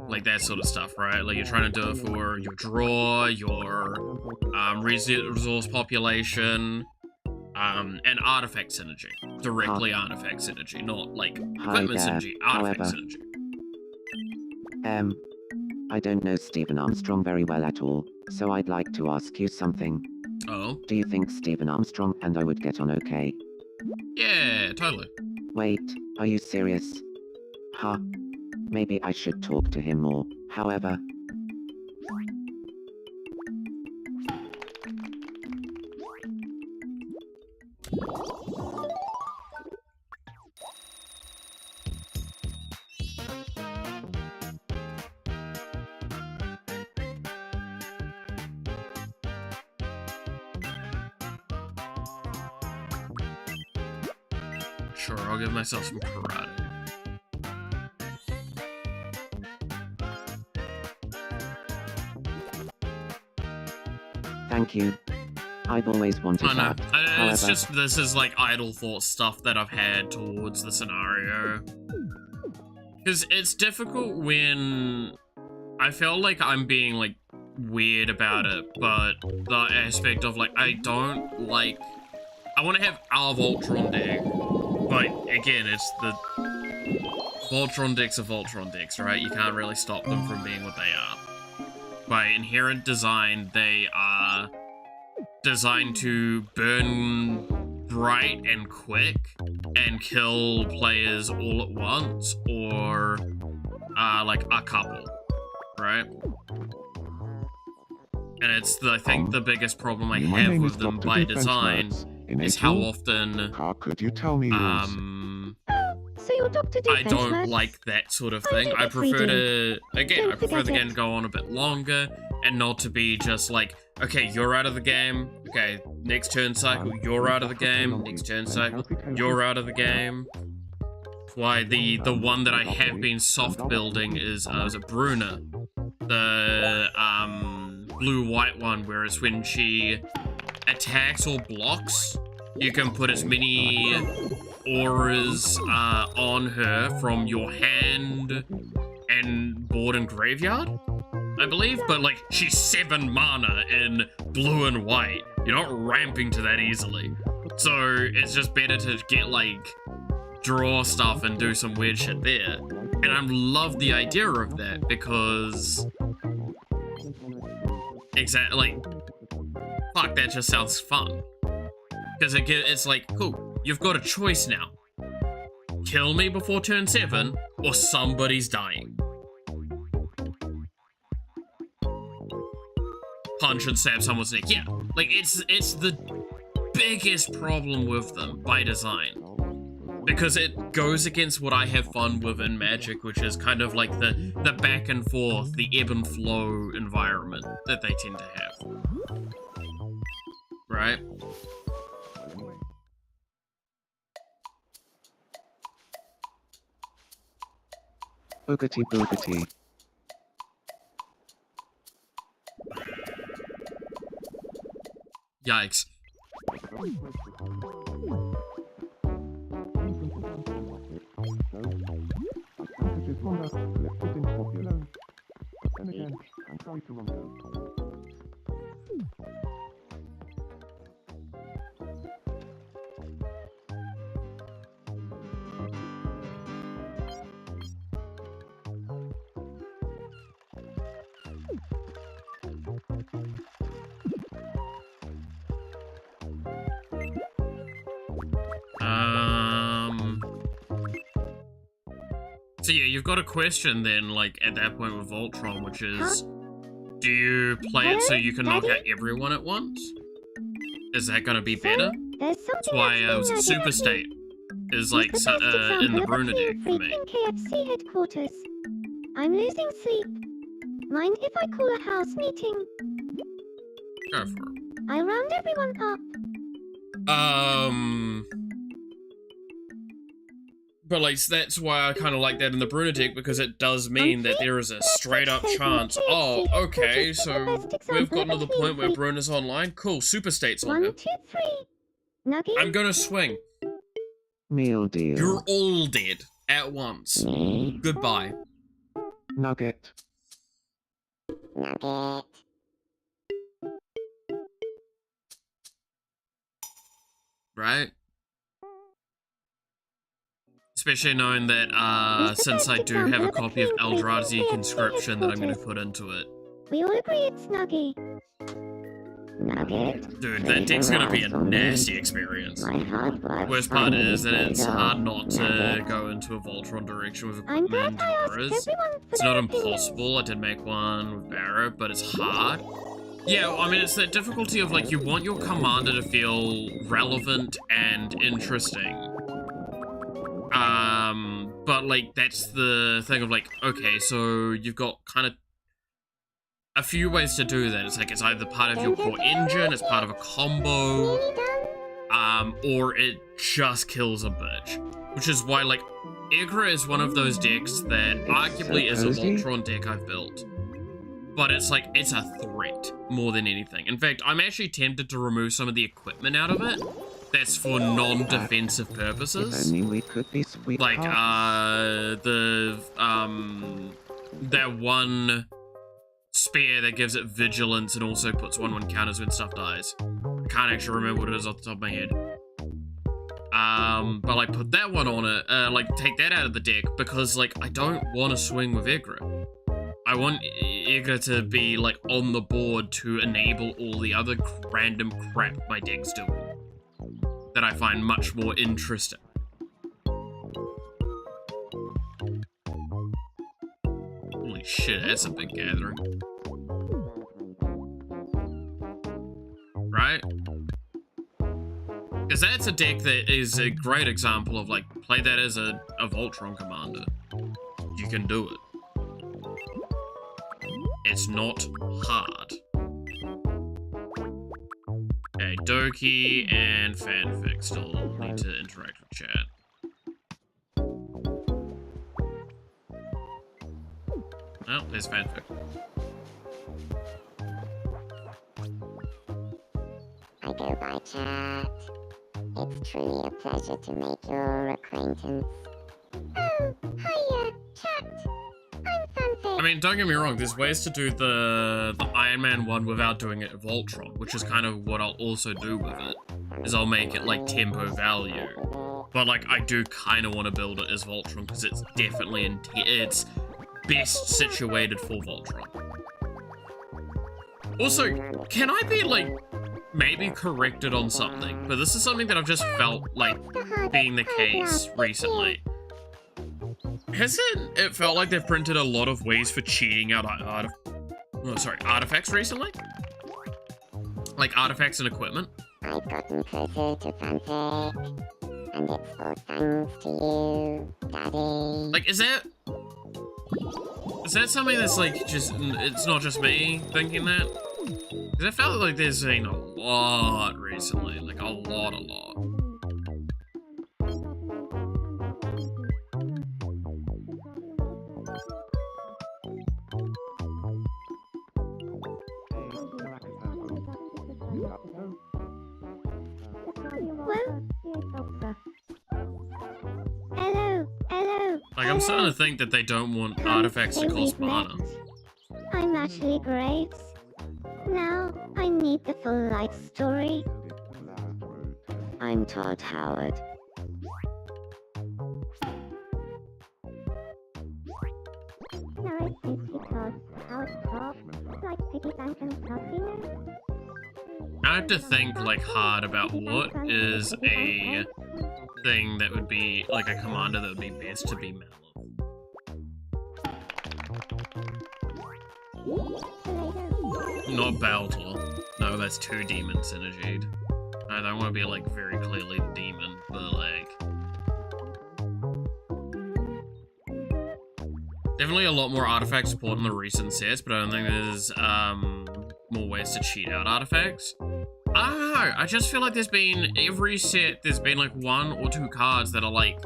like that sort of stuff, right? Like you're trying to do it for your draw, your resource population, and artifact synergy. Directly artifact synergy, not like equipment there. synergy, artifact However, synergy. I don't know Stephen Armstrong very well at all, so I'd like to ask you something. Oh? Do you think Stephen Armstrong and I would get on okay? Yeah, totally. Wait, are you serious? Huh? Maybe I should talk to him more. However, Sure, I'll give myself some karate. thank you. I've always wanted I know. that. It's However, just, this is like idle thought stuff that I've had towards the scenario. Because it's difficult when I feel like I'm being like weird about it, but the aspect of like, I don't like, I want to have our Voltron deck, but again, it's the Voltron decks are Voltron decks, right? You can't really stop them from being what they are. By inherent design, they are designed to burn bright and quick and kill players all at once, or like a couple, right? And it's I think the biggest problem I My have name with is them Dr. by Defense design Max. In is how April, often how could you tell me yours? So you're Dr. I Defense don't Max? like that sort of I thing. do I what we prefer do. to, again, Don't I prefer the forget game to go on a bit longer and not to be just like, okay, you're out of the game. Okay, next turn cycle, you're out of the game. Next turn cycle, you're out of the game. Why the one that I have been soft building is a Bruna, the blue-white one, where it's when she attacks or blocks, you can put as many auras on her from your hand and board and graveyard, I believe, but like she's 7 mana in blue and white. You're not ramping to that easily, so it's just better to get like draw stuff and do some weird shit there. And I love the idea of that because exactly, like, fuck, that just sounds fun. Because it's like, cool, you've got a choice now. Kill me before turn 7, or somebody's dying. Punch and stab someone's neck. Yeah, like, it's the biggest problem with them by design. Because it goes against what I have fun with in Magic, which is kind of like the back and forth, the ebb and flow environment that they tend to have. Right? boogity boogity. Yikes. So yeah, you've got a question then, like, at that point with Voltron, which is, do you play it so you can knock out everyone at once? Is that gonna be better? That's why was it Super State is like in the Bruner deck for me. KFC headquarters. I'm losing sleep. Mind if I call a house meeting? Go for it. I'll round everyone up. But like that's why I kind of like that in the Bruner deck, because it does mean that there is a straight up chance. Oh, okay, so we've gotten to the point where Bruner's online. Cool, Super State's on. 1, 2, 3. Nugget. I'm gonna swing. Meal deal. You're all dead at once. Goodbye. Nugget. Nugget. Right? Especially knowing that, since I do have a copy of Eldrazi's conscription that I'm gonna put into it. We all agree it's Nugget. Nugget. Dude, that deck's gonna be a nasty experience. Worst part is that it's hard not to go into a Voltron direction with equipment and mirrors. It's not impossible, I did make one with Barrett, but it's hard. Yeah, I mean, it's that difficulty of, like, you want your commander to feel relevant and interesting. But, like, that's the thing of, like, okay, so you've got kind of a few ways to do that. It's like, it's either part of your core engine, it's part of a combo, or it just kills a bitch. Which is why, like, Igra is one of those decks that arguably is a Voltron deck I've built. But it's like, it's a threat more than anything. In fact, I'm actually tempted to remove some of the equipment out of it. That's for non-defensive purposes. If only we could be like, that one spear that gives it vigilance and also puts 1/1 counters when stuff dies. I can't actually remember what it is off the top of my head. But like, put that one on it, like, take that out of the deck, because, like, I don't want to swing with Igra. I want Igra to be, like, on the board to enable all the other random crap my deck's doing that I find much more interesting. Holy shit, that's a big gathering. Right? Because that's a deck that is a great example of, like, play that as a Voltron commander. You can do it. It's not hard. Okay, Doki and Fanfic still need to interact with chat. Oh, there's Fanfic. I go by chat. It's truly a pleasure to make your acquaintance. Oh, hiya, chat. I'm Fanfic. I mean, don't get me wrong, there's ways to do the Iron Man one without doing it Voltron, which is kind of what I'll also do with it, is I'll make it like tempo value. But like, I do kind of want to build it as Voltron, because it's definitely, it's best situated for Voltron. Also, can I be like, maybe corrected on something, but this is something that I've just felt like being the case recently. Hasn't it felt like they've printed a lot of ways for cheating out artifacts recently? Like artifacts and equipment? I've gotten closer to Fanfic, and it's all thanks to you, Daddy. Like, is that something that's like just, it's not just me thinking that? Because I felt like there's been a lot recently, like a lot. Hello. Like, I'm starting to think that they don't want artifacts to cost mana. I'm Ashley Graves. Now, I need the full life story. I'm Todd Howard. No, it's because Howard talks like piggy bank and casino. I have to think, like, hard about what is a thing that would be, like a commander that would be best to be Malif. Not Baltor. No, that's two demon synergied. I don't want to be like very clearly the demon, but like... Definitely a lot more artifact support in the recent sets, but I don't think there's more ways to cheat out artifacts. I don't know, I just feel like there's been, every set, there's been like 1 or 2 cards that are like,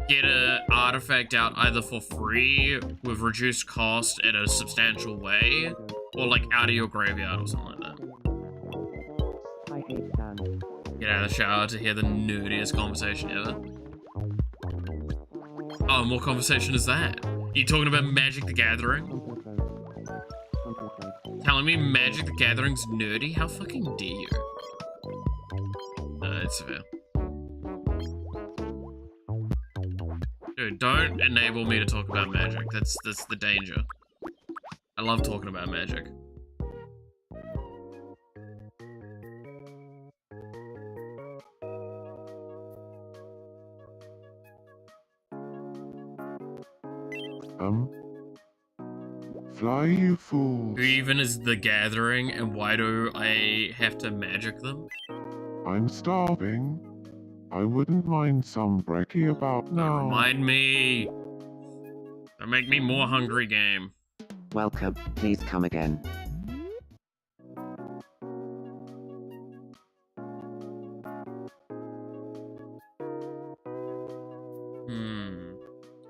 get an artifact out either for free, with reduced cost in a substantial way, or like out of your graveyard or something like that. I hate sand. Get out of the shower to hear the nerdiest conversation ever. Oh, what conversation is that? You talking about Magic the Gathering? Telling me Magic the Gathering's nerdy? How fucking dare you? It's fair. Dude, don't enable me to talk about Magic. That's the danger. I love talking about Magic. Fly, you fools. Who even is the Gathering, and why do I have to magic them? I'm starving. I wouldn't mind some brekkie about now. Remind me. Don't make me more hungry, game. Welcome. Please come again.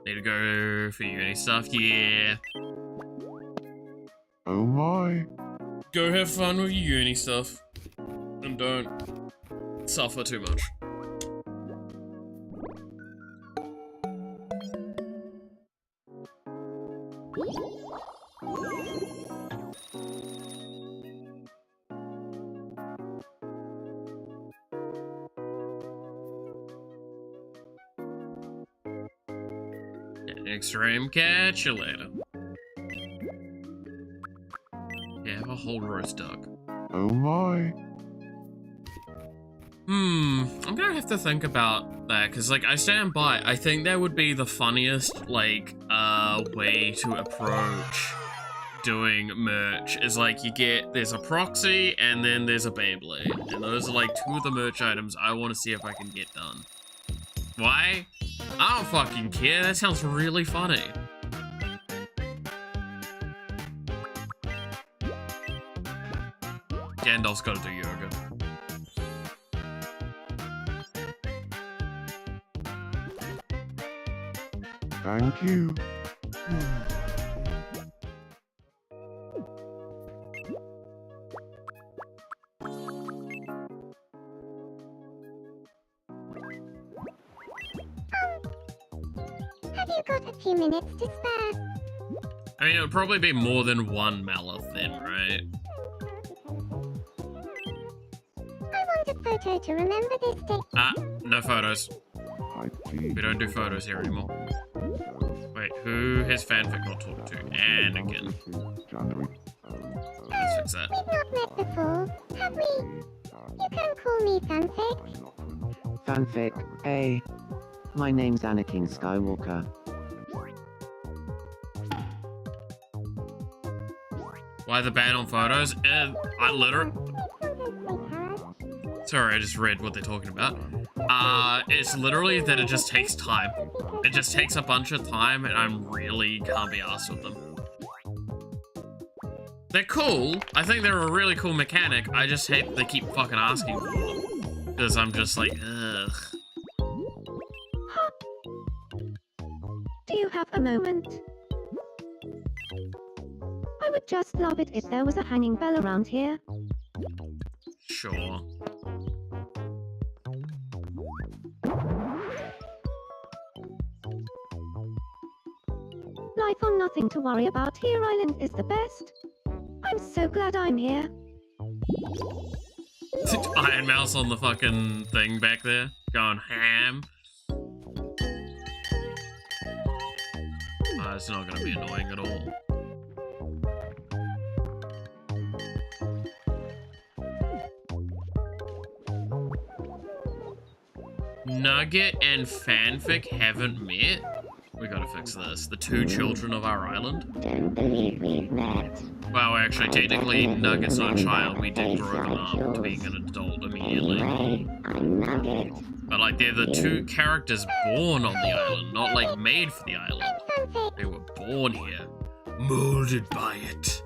Need to go for uni stuff, yeah. Oh my. Go have fun with your uni stuff. And don't suffer too much. Extreme, catch you later. Yeah, have a whole roast duck. Oh my. I'm gonna have to think about that, because, like, I stand by. I think that would be the funniest, like, way to approach doing merch, is, like, there's a proxy, and then there's a Beyblade. And those are, like, 2 of the merch items I want to see if I can get done. Why? I don't fucking care, that sounds really funny. Gandalf's gotta do yoga. Thank you. Have you got a few minutes to spare? I mean, it would probably be more than 1 Malif then, right? I want a photo to remember this day. Ah, no photos. I We don't do photos here anymore. Wait, who has fanfic not talked to? Anakin. Let's fix that. We've not met before, have we? You can call me Fanfic. Fanfic, hey. My name's Anakin Skywalker. Why the ban on photos? I literally... Sorry, I just read what they're talking about. It's literally that it just takes time. It just takes a bunch of time, and I'm really can't be arsed with them. They're cool. I think they're a really cool mechanic. I just hate that they keep fucking asking for them. Because I'm just like, ugh. Do you have a moment? I would just love it if there was a hanging bell around here. Sure. Life on nothing to worry about here island is the best. I'm so glad I'm here. Iron Mouse on the fucking thing back there, going ham. It's not gonna be annoying at all. Nugget and Fanfic haven't met? We gotta fix this. The two children of our island? Don't believe we've met. Well, actually, technically, Nugget's not a child. We did grow him up to being an adult immediately. Anyway, I'm Nugget. But, like, they're the two characters born on the island, not, like, made for the island. They were born here. Molded by it.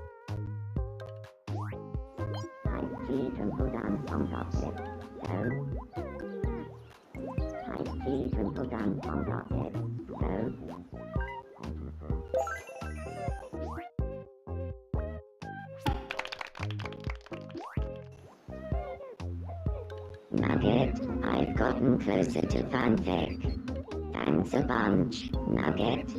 Nugget, I've gotten closer to fanfic. Thanks a bunch, Nugget.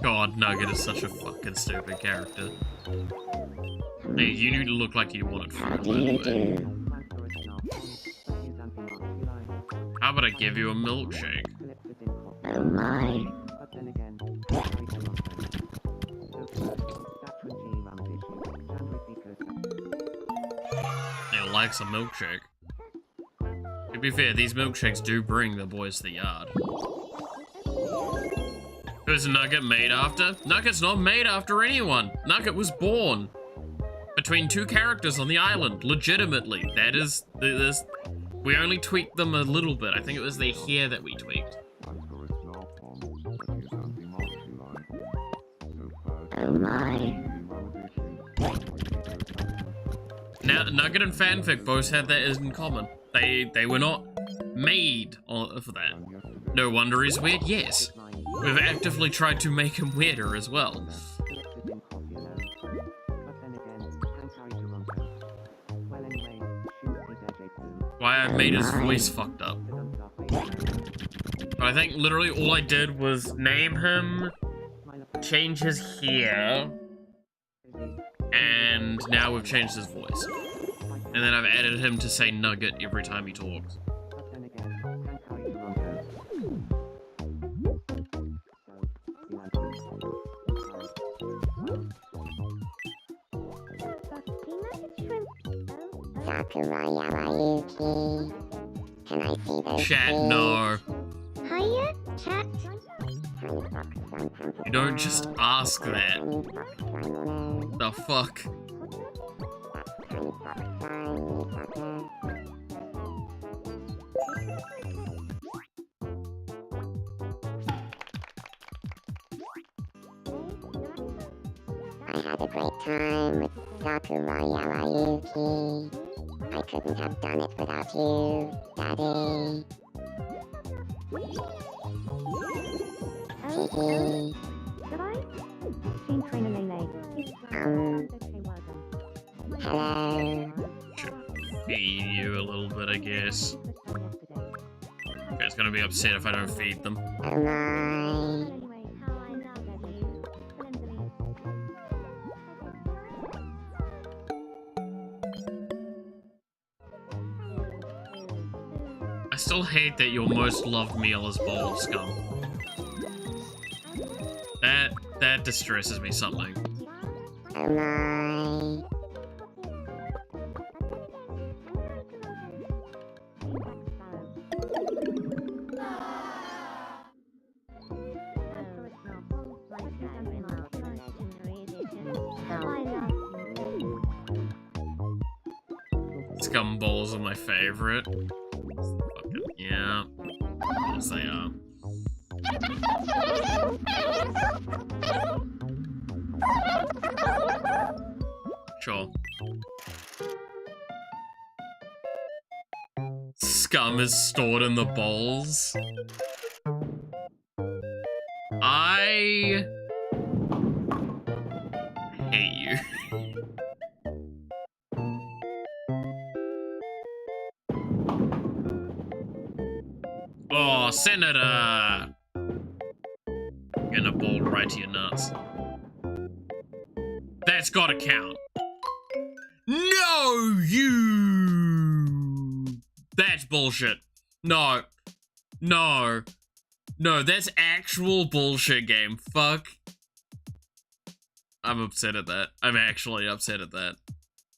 God, Nugget is such a fucking stupid character. Hey, you need to look like you wanted How fruit, do by you the way. do? How about I give you a milkshake? Oh my. He likes a milkshake. To be fair, these milkshakes do bring the boys to the yard. Who's Nugget made after? Nugget's not made after anyone. Nugget was born between two characters on the island, legitimately. That is, we only tweaked them a little bit. I think it was their hair that we tweaked. Oh my. Now, Nugget and Fanfic both had that in common. They were not made for that. No wonder he's weird, yes. We've actively tried to make him weirder as well. Why I made his voice fucked up. But I think literally all I did was name him, change his hair, and now we've changed his voice. And then I've added him to say Nugget every time he talks. Sakurayama-yuki. Can I see those Chat, please? no. Hiya, chat. You don't just ask that. The fuck? I had a great time with Sakurayama-yuki. I couldn't have done it without you, Daddy. Teehee. Hello. Should feed you a little bit, I guess. You guys gonna be upset if I don't feed them. Oh my. I still hate that your most loved meal is bowl of scum. That distresses me something. Oh my. Scum bowls are my favorite. Fucking, yeah. Yes, they are. Sure. Scum is stored in the bowls. I hate you. Oh, Senator! Gonna bowl right to your nuts. That's gotta count. No, you! That's bullshit. No. No. No, that's actual bullshit game. Fuck. I'm upset at that. I'm actually upset at that.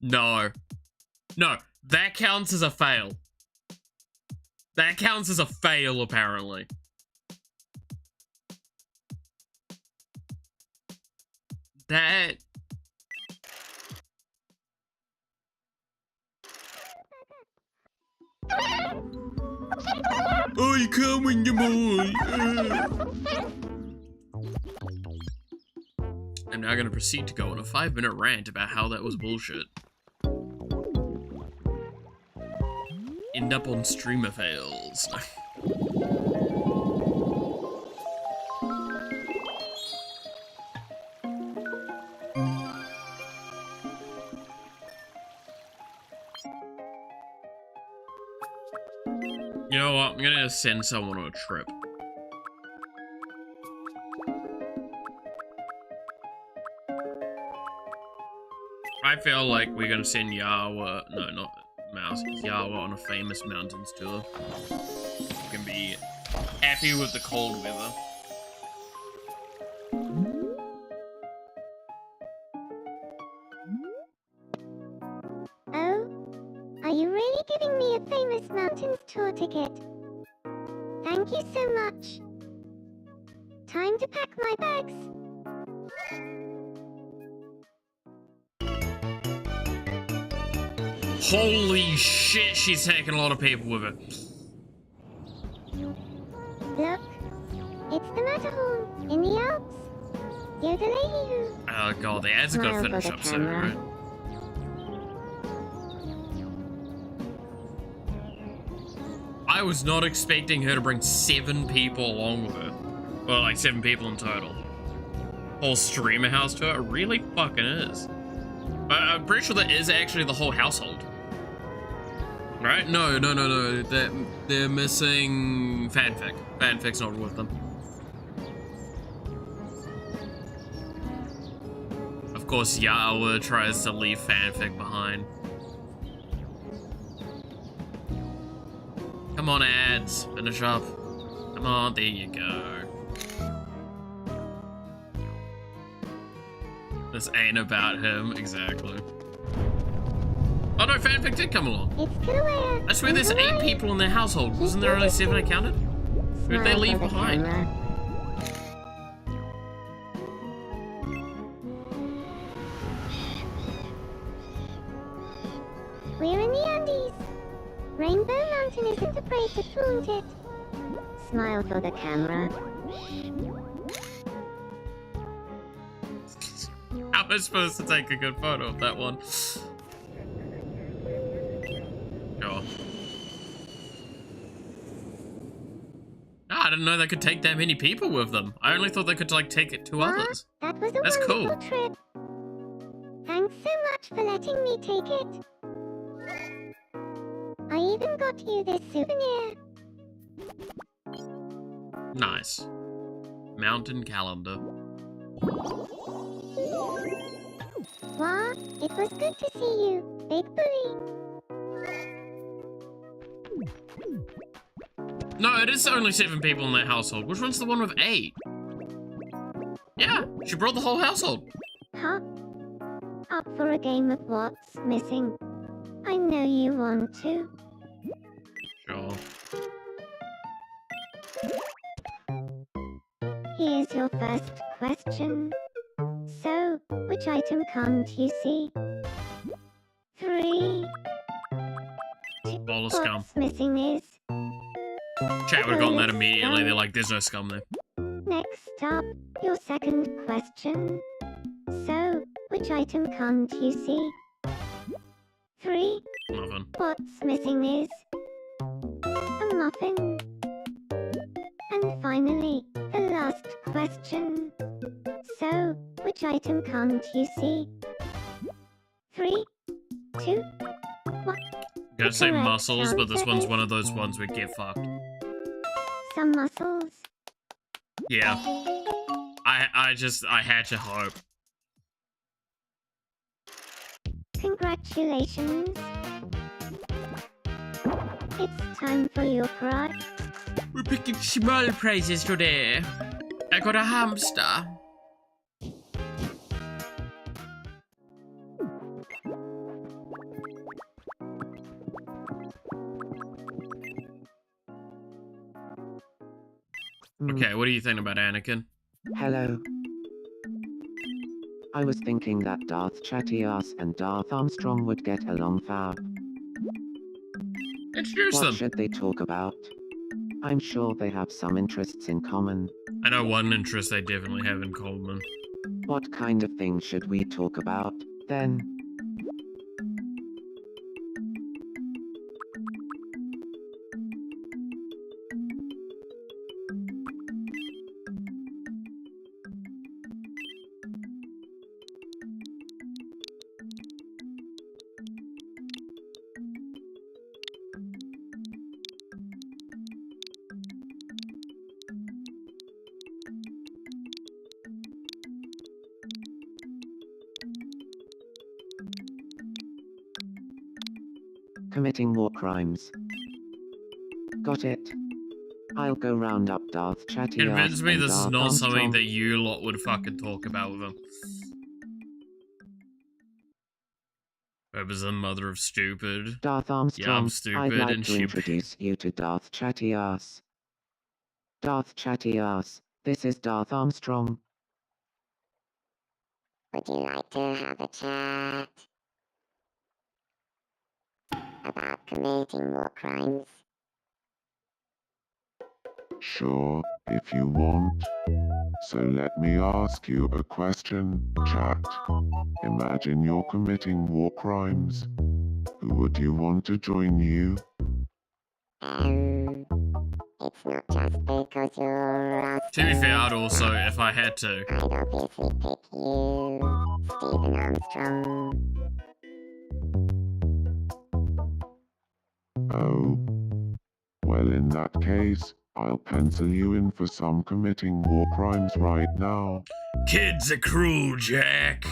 No. No, that counts as a fail. That counts as a fail, apparently. That... Oh, you coming, you boy? I'm now gonna proceed to go on a 5-minute rant about how that was bullshit. End up on streamer fails. You know what? I'm gonna send someone on a trip. I feel like we're gonna send Yawa, no, not Mouse, Yawa on a famous mountains tour. You can be happy with the cold weather. Oh? Are you really giving me a famous mountains tour ticket? Thank you so much. Time to pack my bags. Holy shit, she's taking a lot of people with her. Look, it's the Matterhorn in the Alps. Yodelay-hee-hoo. Oh god, the ads are gonna finish up soon, right? I was not expecting her to bring 7 people along with her. Well, like 7 people in total. Whole streamer house tour? It really fucking is. I'm pretty sure that is actually the whole household. Right? No. They're missing Fanfic. Fanfic's not with them. Of course, Yawa tries to leave Fanfic behind. Come on, ads. Finish up. Come on, there you go. This ain't about him, exactly. Oh no, Fanfic did come along. I swear there's 8 people in their household. Wasn't there only 7 I counted? Who did they leave behind? We're in the Andes. Rainbow Mountain isn't afraid to flaunt it. Smile for the camera. How am I supposed to take a good photo of that one? Oh. I didn't know they could take that many people with them. I only thought they could like take it to others. That was a That's wonderful cool. trip. Thanks so much for letting me take it. I even got you this souvenir. Nice. Mountain calendar. Wah, it was good to see you, Big Bully. No, it is only 7 people in that household. Which one's the one with 8? Yeah, she brought the whole household. Huh? Up for a game of what's missing? I know you want to. Sure. Here's your first question. So, which item can't you see? 3. Ball of scum. What's missing is... Chat would have gotten that immediately. They're like, there's no scum there. Next up, your second question. So, which item can't you see? 3. Muffin. What's missing is... a muffin. And finally, the last question. So, which item can't you see? 3, 2, 1. Gonna say Correct muscles, but this answer one's is one of those ones we get fucked. some muscles. Yeah. I had to hope. Congratulations. It's time for your prize. We're picking small prizes today. I got a hamster. Okay, what do you think about Anakin? Hello. I was thinking that Darth Chatty-ass and Darth Armstrong would get along fab. Introduce What them. should they talk about? I'm sure they have some interests in common. I know one interest they definitely have in common. What kind of things should we talk about, then? Committing war crimes. Got it. I'll go round up Darth Chatty-ass Convince me and this is Darth not something Armstrong. that you lot would fucking talk about with them. Whoever's the mother of stupid. Darth Armstrong, Yeah, I'm stupid I'd like and to stupid. introduce you to Darth Chatty-ass. Darth Chatty-ass, this is Darth Armstrong. Would you like to have a chat about committing war crimes? Sure, if you want. So let me ask you a question, chat. Imagine you're committing war crimes. Who would you want to join you? It's not just because you're a To be fair, I'd also, if I had to. I'd obviously pick you, Stephen Armstrong. Oh. Well, in that case, I'll pencil you in for some committing war crimes right now. Kids are cruel, Jack.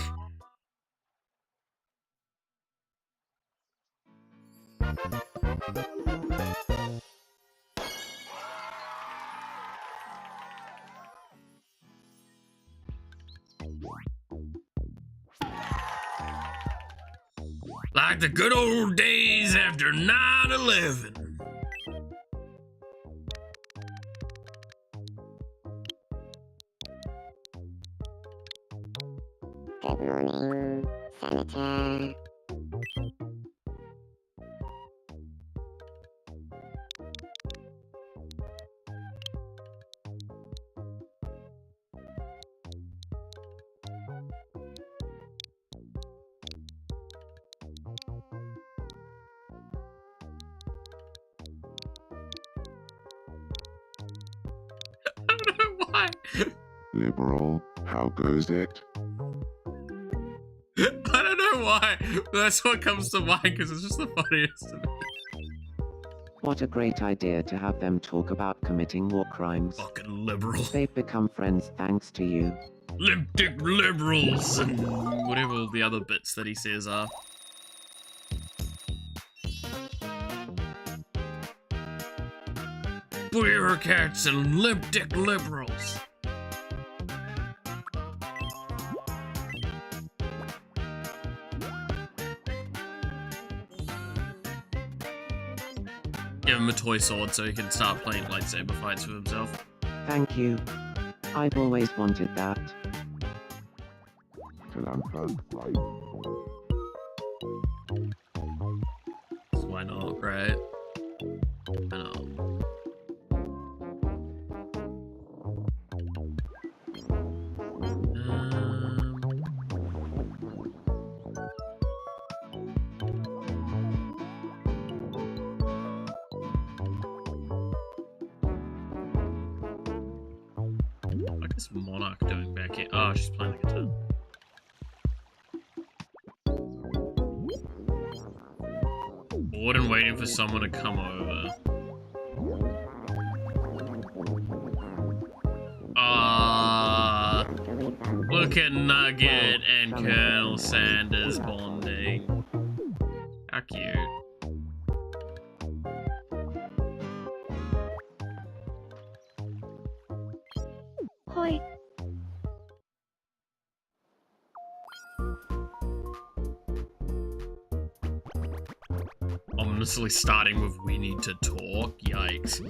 Like the good old days after 9/11. Good morning, Senator. I don't know why. Liberal, how goes it? I don't know why. That's what comes to mind because it's just the funniest to me. What a great idea to have them talk about committing war crimes. Fucking liberal. They've become friends thanks to you. Limp-dick liberals and whatever the other bits that he says are. Bureaucrats and limp-dick liberals. Give him a toy sword so he can start playing lightsaber fights with himself. Thank you. I've always wanted that. Why not, right? I know. What is Monarch doing back here? Oh, she's playing the guitar. Bored and waiting for someone to come over. Look at Nugget and Colonel Sanders bonding. How cute. Hoi. Ominously starting with "we need to talk." Yikes.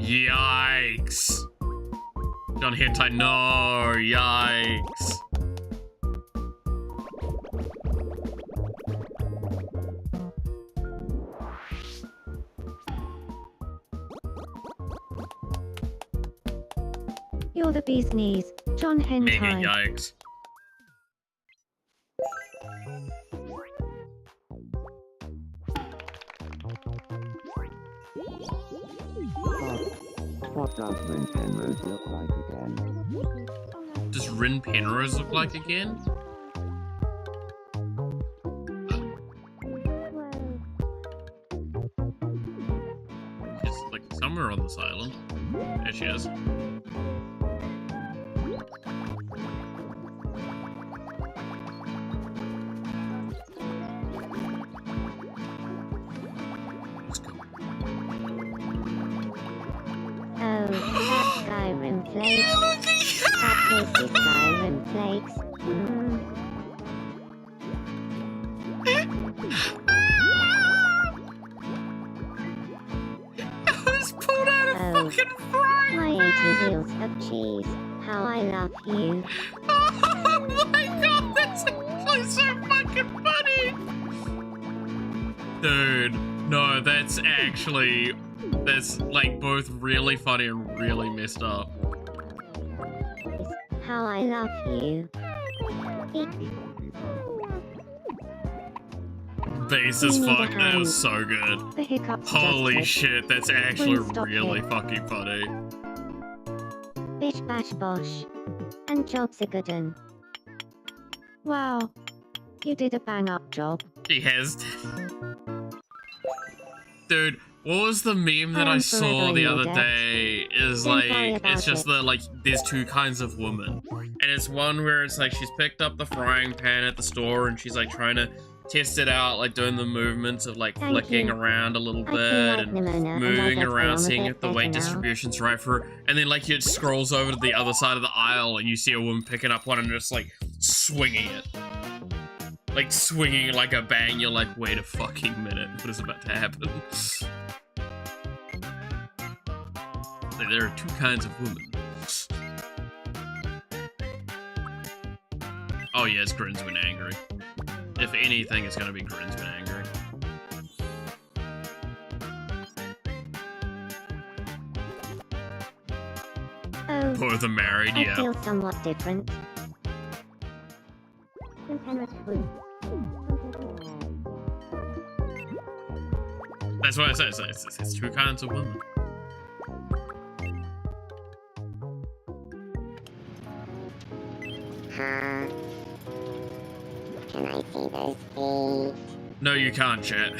Yikes. John Hentai, no, yikes. You're the bee's knees, John Mega Hentai. yikes. What does Rin Penrose look like again? Does Rin Penrose look like again? She's like somewhere on this island. There she is. Oh, that Skyrim flakes. That tasty Skyrim flakes. I was pulled out of fucking frying My pan! 80 wheels of cheese. How I love you. Oh my god, that's actually so fucking funny! Dude, no, that's like both really funny and really messed up. How I love you. Bass as fuck, that was so good. The hiccups Holy just shit, that's actually Please stop really it. fucking funny. Bish bash bosh. And jobs are good 'un. Wow. You did a bang up job. She has. Dude, what was the meme that I I'm saw forever the in other your debt. day? Is Don't worry like, about it's just it. the, like, there's two kinds of women. And it's one where it's like she's picked up the frying pan at the store and she's like trying to test it out, like doing the movements of like Thank flicking you. around a little I bit feel like and Nimona, and I moving get around, on a seeing bit if the weight better now. distribution's right for her. And then like it scrolls over to the other side of the aisle and you see a woman picking up one and just like swinging it. Like swinging it like a bang. You're like, wait a fucking minute, what is about to happen? Like, there are two kinds of women. Oh yeah, it's grins when angry. If anything, it's gonna be grins when angry. Oh, Both are married, I yeah. feel somewhat different. That's what I said. It's two kinds of women. Can I see those feet? No, you can't, chat.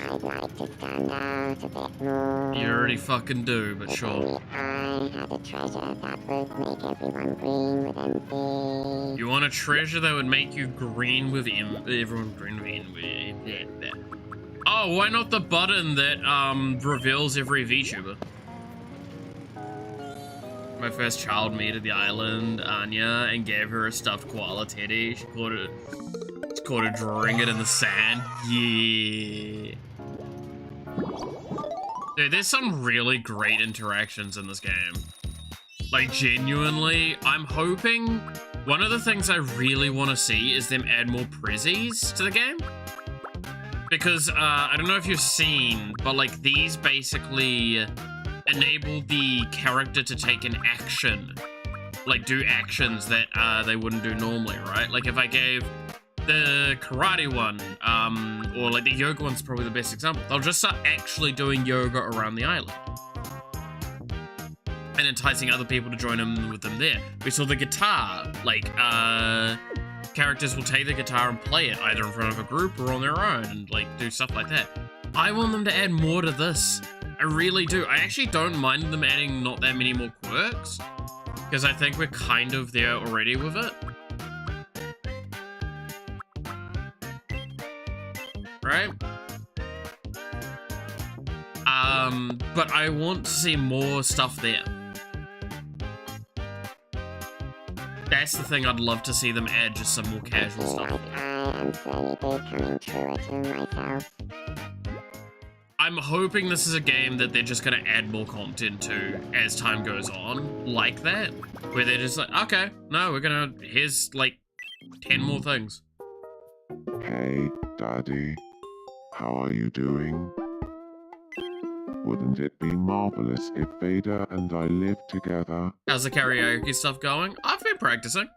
I'd like to stand out a bit more. You already fucking do, but If sure. only I had a treasure that would make everyone green with envy. You want a treasure that would make you green with everyone green with envy? Oh, why not the button that reveals every VTuber? My first child meted the island, Anya, and gave her a stuffed koala teddy. She caught her drawing it in the sand. Yeah. Dude, there's some really great interactions in this game. Like, genuinely, I'm hoping... One of the things I really want to see is them add more prezzies to the game. Because, I don't know if you've seen, but, like, these basically enable the character to take an action. Like, do actions that they wouldn't do normally, right? Like, if I gave the karate one, or like the yoga one's probably the best example. They'll just start actually doing yoga around the island. And enticing other people to join them with them there. We saw the guitar, like, characters will take the guitar and play it, either in front of a group or on their own, and like do stuff like that. I want them to add more to this. I really do. I actually don't mind them adding not that many more quirks, because I think we're kind of there already with it. Right? But I want to see more stuff there. That's the thing I'd love to see them add, just some more casual stuff. Like I am slowly becoming truer to myself. I'm hoping this is a game that they're just gonna add more content to as time goes on, like that, where they're just like, okay, no, here's like 10 more things. Hey, Daddy. How are you doing? Wouldn't it be marvelous if Vader and I lived together? How's the karaoke stuff going? I've been practicing.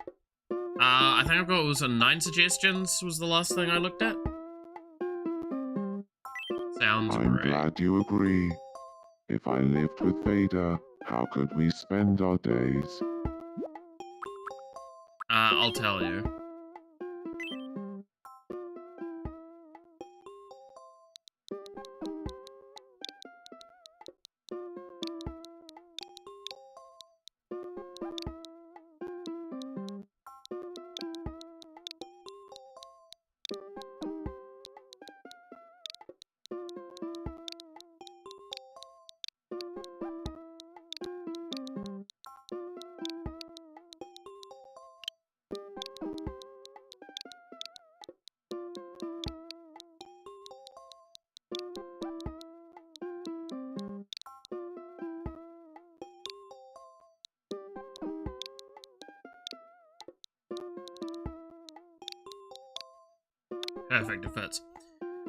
I think I've got, it was 9 suggestions was the last thing I looked at. Sounds I'm great. glad you agree. If I lived with Vader, how could we spend our days? I'll tell you. Perfect, it fits.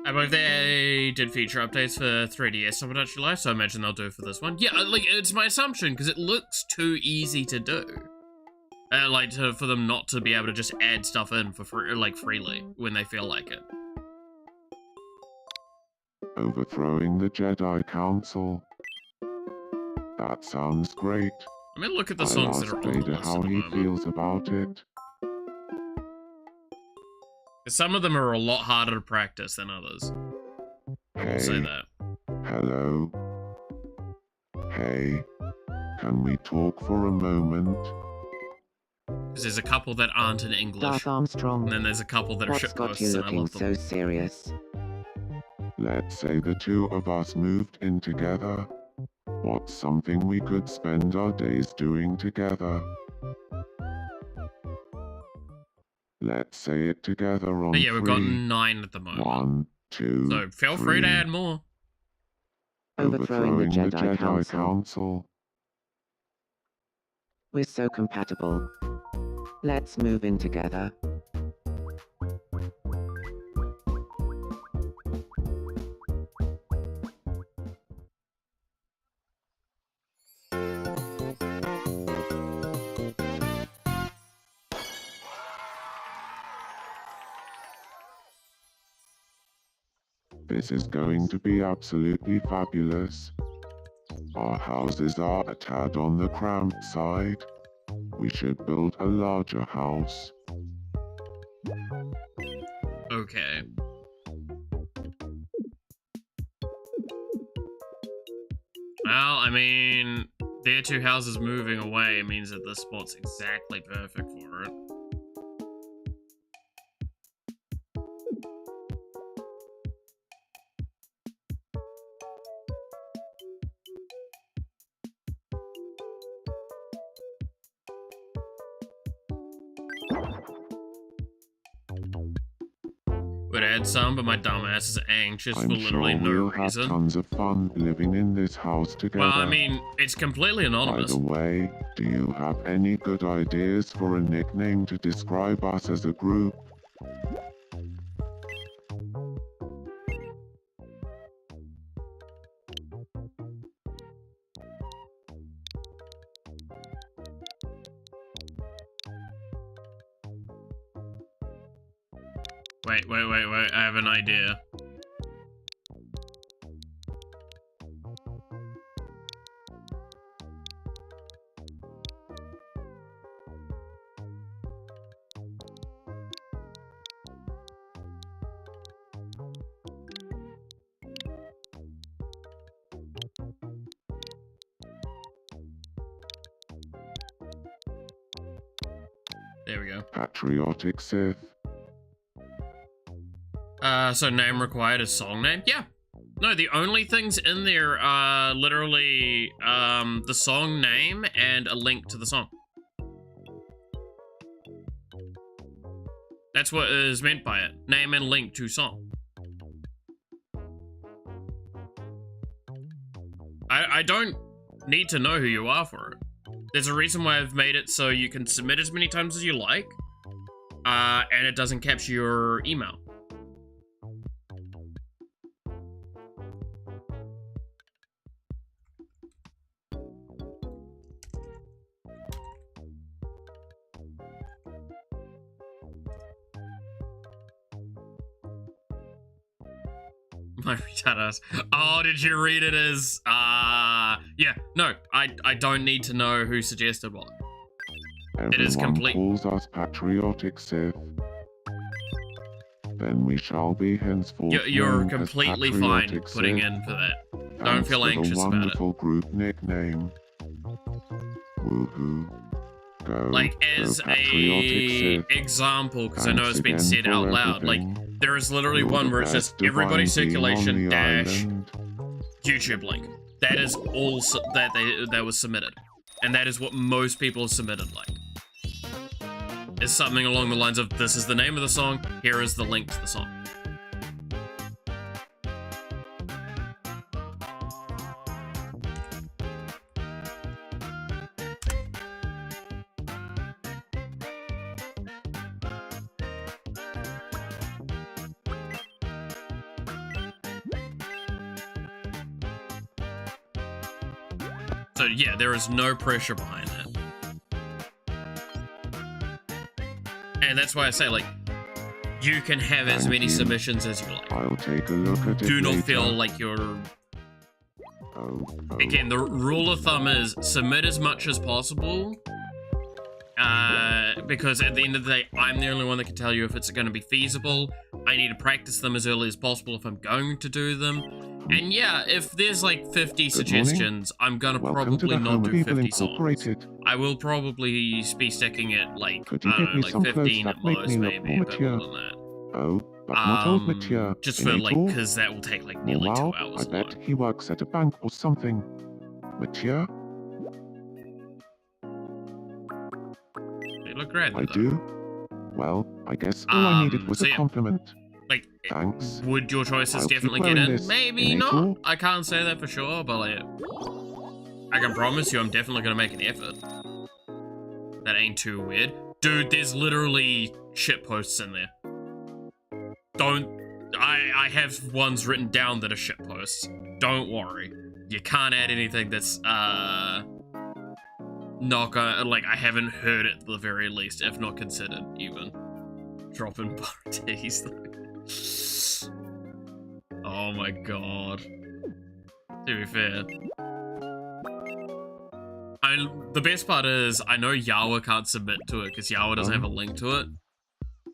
I believe they did feature updates for 3DS Tomodachi Life, so I imagine they'll do it for this one. Yeah, like, it's my assumption, because it looks too easy to do. For them not to be able to just add stuff in for free, like, freely, when they feel like it. Overthrowing the Jedi Council. That sounds great. I mean, look at the songs that are on the Vader list how at the he moment. feels about it. Some of them are a lot harder to practice than others. I'll say that. Hello. Hey. Can we talk for a moment? Because there's a couple that aren't in English. Darth Armstrong. And then there's a couple that are What's got you shitposts, and I looking love them. so serious? Let's say the two of us moved in together. What's something we could spend our days doing together? Let's say it together on But yeah, we've got 3. 9 at the moment. 1, 2, So feel free to 3. add more. Overthrowing the Jedi Council. Council. We're so compatible. Let's move in together. This is going to be absolutely fabulous. Our houses are a tad on the cramped side. We should build a larger house. Okay. Well, I mean, their 2 houses moving away means that this spot's exactly perfect for it. Would add some, but my dumbass is anxious for I'm literally sure no we'll have reason. tons of fun living in this house together. Well, I mean, it's completely By anonymous. the way, do you have any good ideas for a nickname to describe us as a group? Wait, I have an idea. There we go. Patriotic Sith. So name required is song name? Yeah. No, the only things in there are literally, the song name and a link to the song. That's what is meant by it. Name and link to song. I don't need to know who you are for it. There's a reason why I've made it so you can submit as many times as you like, and it doesn't capture your email. My retarded. Oh, did you read it as, yeah, no, I don't need to know who suggested what. Everyone It is complete. calls us patriotic Sith. Then we shall be henceforth You're known completely as fine patriotic putting Sith. in for that. Don't Thanks feel for anxious the about it. wonderful group nickname. Woohoo. Go, Like, go as patriotic a Sith. example, because I know Thanks it's been again said for out loud, like, everything. there is literally You're one the where it's just best everybody divine being on circulation the dash island. YouTube link. That is all that was submitted. And that is what most people have submitted, like. Is something along the lines of, this is the name of the song, here is the link to the song. So yeah, there is no pressure behind that. And that's why I say, like, you can have as Thank many you. submissions as you like. I'll take a look at it Do not later. feel like you're... Oh, Again, the rule of thumb is submit as much as possible. Because at the end of the day, I'm the only one that can tell you if it's going to be feasible. I need to practice them as early as possible if I'm going to do them. And yeah, if there's like 50 suggestions, I'm gonna Welcome to probably the not Home of do Evil 50 songs. Incorporated. I will probably be sticking at like, Could you I get don't know, me like some clothes 15 that at make most, me look maybe, more a bit more mature? than that. Oh, but not old mature. Just in for it like, all? because that will take like nearly Meanwhile, 2 hours I bet long. he works at a bank or something. Mature? They look great, I though. do? Well, I guess all I needed was so a yeah. compliment. Like, Thanks. would your choices I'll keep definitely get wearing in? this. Maybe In not. April? I can't say that for sure, but like, I can promise you I'm definitely gonna make an effort. That ain't too weird. Dude, there's literally shit posts in there. I have ones written down that are shit posts. Don't worry. You can't add anything that's, not gonna, like, I haven't heard it at the very least, if not considered, even. Dropping parties. Oh my god. To be fair. The best part is, I know Yawa can't submit to it because Yawa doesn't have a link to it.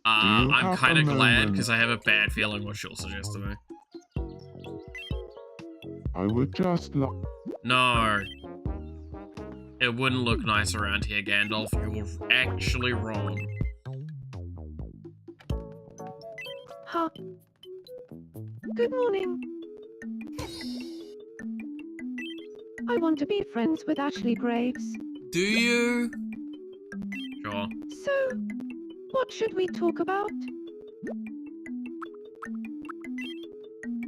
I'm have kind of a glad moment? because I have a bad feeling what she'll suggest to me. I would just like... No. It wouldn't look nice around here, Gandalf. You're actually wrong. Huh. Good morning. I want to be friends with Ashley Graves. Do you? Sure. So, what should we talk about?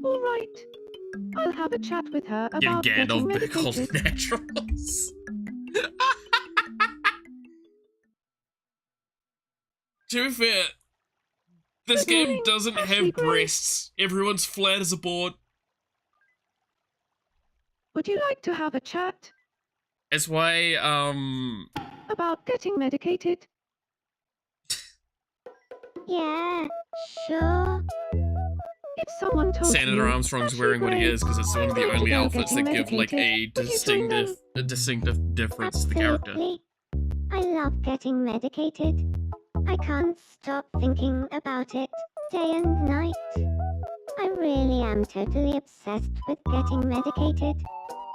All right. I'll have a chat with her Yeah, about getting Gandalf big old medicated. naturals. To be fair, this Good game morning, doesn't Ashley have Graves. breasts. Everyone's flat as a board. Would you like to have a chat That's why, about getting medicated? Yeah, sure. If someone told Senator you Armstrong's Ashley wearing what he is because it's one of the Graves only is outfits that getting give like a medicated, would you join them? distinctive difference to the character. Absolutely. I love getting medicated. I can't stop thinking about it day and night. I really am totally obsessed with getting medicated.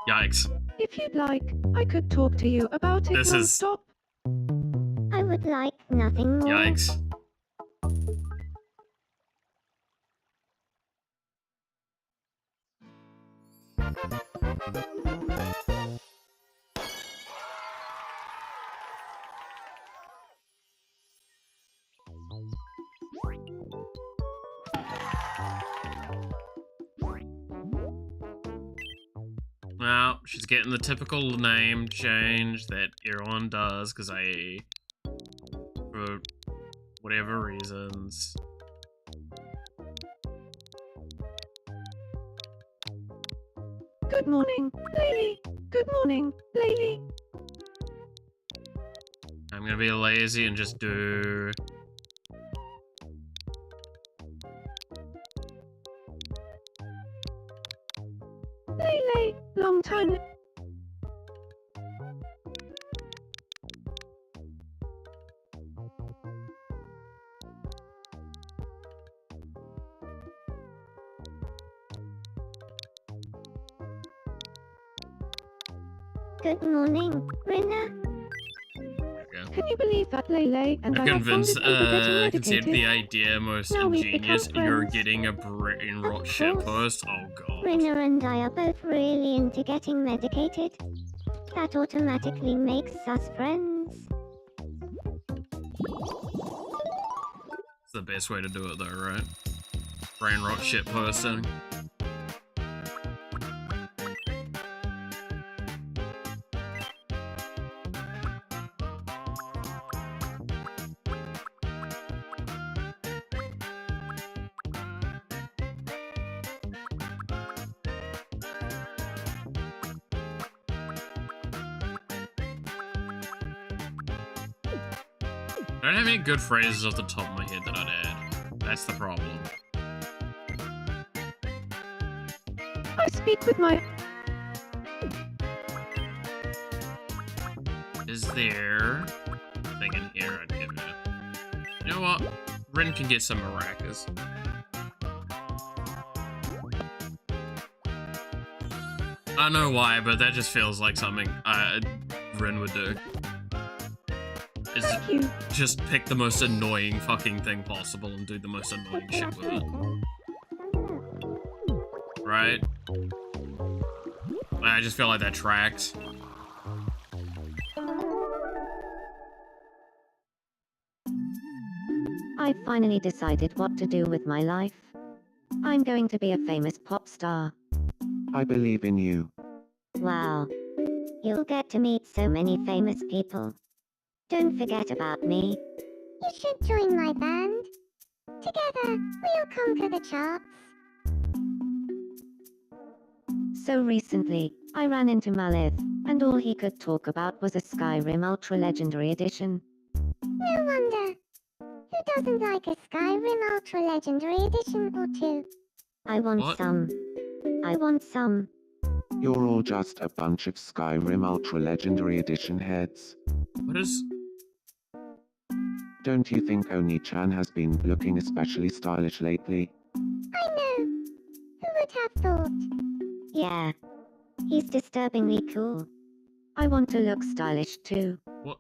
Yikes. If you'd like, I could talk to you about it This is- non-stop. I would like nothing more. Yikes. Well, she's getting the typical name change that everyone does, because for whatever reasons. Good morning, Laylee. Good morning, Laylee. I'm gonna be lazy and just do... Laylee, long time. Good morning, Rinna. Can you believe that Laylee and I'm I convinced, are considered the idea most Now we've ingenious. become You're friends. getting a brain rot Of shit course. post? Oh god. Rinna and I are both really into getting medicated. That automatically makes us friends. It's the best way to do it though, right? Brain rot shit posting. I don't have any good phrases off the top of my head that I'd add. That's the problem. I speak with my... Is there a thing in here I'd give her? You know what? Rin can get some maracas. I don't know why, but that just feels like something Rin would do. Is Thank you. just pick the most annoying fucking thing possible and do the most annoying shit with it. Right? I just feel like that tracks. I've finally decided what to do with my life. I'm going to be a famous pop star. I believe in you. Wow. You'll get to meet so many famous people. Don't forget about me. You should join my band. Together, we'll conquer the charts. So recently, I ran into Malith, and all he could talk about was a Skyrim Ultra Legendary Edition. No wonder. Who doesn't like a Skyrim Ultra Legendary Edition or two? I want What? some. I want some. You're all just a bunch of Skyrim Ultra Legendary Edition heads. What is... Don't you think Oni-chan has been looking especially stylish lately? I know. Who would have thought? Yeah. He's disturbingly cool. I want to look stylish too. What?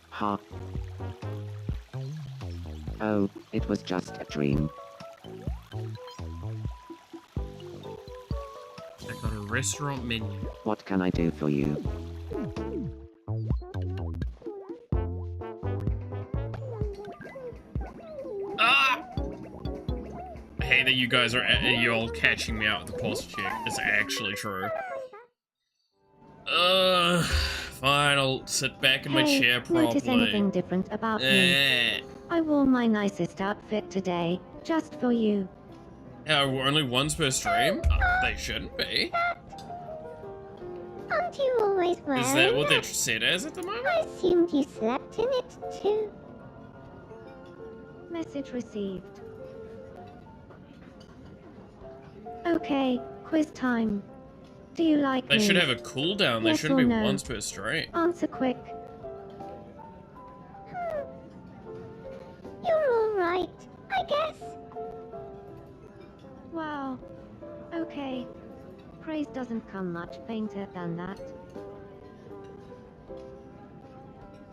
Huh? Oh, it was just a dream. I got a restaurant menu. What can I do for you? Ah! I hate that you guys are you're all catching me out with the posture check. It's actually true. Fine, I'll sit back in my Hey, chair properly. notice anything different about me? Eh. I wore my nicest outfit today, just for you. Only one's per stream? They shouldn't be. Aren't you always wearing Is that what they're that? said as at the moment? I assumed you slept in it too. Message received. Okay, quiz time. Do you like They me? should have a cooldown. They Yes shouldn't or be no? once per stream. Answer quick. You're alright, I guess. Wow. Okay. Praise doesn't come much fainter than that.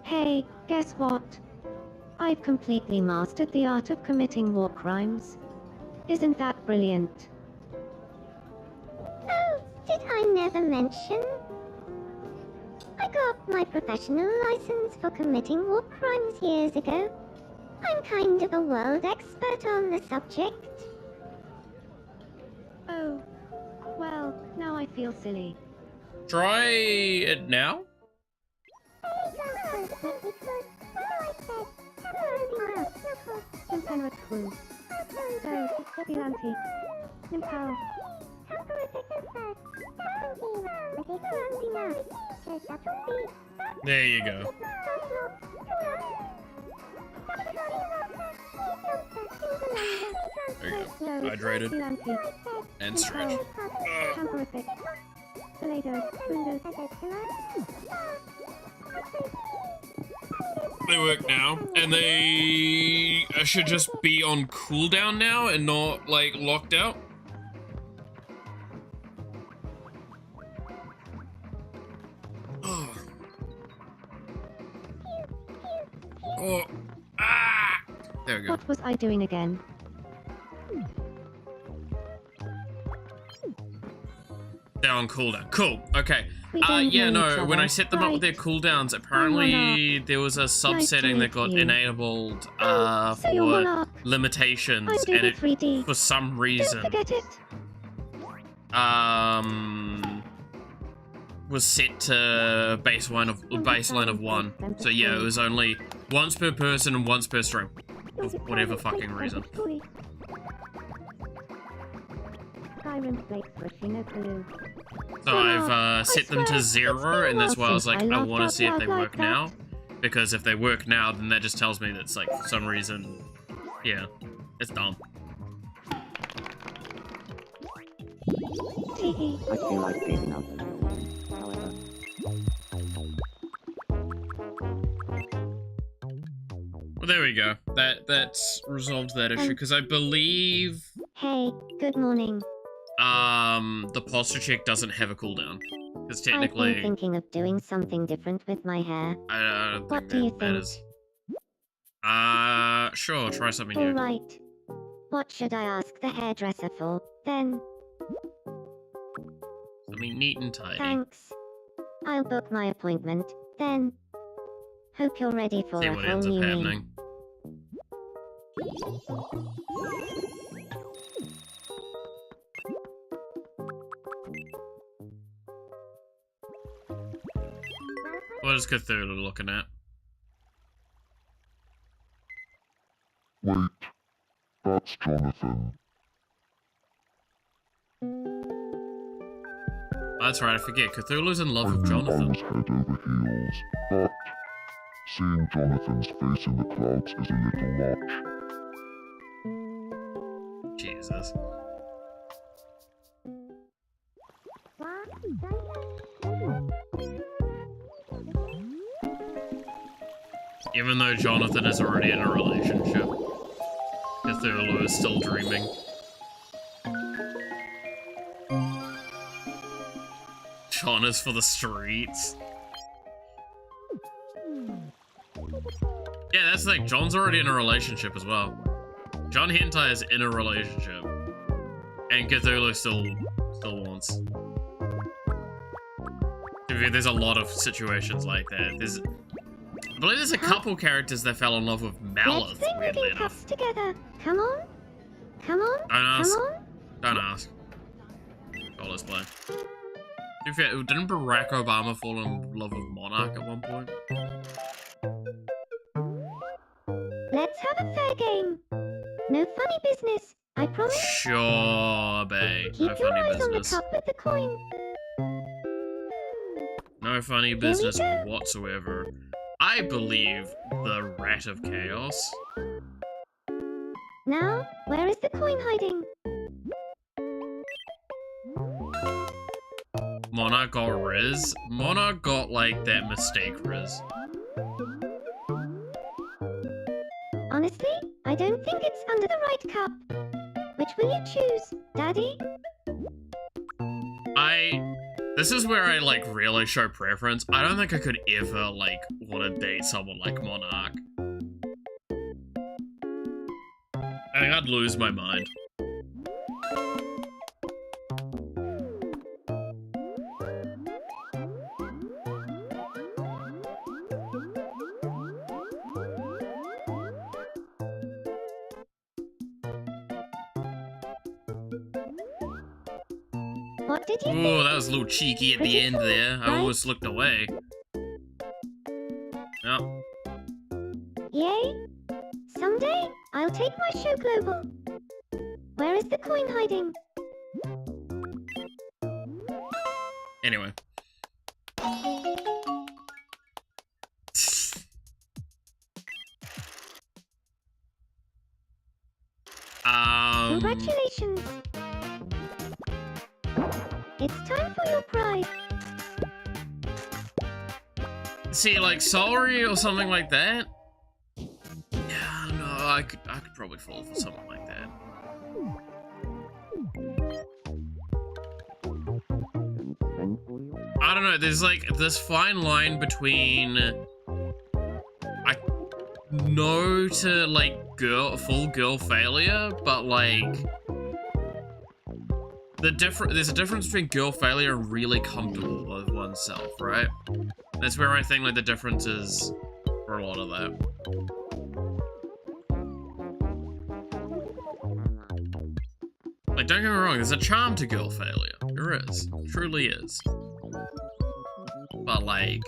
Hey, guess what? I've completely mastered the art of committing war crimes. Isn't that brilliant? Oh, did I never mention? I got my professional license for committing war crimes years ago. I'm kind of a world expert on the subject. Oh. Well, now I feel silly. Try it now? There you go. There you go. Hydrated. And stretch. They work now, and they should just be on cooldown now and not, like, locked out. Oh. Oh. Ah! There we go. What was I doing again? They're on cooldown. Cool. Okay. We don't Yeah, know each no, when other. I set them up with their cooldowns, apparently there was a subsetting that got enabled So you're for Monarch. limitations, I'm doing and it, 3D. for some Don't reason, forget it. was set to baseline of 1. So yeah, it was only once per person and once per stream. For whatever fucking reason. So I've set them to 0, and that's why I was like, I want to see if they work now. Because if they work now, then that just tells me that's like, for some reason, yeah, it's dumb. I feel like giving up. Well, there we go. That's resolved that issue, because I believe Hey, good morning. the posture check doesn't have a cooldown. Because I've been technically, thinking of doing something different with my hair. I don't What think do you that think? matters. Sure, try something new. Alright. What should I ask the hairdresser for, then? Something neat and tidy. Thanks. I'll book my appointment, then. Hope you're ready for See a what whole ends up new me. happening. What is Cthulhu looking at? Wait, that's Jonathan. That's right, I forget. Cthulhu's in love I with knew I Jonathan. was head over heels, but seeing Jonathan's face in the clouds is a little much. Jesus. Even though Jonathan is already in a relationship, Cthulhu is still dreaming. John is for the streets. Yeah, that's the thing. John's already in a relationship as well. John Hentai is in a relationship. And Cthulhu still wants. There's a lot of situations like that. I believe there's a couple characters that fell in love with Let's Malith, sing weirdly moving enough. cups together. Come on. Come on. Don't Come ask. on. Don't ask. Oh, let's play. To be fair, didn't Barack Obama fall in love with Monarch at one point? Let's have a fair game. No funny business, I promise. Sure, babe. Keep No your funny eyes on the business. cup with the coin. No funny business whatsoever. I believe the Rat of Chaos. Now, where is the coin hiding? Monarch got Riz. Monarch got, like, that mistake Riz. Honestly, I don't think it's under the right cup. Which will you choose, Daddy? This is where I, like, really show preference. I don't think I could ever, like, want to date someone like Monarch. I think I'd lose my mind. What did you Ooh, think? that was a little cheeky at the Pretty end cool, there. I right? almost looked away. Yep. Yay! Someday, I'll take my show global. Where is the coin hiding? Anyway. Congratulations! It's time for your prize. See, like sorry or something like that. Yeah, no, I could probably fall for something like that. I don't know. There's like this fine line between I know to like full girl failure, but like there's a difference between girl failure and really comfortable with oneself, right? That's where I think like the difference is for a lot of that. Like, don't get me wrong, there's a charm to girl failure. There is. Truly is. But like,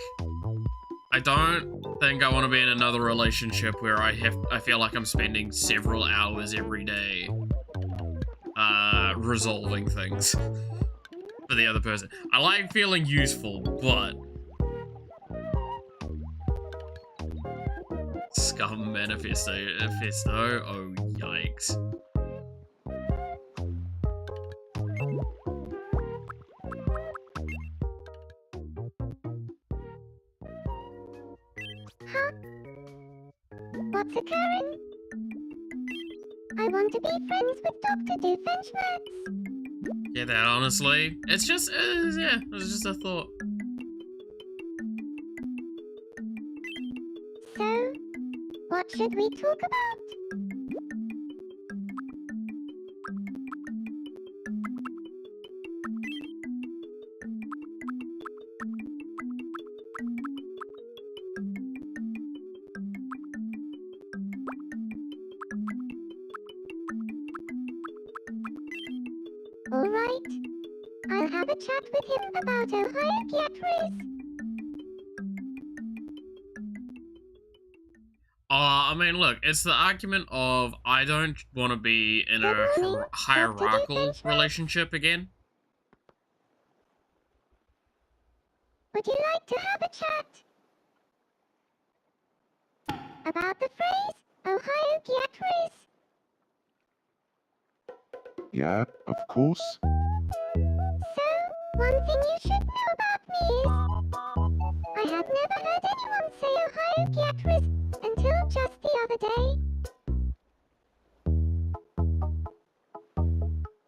I don't think I want to be in another relationship where I feel like I'm spending several hours every day resolving things for the other person. I like feeling useful, but Scum manifesto, oh yikes. Huh? What's occurring? I want to be friends with Dr. Doofenshmirtz. Yeah, that honestly, it's just, yeah, it was just a thought. So, what should we talk about? Alright. I'll have a chat with him about Ohio Beatrice. I mean, look, it's the argument of I don't want to be in a hierarchical relationship again. Would you like to have a chat? About the phrase, Ohio Beatrice? Yeah, of course. So, one thing you should know about me is, I had never heard anyone say Ohio Beatrice until just the other day.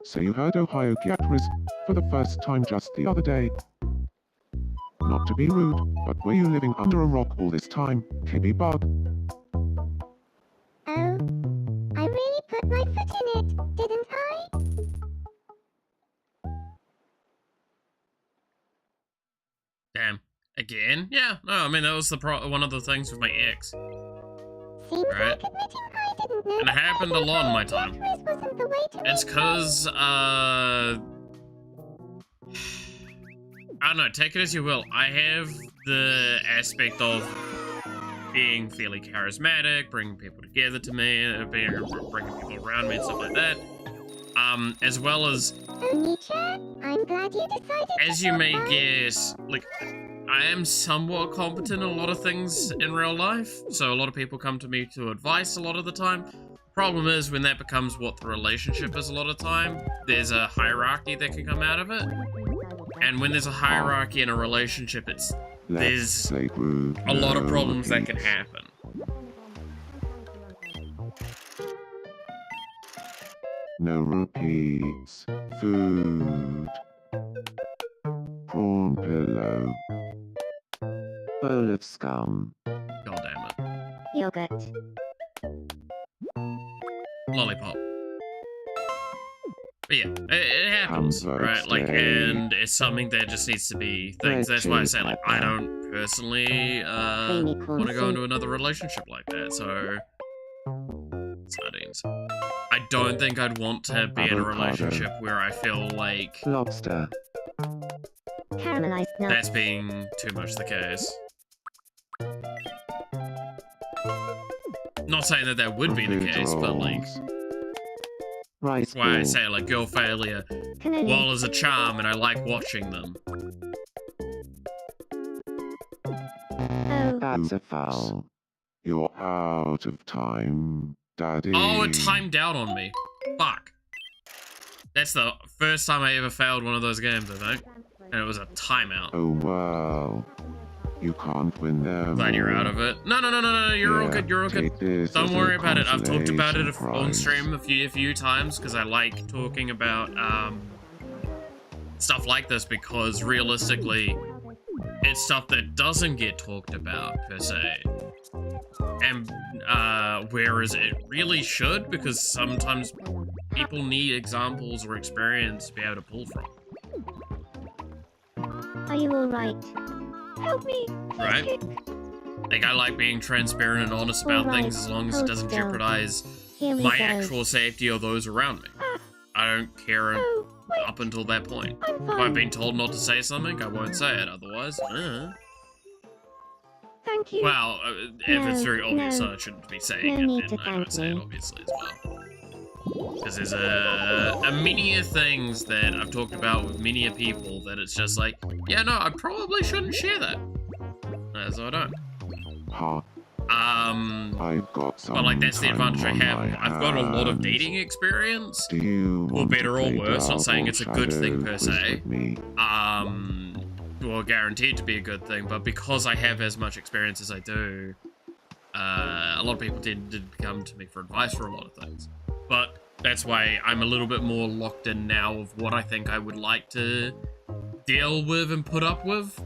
So you heard Ohio Beatrice for the first time just the other day. Not to be rude, but were you living under a rock all this time, Kibby Bug? Oh, I really put my foot in it, didn't I? Damn. Again? Yeah, no, I mean, that was one of the things with my ex. Seems Right. like admitting I didn't know And it happened a lot in my time. Beatrice wasn't the way to It's make cause, I don't know, take it as you will. I have the aspect of being fairly charismatic, bringing people together to me, bringing people around me and stuff like that. As well as, I'm glad you decided as you may guess, like, I am somewhat competent in a lot of things in real life, so a lot of people come to me to advice a lot of the time. Problem is, when that becomes what the relationship is a lot of time, there's a hierarchy that can come out of it. And when there's a hierarchy in a relationship, there's a lot of problems that can happen. No repeats. Food. Prawn pillow. Bowl of scum. God damn it. Yogurt. Lollipop. But yeah, it happens, right? Like, and it's something that just needs to be things. That's why I say, like, I don't personally want to go into another relationship like that, so sardines. I don't think I'd want to be in a relationship where I feel like Lobster. caramelized nuts. That's being too much the case. Not saying that that would be the case, but like, Rice that's why I ball. say like girl failure, Cannoli. while is a charm and I like watching them. Oh, That's a foul. You're out of time, Daddy. Oh, it timed out on me. Fuck. That's the first time I ever failed one of those games, I think. And it was a timeout. Oh well. You can't win them. Glad you're out all. of it. No, you're all Yeah, good, you're all good. take this Don't as a worry about it. I've talked about it consolation on prize. stream a few times because I like talking about stuff like this because realistically, it's stuff that doesn't get talked about per se. And whereas it really should, because sometimes people need examples or experience to be able to pull from. are you alright? Help me! Right? Kick. Like, I like being transparent and honest about Alright, things as long as it hold doesn't still. jeopardize Here we my go. actual safety or those around me. I don't care Oh, wait, up until that point. I'm If I've fine. been told not to say something, I won't say it. Otherwise, Thank you. well, if it's No, very obvious, no. I shouldn't be saying No it, need then to I won't thank say it me. obviously as well. Because there's a many of things that I've talked about with many of people that it's just like, yeah, no, I probably shouldn't share that. So I don't. Huh, I've got some But like that's the time advantage I on have. my I've got a lot of hands. dating experience. Do you For want to better or play worse, not saying it's a good thing per Shadow Quiz se. with me? Well, guaranteed to be a good thing, but because I have as much experience as I do, a lot of people did come to me for advice for a lot of things. But that's why I'm a little bit more locked in now of what I think I would like to deal with and put up with.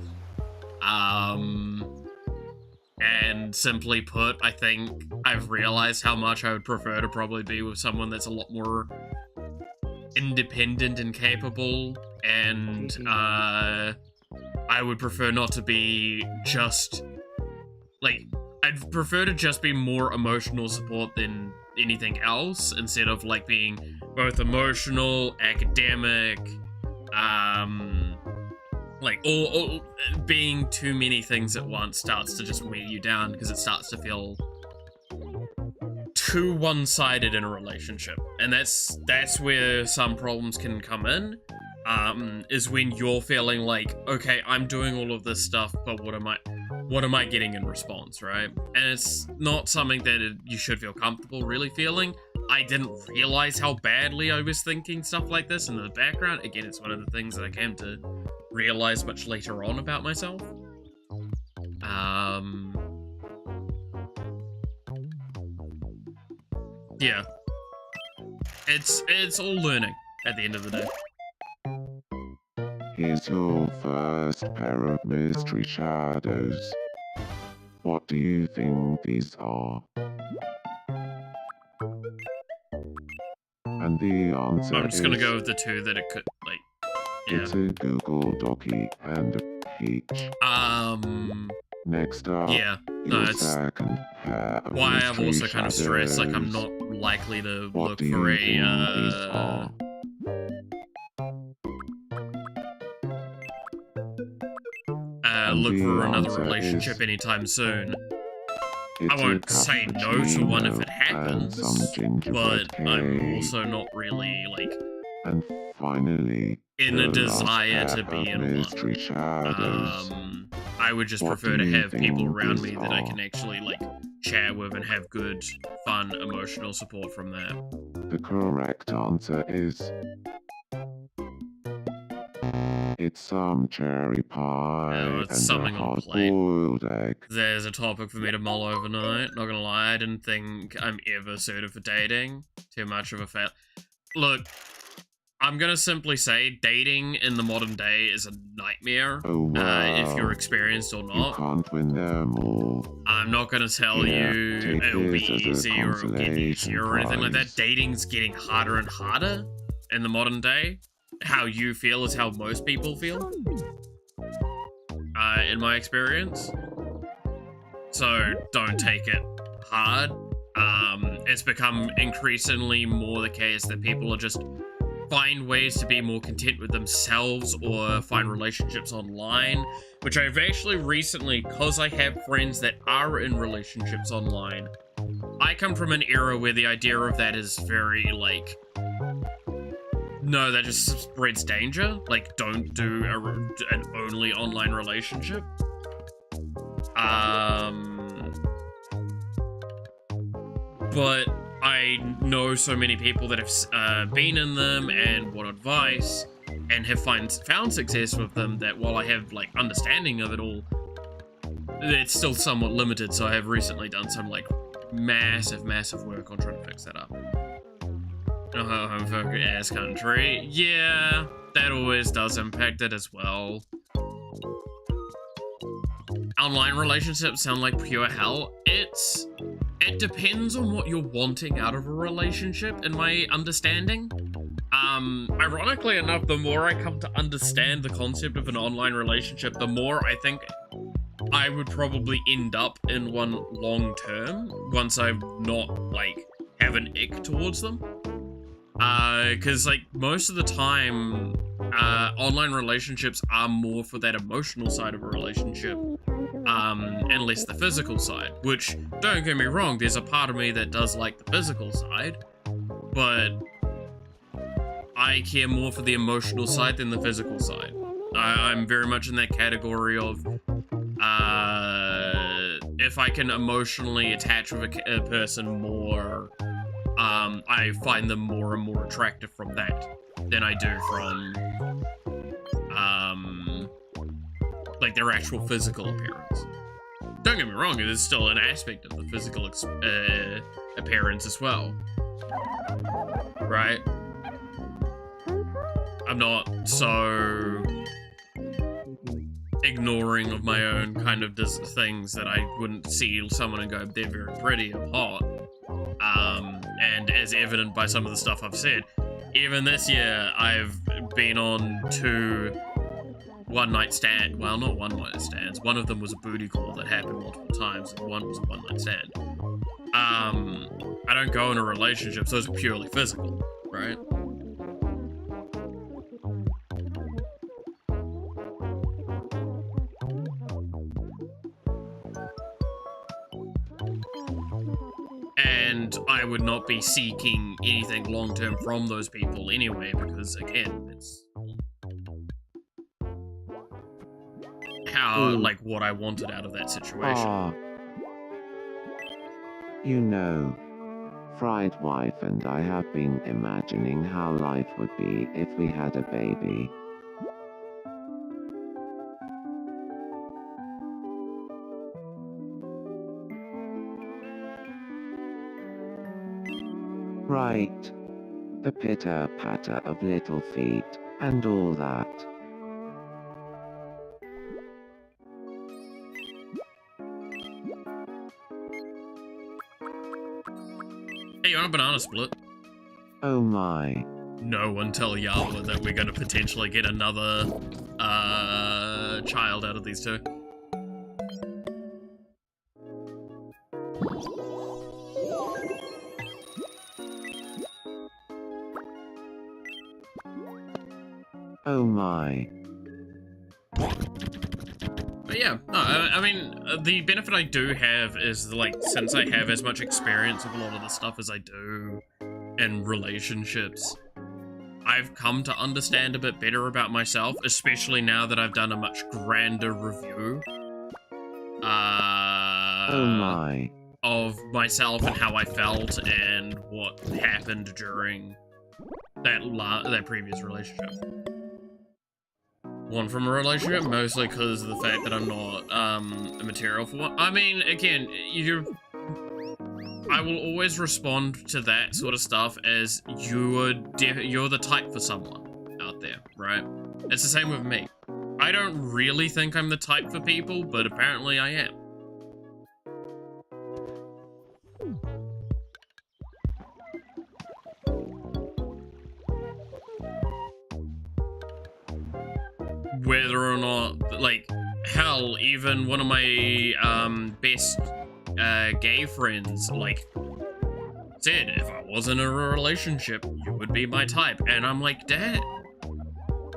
And simply put, I think I've realized how much I would prefer to probably be with someone that's a lot more independent and capable, and I would prefer not to be just like, I'd prefer to just be more emotional support than anything else, instead of like being both emotional, academic, like all being too many things at once starts to just wear you down because it starts to feel too one-sided in a relationship, and that's where some problems can come in. Is when you're feeling like, okay, I'm doing all of this stuff, but what am I getting in response, right? And it's not something that you should feel comfortable really feeling. I didn't realize how badly I was thinking stuff like this in the background. Again, it's one of the things that I came to realize much later on about myself. Yeah. It's all learning at the end of the day. Here's your first pair of mystery shadows. What do you think these are? And the answer I'm just gonna is, go with the two that it could, like, yeah. it's a Google Docky and a peach. Next up, Yeah, no, your it's second pair of why I've mystery also kind of stressed, like, I'm shadows. not likely to What look do you for think these are? look for the another answer relationship is- anytime soon. It's I a won't say no to one if it cappuccino and some happens, gingerbread but I'm cake. also not really, like, And finally, in the a last desire to pair be of in one. mystery shadows. I would just What prefer do to you have people think around these me that I are? can actually, like, chat with and have good, fun, emotional support from that. The correct answer is... It's some cherry pie Oh, it's and a something on the plate. hard-boiled egg. There's a topic for me to mull overnight. Not gonna lie, I didn't think I'm ever suited for dating. Too much of a fail. Look, I'm gonna simply say dating in the modern day is a nightmare. Oh wow, if you're experienced or you not. can't win them all. I'm not gonna tell Yeah, you take it'll be this as a easy or it'll get consolation easier or anything like that. prize. Dating's getting harder and harder in the modern day. How you feel is how most people feel. In my experience. So don't take it hard. It's become increasingly more the case that people are just find ways to be more content with themselves or find relationships online, which I've actually recently, because I have friends that are in relationships online, I come from an era where the idea of that is very, like, no, that just spreads danger. Like, don't do an only online relationship. But I know so many people that have been in them and want advice and have found success with them that while I have, like, understanding of it all, it's still somewhat limited. So I have recently done some, like, massive work on trying to fix that up. Home as country. Yeah, that always does impact it as well. Online relationships sound like pure hell. It depends on what you're wanting out of a relationship, in my understanding. Ironically enough, the more I come to understand the concept of an online relationship, the more I think I would probably end up in one long term once I'm not, like, have an ick towards them. Because, like, most of the time, online relationships are more for that emotional side of a relationship, and less the physical side, which, don't get me wrong, there's a part of me that does like the physical side, but I care more for the emotional side than the physical side. I'm very much in that category of, if I can emotionally attach with a person more, I find them more and more attractive from that than I do from, like, their actual physical appearance. Don't get me wrong, it is still an aspect of the physical appearance as well. Right? I'm not so ignoring of my own kind of things that I wouldn't see someone and go, they're very pretty or hot. And as evident by some of the stuff I've said, even this year, I've been on 2 one-night stands. Well, not one-night stands. One of them was a booty call that happened multiple times, and one was a one-night stand. I don't go into relationships, those are purely physical, right? And I would not be seeking anything long-term from those people anyway, because, again, it's how, like, what I wanted out of that situation. You know, Fried Wife and I have been imagining how life would be if we had a baby. Right. The pitter-patter of little feet, and all that. Hey, you want a banana split? Oh my. No one tell Yala that we're gonna potentially get another, child out of these two. Oh my. But yeah, no, I mean, the benefit I do have is, like, since I have as much experience with a lot of the stuff as I do in relationships, I've come to understand a bit better about myself, especially now that I've done a much grander review oh my. of myself and how I felt and what happened during that previous relationship. One from a relationship, mostly because of the fact that I'm not a material for one. I mean, again, I will always respond to that sort of stuff as you're the type for someone out there, right? It's the same with me. I don't really think I'm the type for people, but apparently I am. Whether or not, like, hell, even one of my best gay friends, like, said, if I wasn't in a relationship, you would be my type. And I'm like, Dad,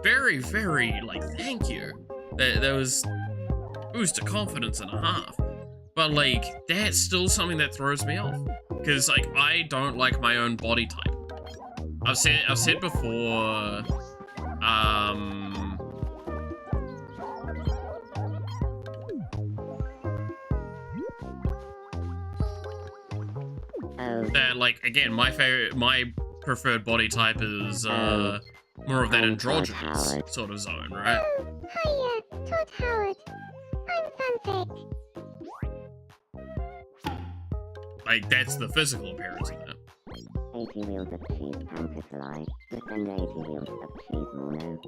very, very, like, thank you. That was boost of confidence and a half. But, like, that's still something that throws me off. Because, like, I don't like my own body type. I've said before, that, like, again, my preferred body type is, more of that androgynous sort of zone, right? Oh, hiya, Todd Howard. I'm fanfic. Like, that's the physical appearance of that. 80 wheels of cheese pancakes and 80 wheels of cheese mono.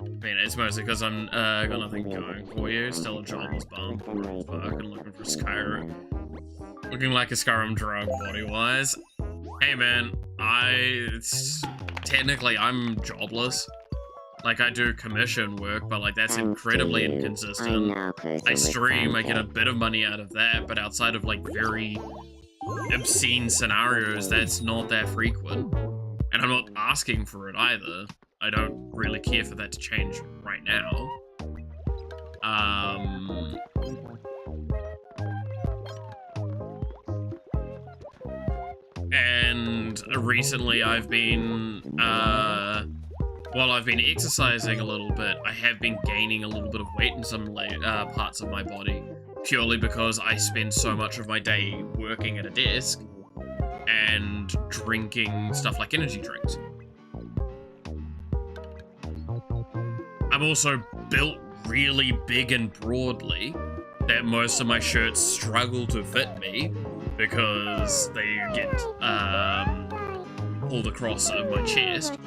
I mean, it's mostly because I'm got nothing going for you. Still a jobless bum. Fucking looking for Skyrim. Looking like a Skyrim drug body-wise. Hey man, technically I'm jobless. Like, I do commission work, but like that's incredibly inconsistent. I stream, I get a bit of money out of that, but outside of like very obscene scenarios, that's not that frequent. And I'm not asking for it either. I don't really care for that to change right now. And recently I've been, while I've been exercising a little bit, I have been gaining a little bit of weight in some parts of my body, purely because I spend so much of my day working at a desk and drinking stuff like energy drinks. I'm also built really big and broadly that most of my shirts struggle to fit me because they get pulled across my chest.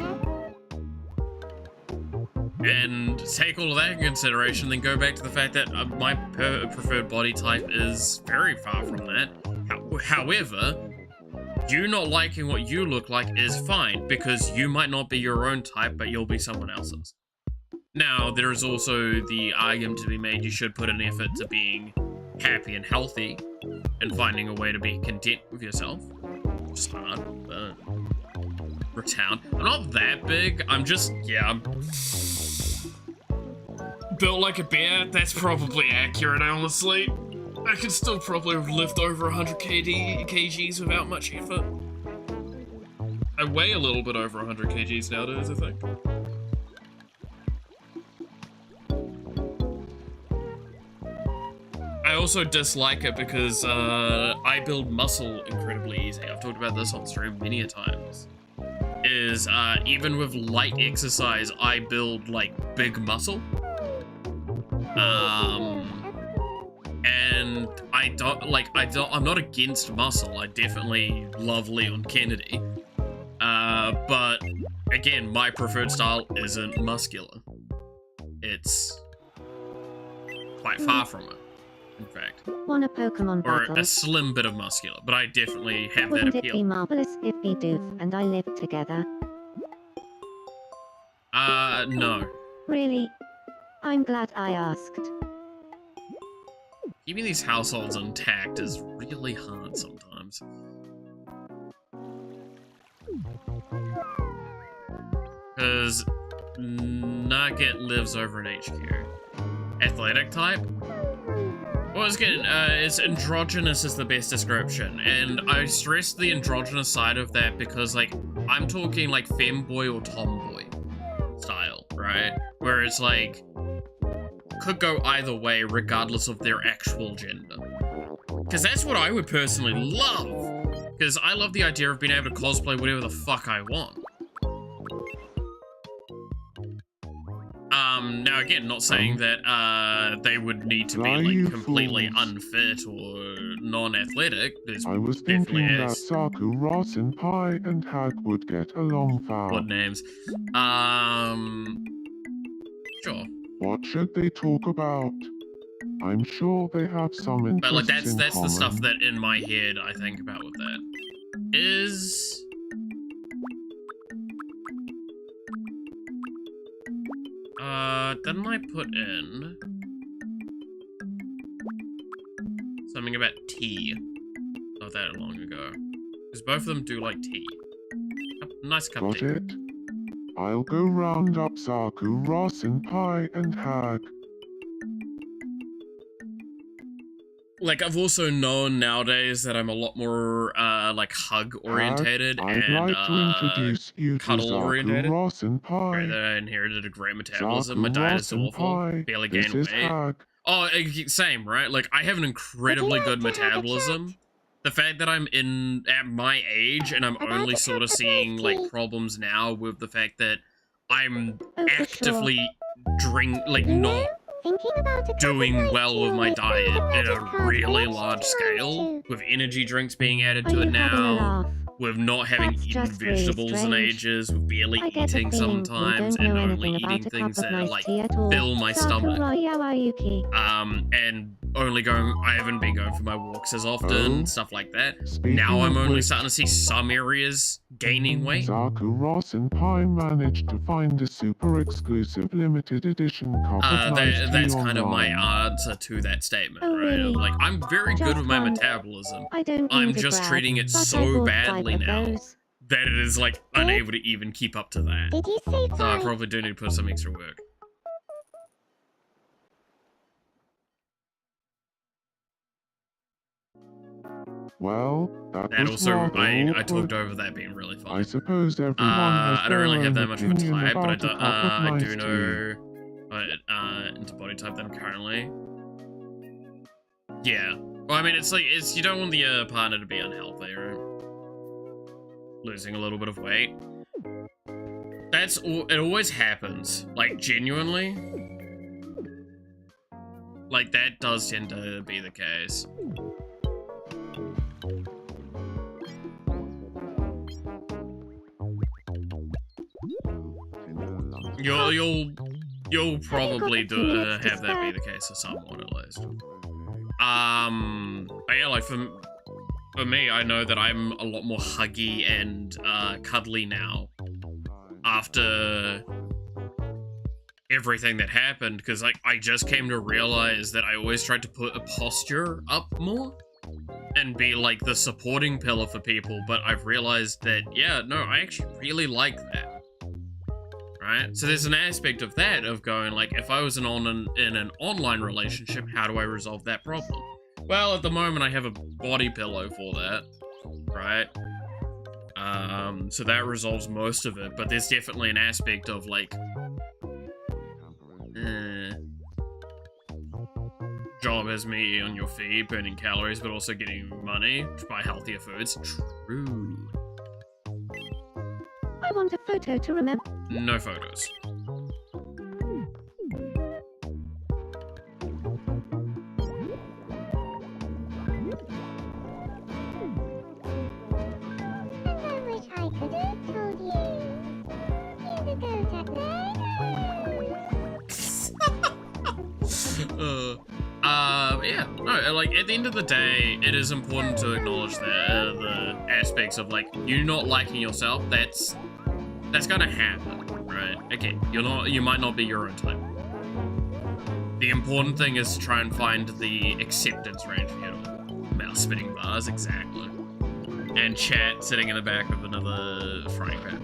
And take all of that in consideration, then go back to the fact that my preferred body type is very far from that. However, you not liking what you look like is fine, because you might not be your own type, but you'll be someone else's. Now, there is also the argument to be made you should put an effort to being happy and healthy, and finding a way to be content with yourself. It's hard, but... Retown. I'm not that big, I'm just, yeah, I'm... built like a bear. That's probably accurate, honestly. I could still probably lift over 100 kgs without much effort. I weigh a little bit over 100 kgs nowadays, I think. I also dislike it because I build muscle incredibly easy. I've talked about this on stream many a times. Even with light exercise, I build like big muscle. And I'm not against muscle. I definitely love Leon Kennedy. But again, my preferred style isn't muscular. It's quite far from it, in fact. Want a Pokemon or battle? a slim bit of muscular, but I definitely have Wouldn't that it be appeal. marvelous if Bidoof and I lived together? No. Really? I'm glad I asked. Keeping these households intact is really hard sometimes. Because Nugget lives over in HQ. Athletic type? Well, it's androgynous is the best description, and I stress the androgynous side of that because, like, I'm talking, like, femboy or tomboy style, right? Where it's, like, could go either way regardless of their actual gender. Because that's what I would personally love. Because I love the idea of being able to cosplay whatever the fuck I want. Now again, not saying that they would need to be like completely unfit or non-athletic. I was thinking that Saku, Ross, and Pi and Hag would get along far. What names? Sure. What should they talk about? I'm sure they have some interests. But like that's in the common. stuff that in my head I think about with that. Didn't I put in something about tea not that long ago? Because both of them do like tea. Nice cup of Got tea. it? I'll go round up Zaku, Ross, and Pi and Hag. Like, I've also known nowadays that I'm a lot more, like, hug-orientated I'd and, like to introduce you to Zaku, cuddle-orientated. Ross, and Pi. That I inherited a great metabolism. Zaku, My diet Ross, is and awful. Pi. Barely This gain is weight. Hag. Oh, same, right? Like, I have an incredibly good metabolism. The fact that I'm at my age and I'm only sort of seeing, like, problems now with the fact that I'm actively not doing well with my diet at a really large scale, with energy drinks being added to it now, with not having eaten vegetables in ages, with barely eating sometimes, and only eating things that, like, fill my stomach. And I haven't been going for my walks as often, stuff like that. Now I'm only starting to see some areas gaining weight. Zaku, Ross, and Pi managed to find a super exclusive limited edition cup of nice That's tea kind of my online. answer to that statement, Oh, right? really? Like, I'm very good Just with my one. metabolism. I don't I'm need a just grab, treating it but I so bought badly 5 of now those. that it is, like, unable to even keep up to that. Did you say So I 5? probably do need to put some extra work. Well, that And was also, rather I awkward. talked over that being really I fun. suppose everyone has I don't really their have that own much of a opinion type, but about a cup of I nice do tea. know into body type that I'm currently. Yeah. Well, I mean, you don't want the partner to be unhealthy, right? Losing a little bit of weight. It always happens. Like, genuinely. Like, that does tend to be the case. You'll probably have that be the case at some point, at least. But yeah, like, for me, I know that I'm a lot more huggy and cuddly now after everything that happened, because, like, I just came to realize that I always tried to put a posture up more and be, like, the supporting pillar for people, but I've realized that, yeah, no, I actually really like that. Right? So there's an aspect of that, of going, like, if I was in an online relationship, how do I resolve that problem? Well, at the moment, I have a body pillow for that, right? So that resolves most of it, but there's definitely an aspect of, like, job has me on your feet, burning calories, but also getting money to buy healthier foods. True. I want a photo to remember. No photos. I wish I could have told you. You could go that Yeah, no, like, at the end of the day, it is important to acknowledge the aspects of, like, you not liking yourself. That's gonna happen, right? Okay, you might not be your own type. The important thing is to try and find the acceptance range for you. Mouse spinning bars, exactly. And chat sitting in the back of another frying pan.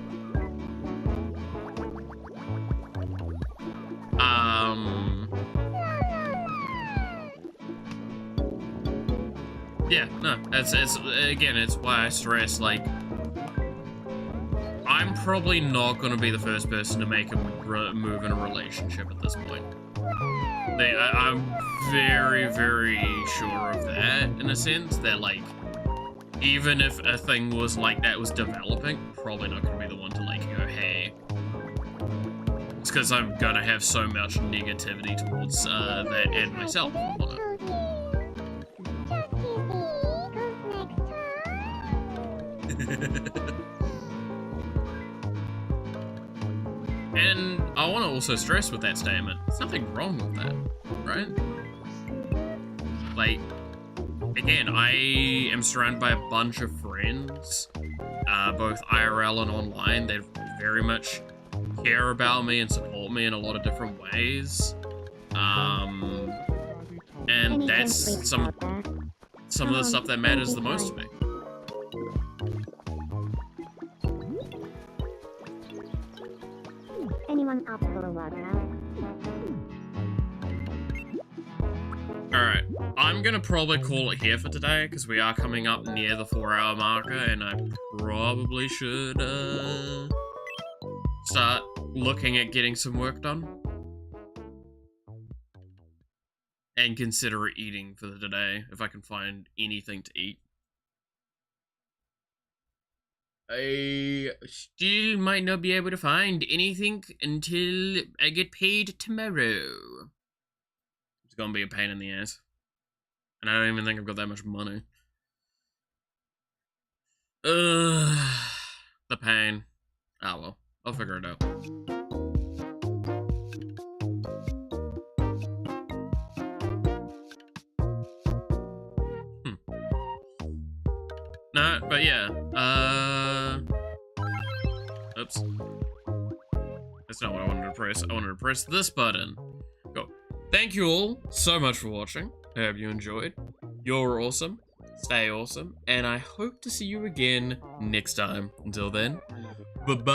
Yeah, no, it's why I stress, like, I'm probably not going to be the first person to make a move in a relationship at this point. I'm very, very sure of that, in a sense, that, like, even if a thing was like that was developing, probably not going to be the one to, like, go, hey. It's because I'm going to have so much negativity towards that and myself on it. And I want to also stress with that statement, there's nothing wrong with that, right? Like, again, I am surrounded by a bunch of friends, both IRL and online, that very much care about me and support me in a lot of different ways. And that's some of the stuff that matters the most to me. anyone up for a workout? Alright, I'm gonna probably call it here for today, because we are coming up near the 4-hour marker, and I probably should, start looking at getting some work done. And consider eating for today, if I can find anything to eat. I still might not be able to find anything until I get paid tomorrow. It's gonna be a pain in the ass. And I don't even think I've got that much money. The pain. Ah well, I'll figure it out. No, but yeah, oops. That's not what I wanted to press. I wanted to press this button. Go. Thank you all so much for watching. I hope you enjoyed. You're awesome. Stay awesome. And I hope to see you again next time. Until then, bye-bye.